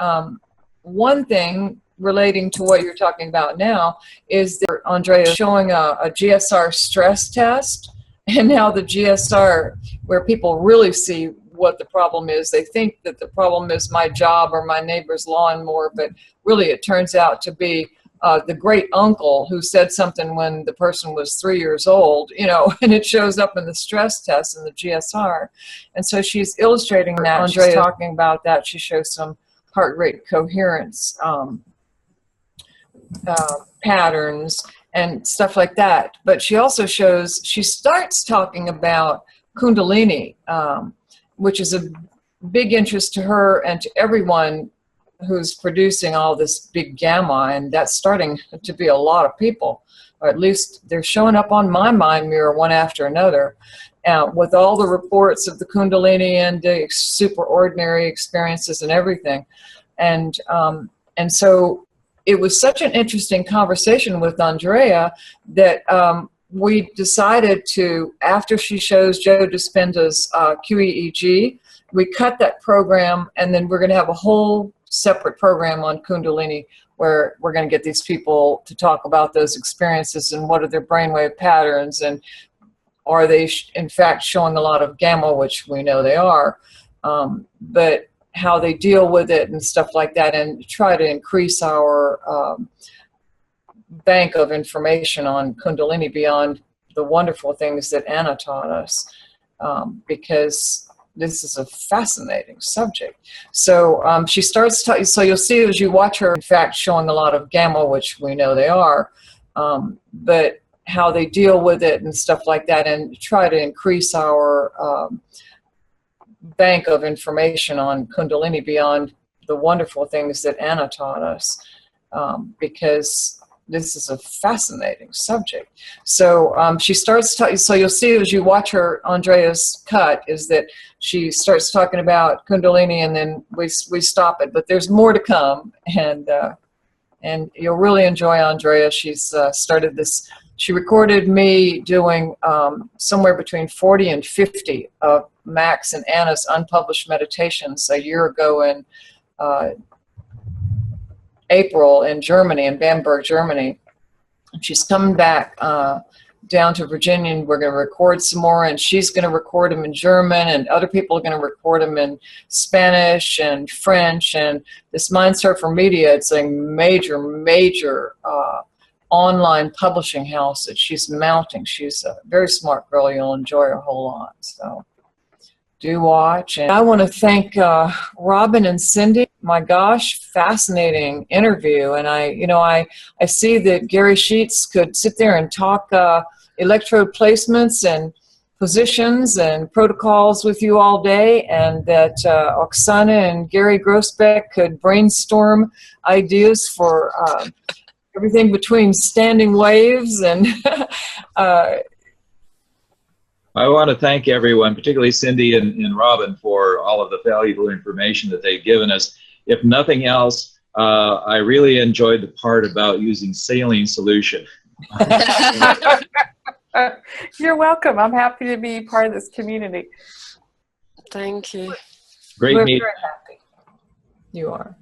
one thing relating to what you're talking about now is that Andrea is showing a GSR stress test. And now the GSR, where people really see what the problem is, they think that the problem is my job or my neighbor's lawnmower, but really it turns out to be the great uncle who said something when the person was 3 years old, and it shows up in the stress test in the GSR. And so she's illustrating that. Andrea talking about that. She shows some heart rate coherence patterns and stuff like that. But she also she starts talking about Kundalini, which is a big interest to her and to everyone who's producing all this big gamma, and that's starting to be a lot of people, or at least they're showing up on my mind mirror one after another, with all the reports of the Kundalini and the superordinary experiences and everything. And so it was such an interesting conversation with Andrea that we decided to, after she shows Joe Dispenza's QEEG, we cut that program, and then we're going to have a whole separate program on Kundalini where we're going to get these people to talk about those experiences and what are their brainwave patterns, and are they in fact showing a lot of gamma, which we know they are, but how they deal with it and stuff like that, and try to increase our bank of information on Kundalini beyond the wonderful things that Anna taught us, because this is a fascinating subject. So she starts talking, so you'll see as you watch her, in fact, showing a lot of gamma, which we know they are, but how they deal with it and stuff like that, and try to increase our bank of information on Kundalini beyond the wonderful things that Anna taught us, because this is a fascinating subject. So she starts talking, so you'll see as you watch her, Andrea's cut, is that she starts talking about Kundalini, and then we stop it, but there's more to come, and you'll really enjoy Andrea. She's started this. She recorded me doing somewhere between 40 and 50 of Max and Anna's unpublished meditations a year ago in April in Germany, in Bamberg, Germany. And she's coming back down to Virginia, and we're going to record some more, and she's going to record them in German, and other people are going to record them in Spanish and French. And this Mind Surfer Media, it's a major online publishing house that she's mounting. She's a very smart girl. You'll enjoy her a whole lot. So do watch. And I want to thank Robin and Cynde. My gosh, fascinating interview. And I see that Gary Sheets could sit there and talk electrode placements and positions and protocols with you all day, and that Oxana and Gary Grossbeck could brainstorm ideas for everything between standing waves and I want to thank everyone, particularly Cynde and Robin, for all of the valuable information that they've given us. If nothing else, I really enjoyed the part about using saline solution. You're welcome. I'm happy to be part of this community. Thank you. Great we're meeting. very happy. You are.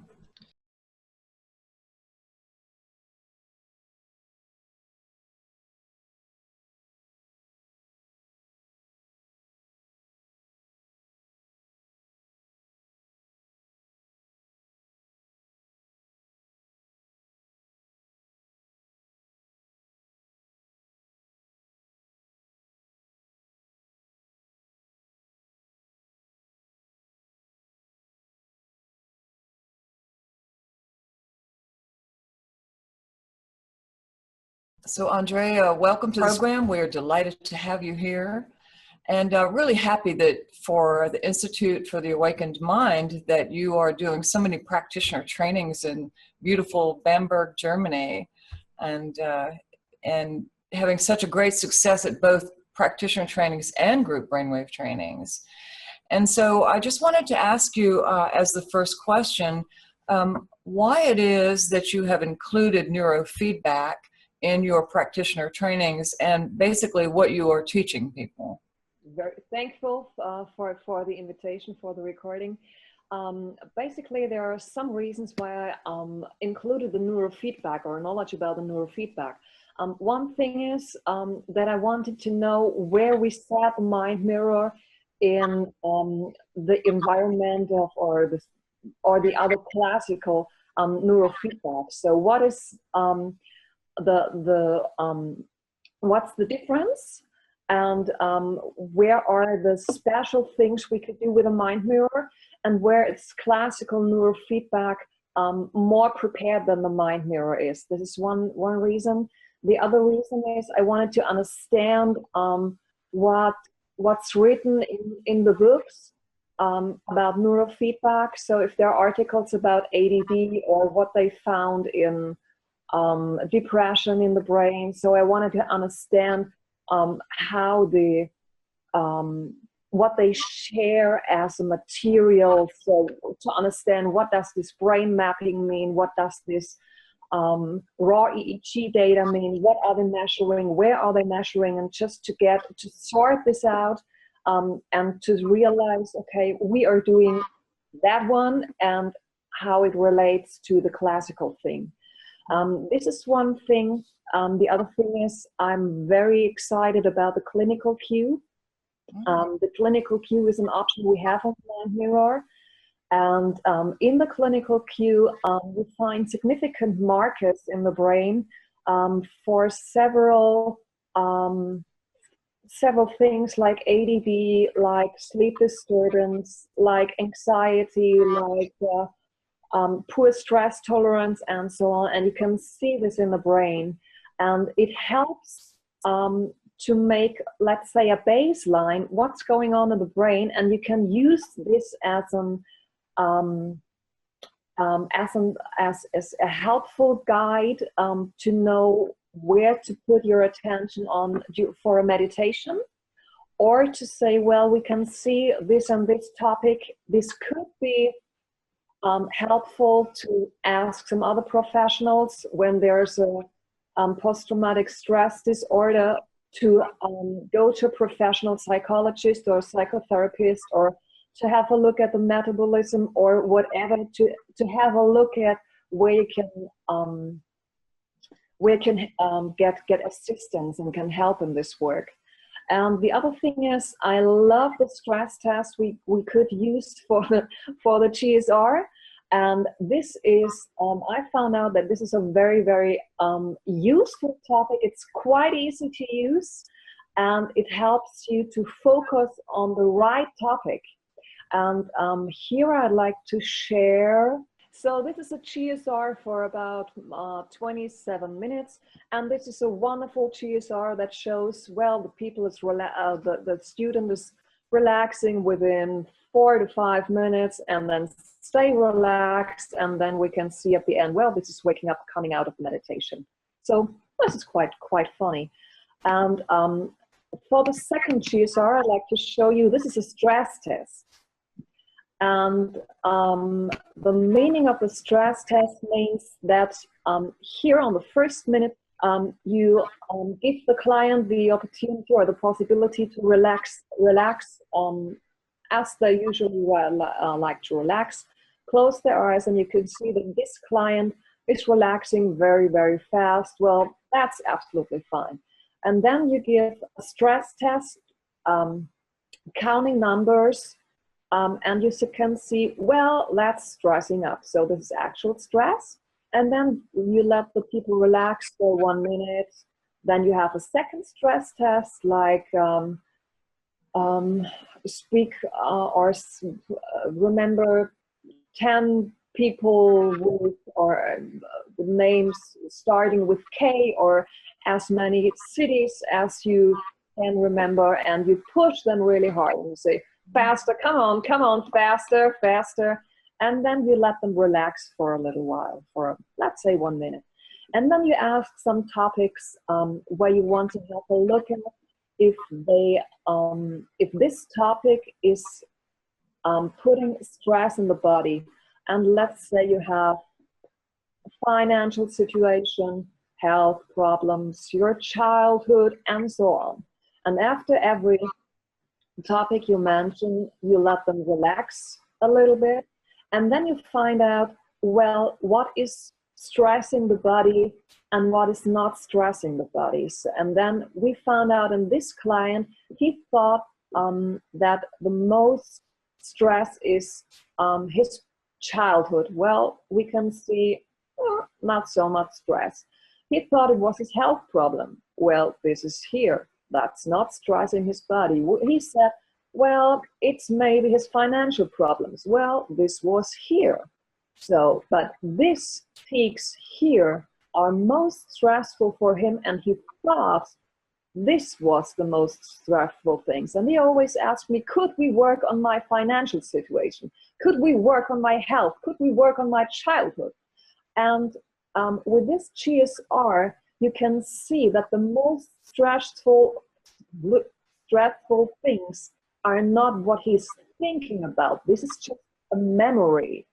So Andrea, welcome to the program. We're delighted to have you here, and really happy that for the Institute for the Awakened Mind that you are doing so many practitioner trainings in beautiful Bamberg, Germany, and having such a great success at both practitioner trainings and group brainwave trainings. And so I just wanted to ask you as the first question, why it is that you have included neurofeedback in your practitioner trainings and basically what you are teaching people. Very thankful for the invitation, for the recording. Basically, there are some reasons why I included the neurofeedback or knowledge about the neurofeedback. One thing is that I wanted to know where we set the mind mirror in the environment of or the other classical neurofeedback. So what is what's the difference, and where are the special things we could do with a mind mirror, and where it's classical neurofeedback more prepared than the mind mirror is. This is one reason. The other reason is I wanted to understand what's written in the books about neurofeedback. So if there are articles about ADD or what they found in depression in the brain. So I wanted to understand how what they share as a material. So to understand what does this brain mapping mean? What does this raw EEG data mean? What are they measuring? Where are they measuring? And just to sort this out and to realize, okay, we are doing that one and how it relates to the classical thing. This is one thing. The other thing is I'm very excited about the clinical cue. The clinical cue is an option we have on Mind Mirror. And in the clinical cue, we find significant markers in the brain for several things like ADD, like sleep disturbance, like anxiety, like poor stress tolerance, and so on. And you can see this in the brain. And it helps to make, let's say, a baseline, what's going on in the brain. And you can use this as a helpful guide to know where to put your attention on for a meditation, or to say, well, we can see this and this topic. This could be helpful to ask some other professionals when there's a post-traumatic stress disorder, to go to a professional psychologist or psychotherapist, or to have a look at the metabolism or whatever, to have a look at where you can get assistance and can help in this work. The other thing is, I love the stress test we could use for the GSR. And this is, I found out that this is a very, very useful topic. It's quite easy to use, and it helps you to focus on the right topic. And here I'd like to share. So this is a GSR for about 27 minutes. And this is a wonderful GSR that shows, well, the student is relaxing within 4 to 5 minutes, and then stay relaxed, and then we can see at the end, well, this is waking up, coming out of meditation. So this is quite funny. And for the second GSR, I'd like to show you, this is a stress test. And the meaning of the stress test means that here on the first minute, you give the client the opportunity or the possibility to relax as they usually like to relax. Close their eyes, and you can see that this client is relaxing very, very fast. Well, that's absolutely fine. And then you give a stress test, counting numbers, and you can see, well, that's stressing up. So this is actual stress. And then you let the people relax for 1 minute. Then you have a second stress test, like speak or remember 10 people with or names starting with K, or as many cities as you can remember, and you push them really hard and you say, faster, come on, faster, faster. And then you let them relax for a little while, for let's say 1 minute. And then you ask some topics where you want to have a look at if this topic is putting stress in the body. And let's say you have a financial situation, health problems, your childhood, and so on. And after every topic you mention, you let them relax a little bit. And then you find out, well, what is stressing the body and what is not stressing the body. And then we found out in this client, he thought that the most stress is his childhood. Well, we can see not so much stress. He thought it was his health problem. Well, this is here. That's not stressing his body. He said, well, it's maybe his financial problems. Well, this was here. So, but these peaks here are most stressful for him, and he thought this was the most stressful things. And he always asked me, could we work on my financial situation? Could we work on my health? Could we work on my childhood? And with this GSR, you can see that the most stressful things are not what he's thinking about. This is just a memory.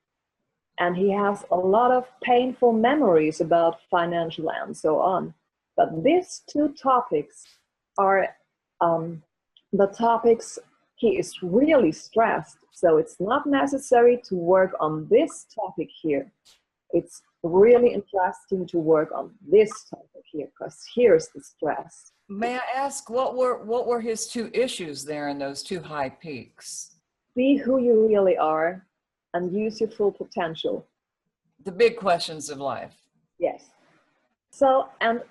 And he has a lot of painful memories about financial and so on. But these two topics are the topics he is really stressed. So it's not necessary to work on this topic here. It's really interesting to work on this topic here, because here's the stress. May I ask, what were his two issues there in those two high peaks? Be who you really are and use your full potential. The big questions of life. Yes. So, and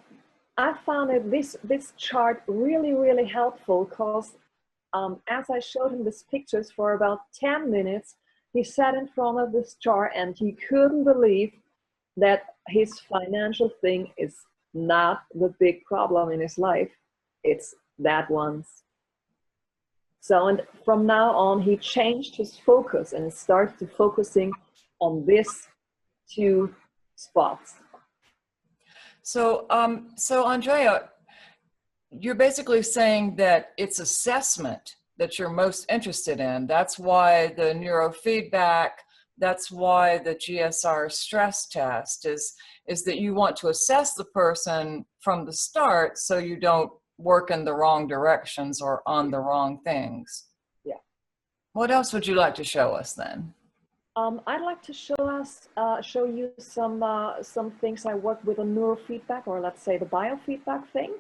I found that this chart really, really helpful, because as I showed him these pictures for about 10 minutes, he sat in front of this chart and he couldn't believe that his financial thing is not the big problem in his life. It's that one's. So, and from now on, he changed his focus and started to focusing on this two spots. So, so Andrea, you're basically saying that it's assessment that you're most interested in. That's why the neurofeedback, that's why the GSR stress test is that you want to assess the person from the start so you don't work in the wrong directions or on the wrong things. Yeah. What else would you like to show us then? I'd like to show you some things I work with on neurofeedback, or let's say the biofeedback thing.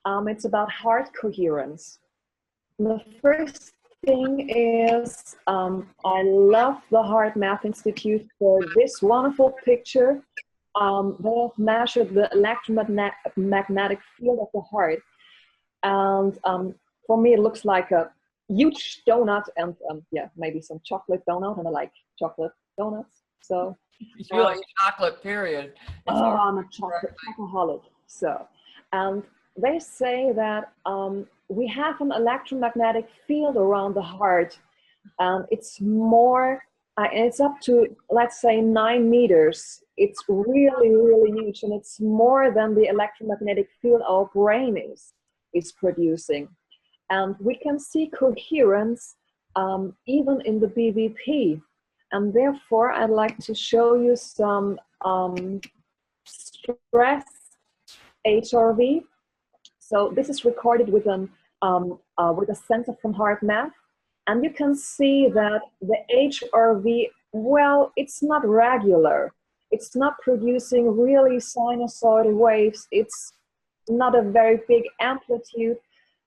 It's about heart coherence. The first thing is I love the Heart Math Institute for this wonderful picture. They have measured the electromagnetic field of the heart, and for me it looks like a huge donut, and yeah, maybe some chocolate donut, and I like chocolate donuts. So you like chocolate, period. Oh, I'm a chocoholic. So, and they say that we have an electromagnetic field around the heart, and it's more, it's up to, let's say, 9 meters. It's really, really huge, and it's more than the electromagnetic field our brain is producing. And we can see coherence even in the BVP. And therefore, I'd like to show you some stress HRV. So this is recorded with a sensor from Heart Math. And you can see that the HRV, well, it's not regular. It's not producing really sinusoidal waves. It's not a very big amplitude.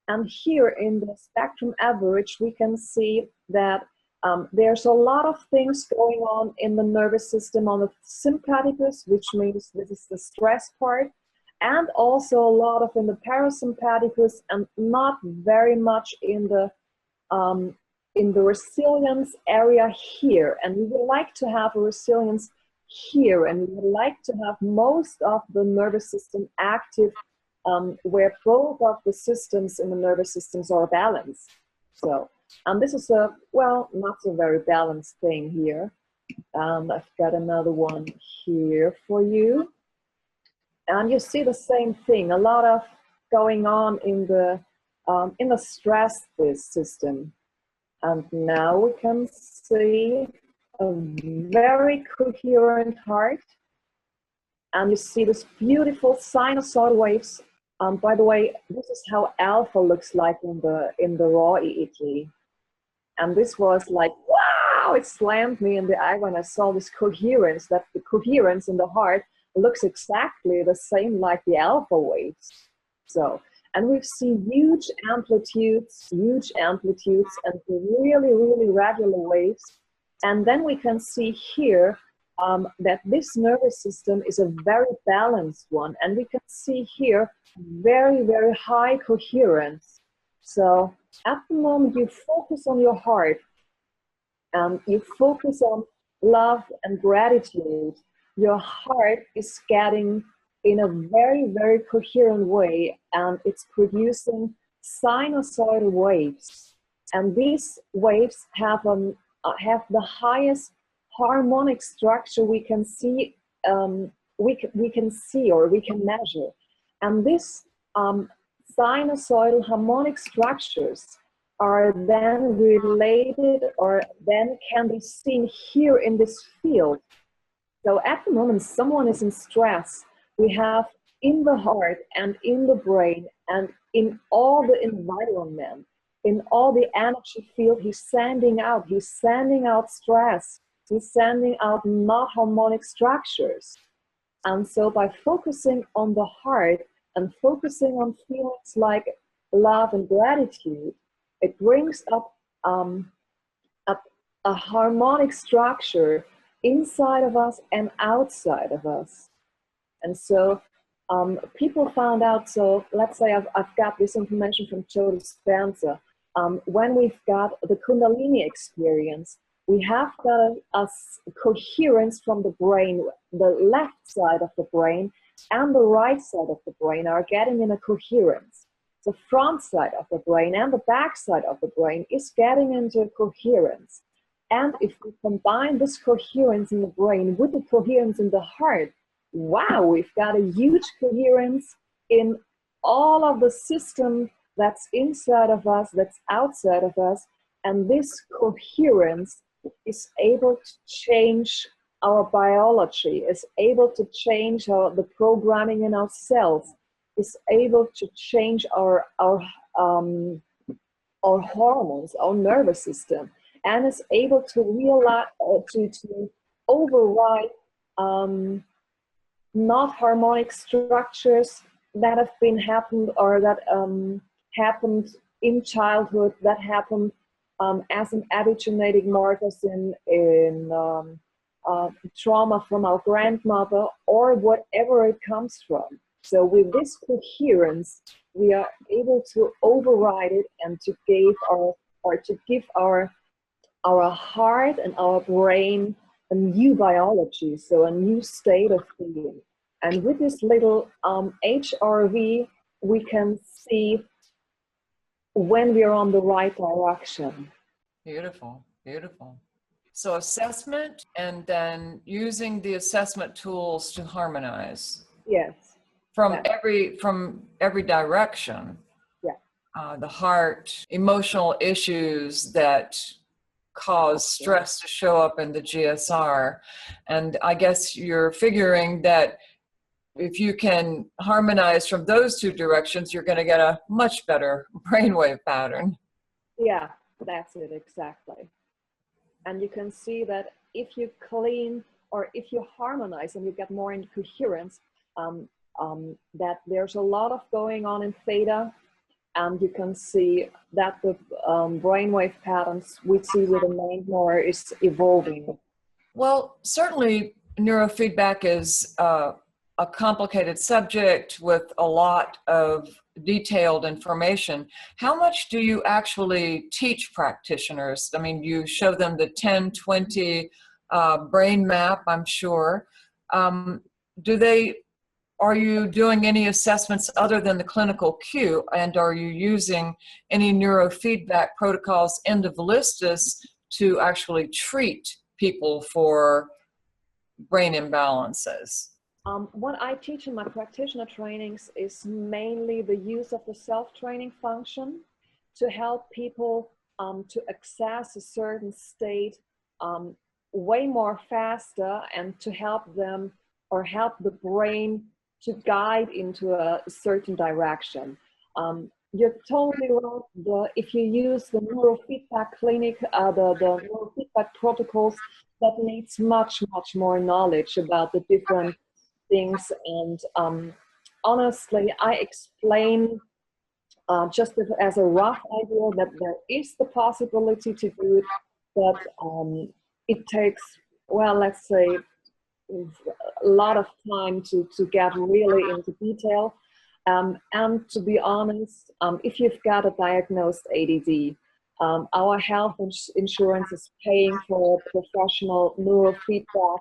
And here in the spectrum average, we can see that there's a lot of things going on in the nervous system on the sympathicus, which means this is the stress part, and also a lot of in the parasympathicus, and not very much in the in the resilience area here, and we would like to have a resilience here, and we would like to have most of the nervous system active, where both of the systems in the nervous systems are balanced. So, this is a, well, not a very balanced thing here. I've got another one here for you. And you see the same thing, a lot of going on in the stress system. And now we can see a very coherent heart. And you see this beautiful sinusoidal waves. By the way, this is how alpha looks like in the raw EEG. And this was like, wow, it slammed me in the eye when I saw this coherence, that the coherence in the heart looks exactly the same like the alpha waves. So, and we've seen huge amplitudes, and really, really regular waves. And then we can see here that this nervous system is a very balanced one. And we can see here very, very high coherence. So at the moment you focus on your heart, you focus on love and gratitude, your heart is getting in a very, very coherent way, and it's producing sinusoidal waves. And these waves have the highest harmonic structure we can see, we can see or we can measure. And this sinusoidal harmonic structures are then related, or then can be seen here in this field. So at the moment someone is in stress, we have in the heart and in the brain and in all the environment, in all the energy field, he's sending out stress, he's sending out not harmonic structures. And so by focusing on the heart and focusing on feelings like love and gratitude, it brings up a harmonic structure inside of us and outside of us. And so people found out, so let's say I've got this information from Joe Dispenza. When we've got the Kundalini experience, we have got a coherence from the brain. The left side of the brain and the right side of the brain are getting in a coherence. The front side of the brain and the back side of the brain is getting into a coherence. And if we combine this coherence in the brain with the coherence in the heart, wow, we've got a huge coherence in all of the system that's inside of us, that's outside of us. And this coherence is able to change our biology, is able to change the programming in our cells, is able to change our hormones, our nervous system, and is able to realize, to override not harmonic structures that have been happened, or that happened in childhood, that happened as an epigenetic markers in trauma from our grandmother, or whatever it comes from. So with this coherence, we are able to override it and to give our heart and our brain a new biology, so a new state of being. And with this little HRV, we can see when we are on the right direction. Beautiful, beautiful. So assessment, and then using the assessment tools to harmonize. Yes. From every direction. Yeah. The heart, emotional issues that cause stress to show up in the GSR. And I guess you're figuring that if you can harmonize from those two directions, you're going to get a much better brainwave pattern. Yeah, that's it, exactly. And you can see that if you clean, or if you harmonize and you get more in coherence, that there's a lot of going on in theta, and you can see that the brainwave patterns we see with the mind more is evolving. Well, certainly neurofeedback is a complicated subject with a lot of detailed information. How much do you actually teach practitioners? I mean, you show them the 10-20 brain map, I'm sure. Are you doing any assessments other than the clinical cue, and are you using any neurofeedback protocols in the Ballistas to actually treat people for brain imbalances? What I teach in my practitioner trainings is mainly the use of the self-training function to help people to access a certain state way more faster, and to help them, or help the brain to guide into a certain direction. You're totally right. If you use the neurofeedback clinic, the neurofeedback protocols, that needs much more knowledge about the different things. And honestly, I explain just as a rough idea that there is the possibility to do it, but it takes, well, let's say, a lot of time to get really into detail. And to be honest, if you've got a diagnosed ADD, our health insurance is paying for professional neurofeedback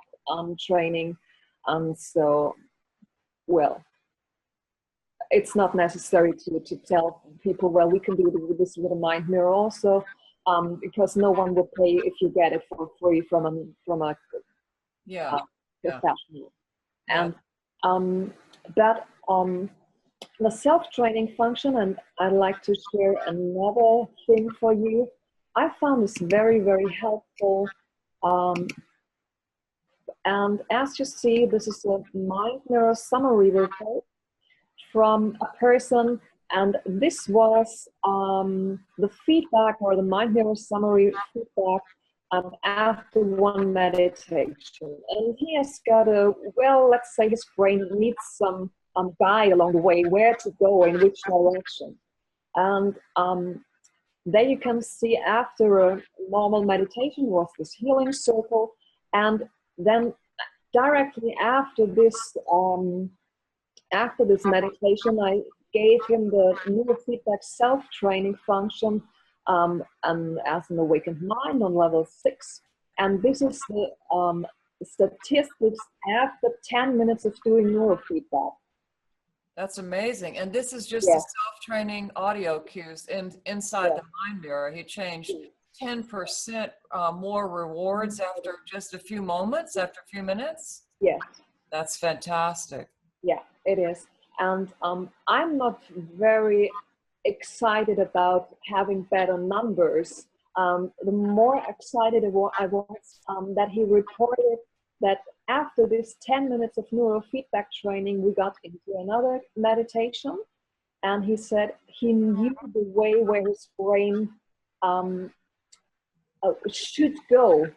training. So, well, it's not necessary to tell people, well, we can do this with a mind mirror also, because no one will pay if you get it for free from a professional. And the self-training function, and I'd like to share another thing for you. I found this very helpful. And as you see, this is a mind mirror summary report from a person, and this was the feedback, or the mind mirror summary feedback after one meditation. And he has got a, well, let's say his brain needs some guide along the way, where to go, in which direction. And there you can see, after a normal meditation was this healing circle, and then directly after this meditation, I gave him the neurofeedback self-training function, and as an awakened mind on level 6. And this is the statistics after 10 minutes of doing neurofeedback. That's amazing. And this is just the self-training audio cues inside the mind mirror. He changed 10% more rewards after just a few moments, after a few minutes? Yes. That's fantastic. Yeah, it is. And I'm not very excited about having better numbers. The more excited I was that he reported that after this 10 minutes of neurofeedback training, we got into another meditation, and he said he knew the way where his brain should go.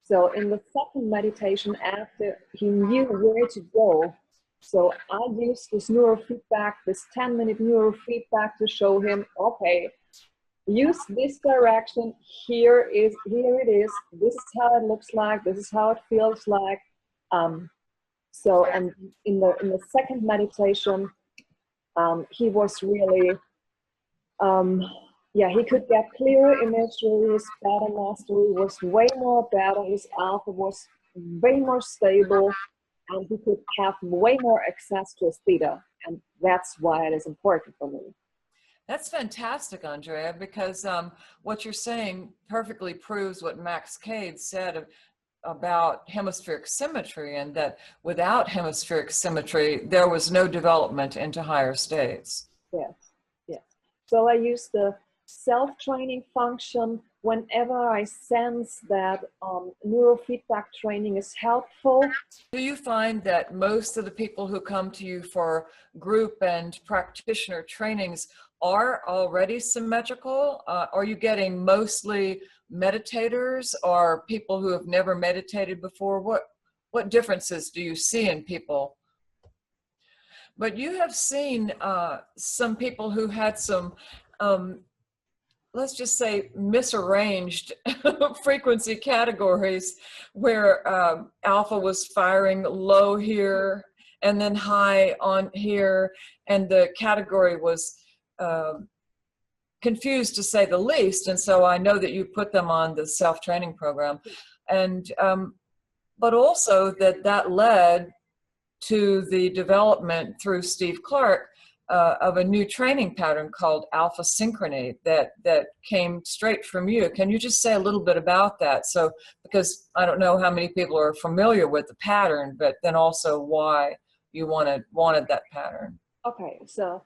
So in the second meditation, after he knew where to go, so I used this neurofeedback, this 10-minute neurofeedback, to show him, okay, use this direction, here it is, this is how it looks like, this is how it feels like. So, and in the second meditation, he was really, he could get clearer imagery, his pattern mastery was way more better, his alpha was way more stable, and he could have way more access to his theta. And that's why it is important for me. That's fantastic, Andrea, because what you're saying perfectly proves what Max Cade said about hemispheric symmetry, and that without hemispheric symmetry, there was no development into higher states. Yes, yes. So I use the self-training function whenever I sense that neurofeedback training is helpful. Do you find that most of the people who come to you for group and practitioner trainings are already symmetrical? Are you getting mostly meditators or people who have never meditated before? What differences do you see in people? But you have seen some people who had some let's just say misarranged frequency categories, where alpha was firing low here and then high on here, and the category was confused to say the least. And so I know that you put them on the self-training program, and but also that led to the development through Steve Clark of a new training pattern called alpha synchrony that came straight from you. Can you just say a little bit about that? So, because I don't know how many people are familiar with the pattern, but then also why you wanted that pattern. Okay, so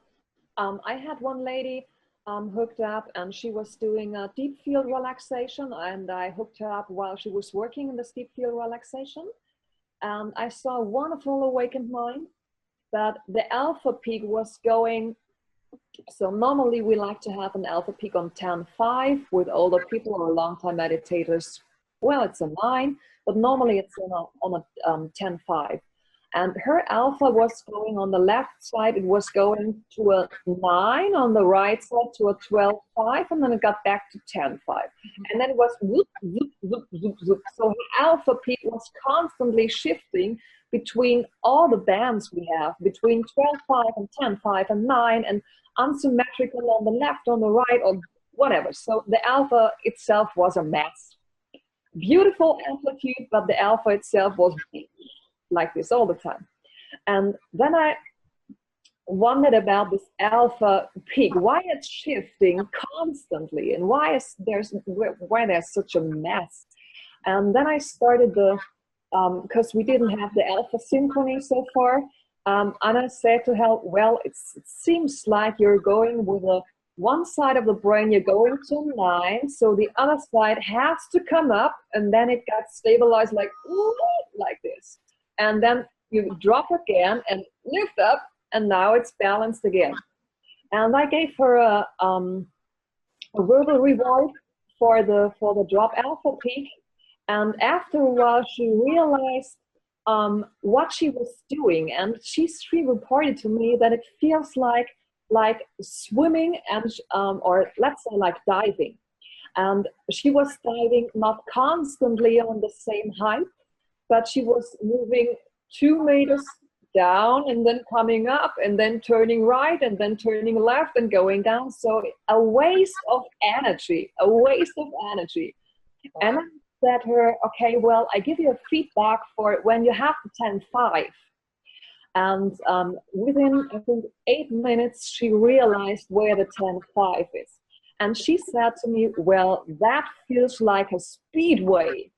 I had one lady hooked up, and she was doing a deep field relaxation, and I hooked her up while she was working in this deep field relaxation. And I saw a wonderful awakened mind, but the alpha peak was going, so normally we like to have an alpha peak on 10.5 with older people or long-time meditators. Well, it's a 9, but normally it's on a 10.5. And her alpha was going on the left side, it was going to a 9, on the right side to a 12.5, and then it got back to 10.5. And then it was whoop, whoop, whoop, whoop, whoop. So her alpha peak was constantly shifting between all the bands we have, between 12.5 and 10.5 and 9, and unsymmetrical on the left, on the right, or whatever. So the alpha itself was a mess. Beautiful amplitude, but the alpha itself was like this all the time. And then I wondered about this alpha peak, why it's shifting constantly, and why there's such a mess. And then I started because we didn't have the alpha synchrony so far, and I said to her, well, it seems like you're going with one side of the brain, you're going to 9, so the other side has to come up, and then it got stabilized like this. And then you drop again and lift up, and now it's balanced again. And I gave her a verbal reward for the drop alpha peak. And after a while, she realized what she was doing, and she reported to me that it feels like swimming and or let's say like diving. And she was diving not constantly on the same height, but she was moving 2 meters down and then coming up and then turning right and then turning left and going down. So a waste of energy, And I said to her, okay, well, I give you a feedback for when you have the 10.5. And within, I think, 8 minutes, she realized where the 10.5 is. And she said to me, well, that feels like a speedway,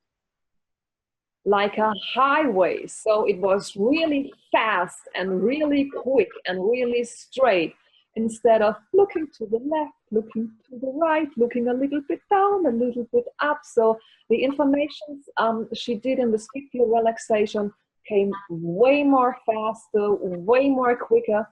like a highway. So it was really fast and really quick and really straight, instead of looking to the left, looking to the right, looking a little bit down, a little bit up. So the information she did in the deep field relaxation came way more faster, way more quicker.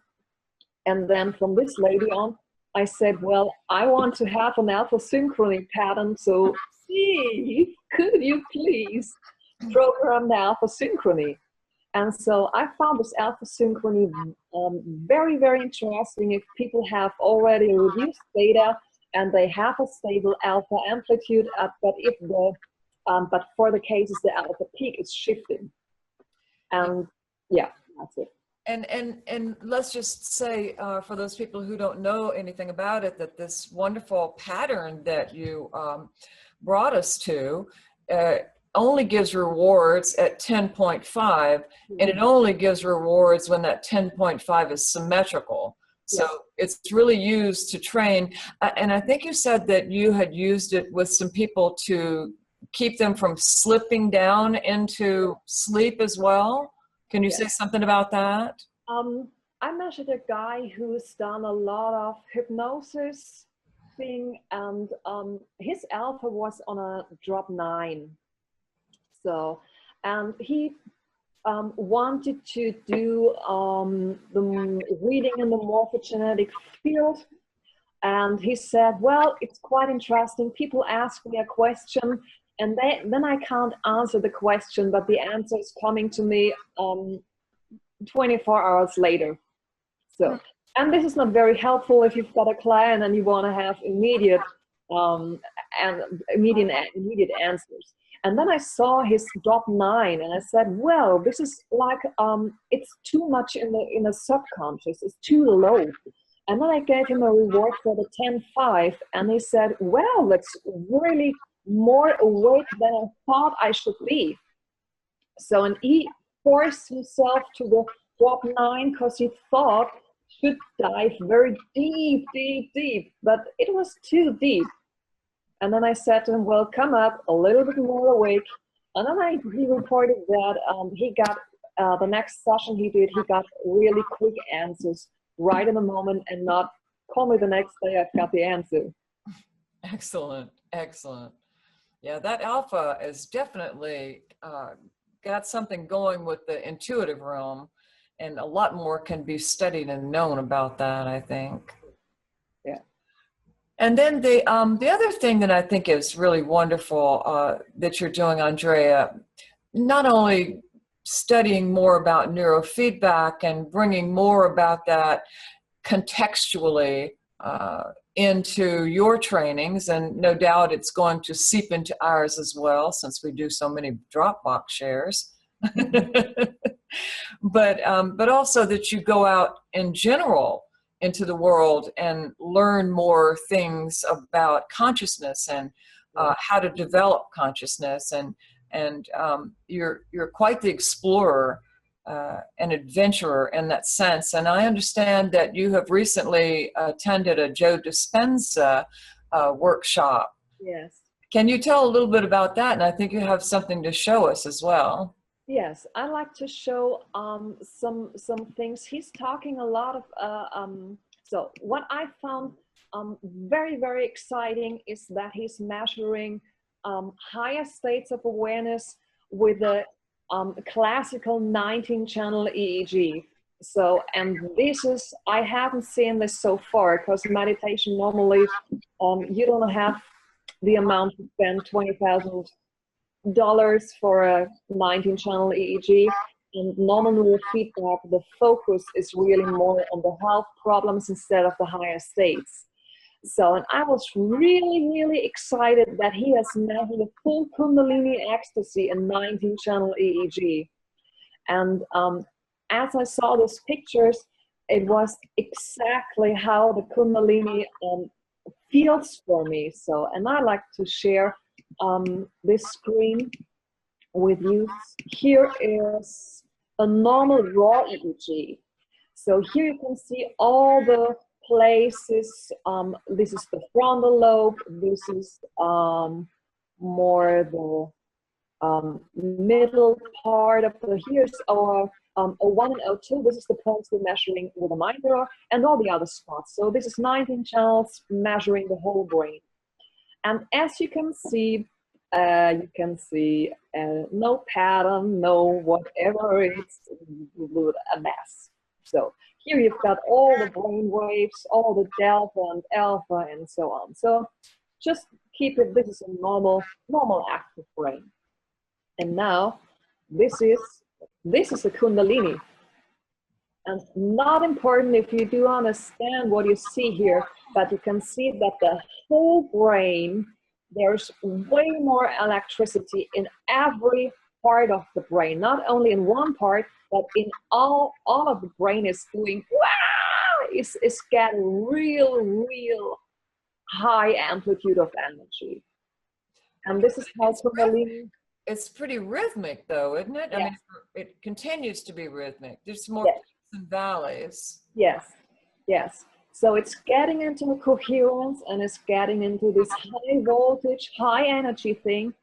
And then from this lady on, I said, well, I want to have an alpha synchrony pattern, so Steve, could you please program the alpha synchrony? And so I found this alpha synchrony very, very interesting if people have already reduced theta and they have a stable alpha amplitude, but for the cases the alpha peak is shifting. And yeah, that's it. And let's just say, for those people who don't know anything about it, that this wonderful pattern that you brought us to only gives rewards at 10.5, and it only gives rewards when that 10.5 is symmetrical. So it's really used to train. And I think you said that you had used it with some people to keep them from slipping down into sleep as well. Can you say something about that? I measured a guy who's done a lot of hypnosis thing, and his alpha was on a drop 9. So, and he wanted to do the reading in the morphogenetic field. And he said, well, it's quite interesting. People ask me a question, and then I can't answer the question, but the answer is coming to me 24 hours later. So, and this is not very helpful if you've got a client and you want to have immediate answers. And then I saw his drop 9, and I said, well, this is like, it's too much in the subconscious, it's too low. And then I gave him a reward for the 10-5, and he said, well, that's really more awake than I thought I should be. So, and he forced himself to the drop 9 because he thought should dive very deep, deep, deep, but it was too deep. And then I said to him, well, come up a little bit more awake. And then he reported that he got, the next session he did, he got really quick answers right in the moment, and not call me the next day, I've got the answer. Excellent, excellent. Yeah, that alpha is definitely got something going with the intuitive realm, and a lot more can be studied and known about that, I think. Yeah. And then the other thing that I think is really wonderful that you're doing, Andrea, not only studying more about neurofeedback and bringing more about that contextually into your trainings, and no doubt it's going to seep into ours as well, since we do so many Dropbox shares. But also that you go out in general into the world and learn more things about consciousness and how to develop consciousness, and you're quite the explorer and adventurer in that sense. And I understand that you have recently attended a Joe Dispenza workshop. Yes. Can you tell a little bit about that? And I think you have something to show us as well. Yes, I like to show some things. He's talking a lot of, so what I found very, very exciting is that he's measuring higher states of awareness with a classical 19-channel EEG. So, and this is, I haven't seen this so far, because meditation normally, you don't have the amount to spend $20,000 for a 19-channel EEG. And normal neurofeedback, the focus is really more on the health problems instead of the higher states. So, and I was really, really excited that he has measured a full Kundalini ecstasy in 19-channel EEG. And as I saw those pictures, it was exactly how the Kundalini feels for me. So, and I like to share this screen with you. Here is a normal raw EEG. So here you can see all the places. This is the frontal lobe. This is more the middle part of the, here's our O1 and O2. This is the points we're measuring with a mind mirror, and all the other spots. So this is 19 channels measuring the whole brain. And as you can see no pattern, no whatever, it's a mess. So here you've got all the brain waves, all the delta and alpha and so on. So just keep it, this is a normal active brain. And now this is a Kundalini. And not important if you do understand what you see here, but you can see that the whole brain, there's way more electricity in every part of the brain, not only in one part, but in all of the brain is doing, wow, it's getting real high amplitude of energy. And this is how Kundalini. It's pretty rhythmic though, isn't it? Yes. I mean, it continues to be rhythmic. There's more Yes. peaks and valleys. Yes, yes. So it's getting into a coherence, and it's getting into this high voltage, high energy thing.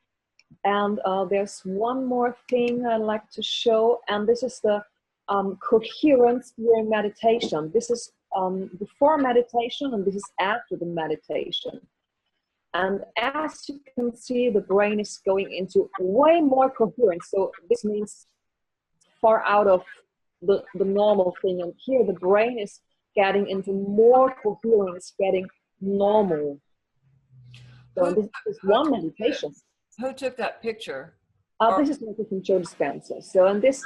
And there's one more thing I'd like to show, and this is the coherence during meditation. This is before meditation, and this is after the meditation. And as you can see, the brain is going into way more coherence. So this means far out of the normal thing. And here the brain is getting into more coherence, getting normal. So this is one meditation. Who took that picture? This is from Joe Dispenza. So, and this,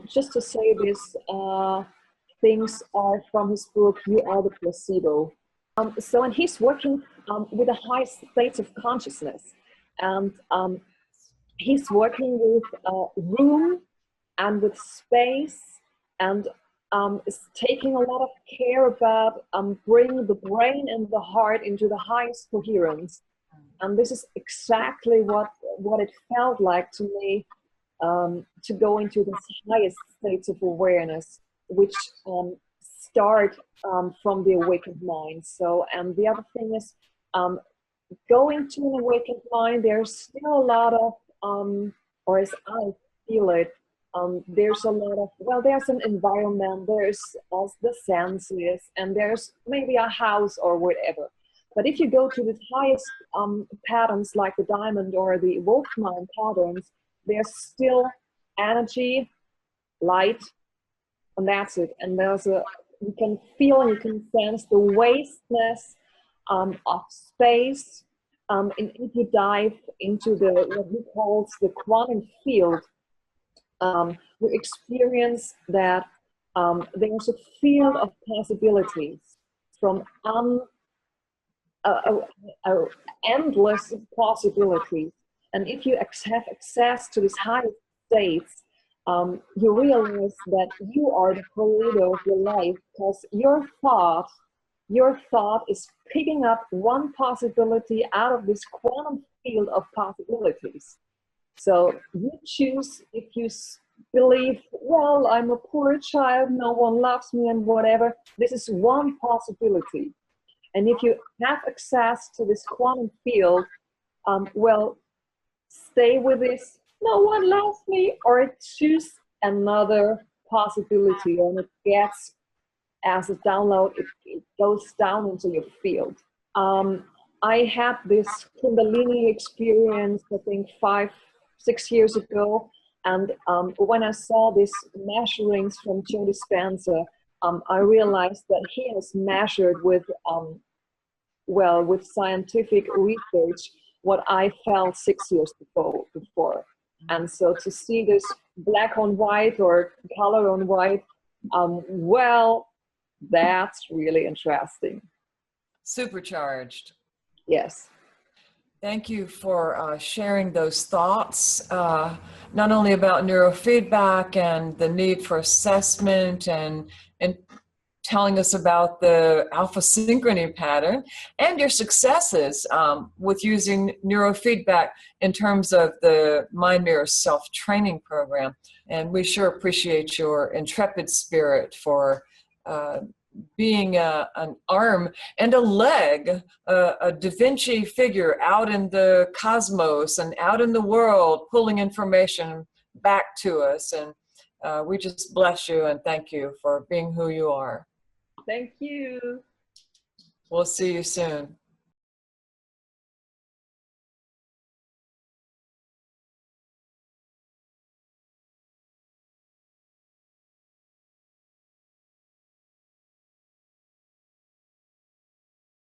just to say this, things are from his book, You Are the Placebo. And he's working with the high states of consciousness. And he's working with room and with space, and is taking a lot of care about bringing the brain and the heart into the highest coherence. And this is exactly what it felt like to me, to go into the highest states of awareness, which start from the awakened mind. So, and the other thing is, going to an awakened mind, there's still a lot of, or as I feel it, there's a lot of, well, there's an environment, there's the senses, and there's maybe a house or whatever. But if you go to the highest patterns like the diamond or the evolved mind patterns, there's still energy, light, and that's it. And there's you can feel and you can sense the vastness of space. And if you dive into what he calls the quantum field, you experience that there's a field of possibilities from endless possibilities. And if you have access to these highest states, you realize that you are the creator of your life, because your thought is picking up one possibility out of this quantum field of possibilities. So you choose, if you believe, well, I'm a poor child, no one loves me and whatever, this is one possibility. And if you have access to this quantum field, well, stay with this, no one loves me, or choose another possibility, and it gets, as a download, it goes down into your field. I had this Kundalini experience, I think 5-6 years ago, and when I saw these measurings from Joe Dispenza, I realized that he has measured with, well, with scientific research, what I felt 6 years before. And so to see this black on white or color on white, well, that's really interesting. Supercharged. Yes. Thank you for sharing those thoughts, not only about neurofeedback and the need for assessment, and telling us about the alpha synchrony pattern and your successes with using neurofeedback in terms of the Mind Mirror self-training program. And we sure appreciate your intrepid spirit for being an arm and a leg, a Da Vinci figure out in the cosmos and out in the world, pulling information back to us. And we just bless you and thank you for being who you are. Thank you. We'll see you soon.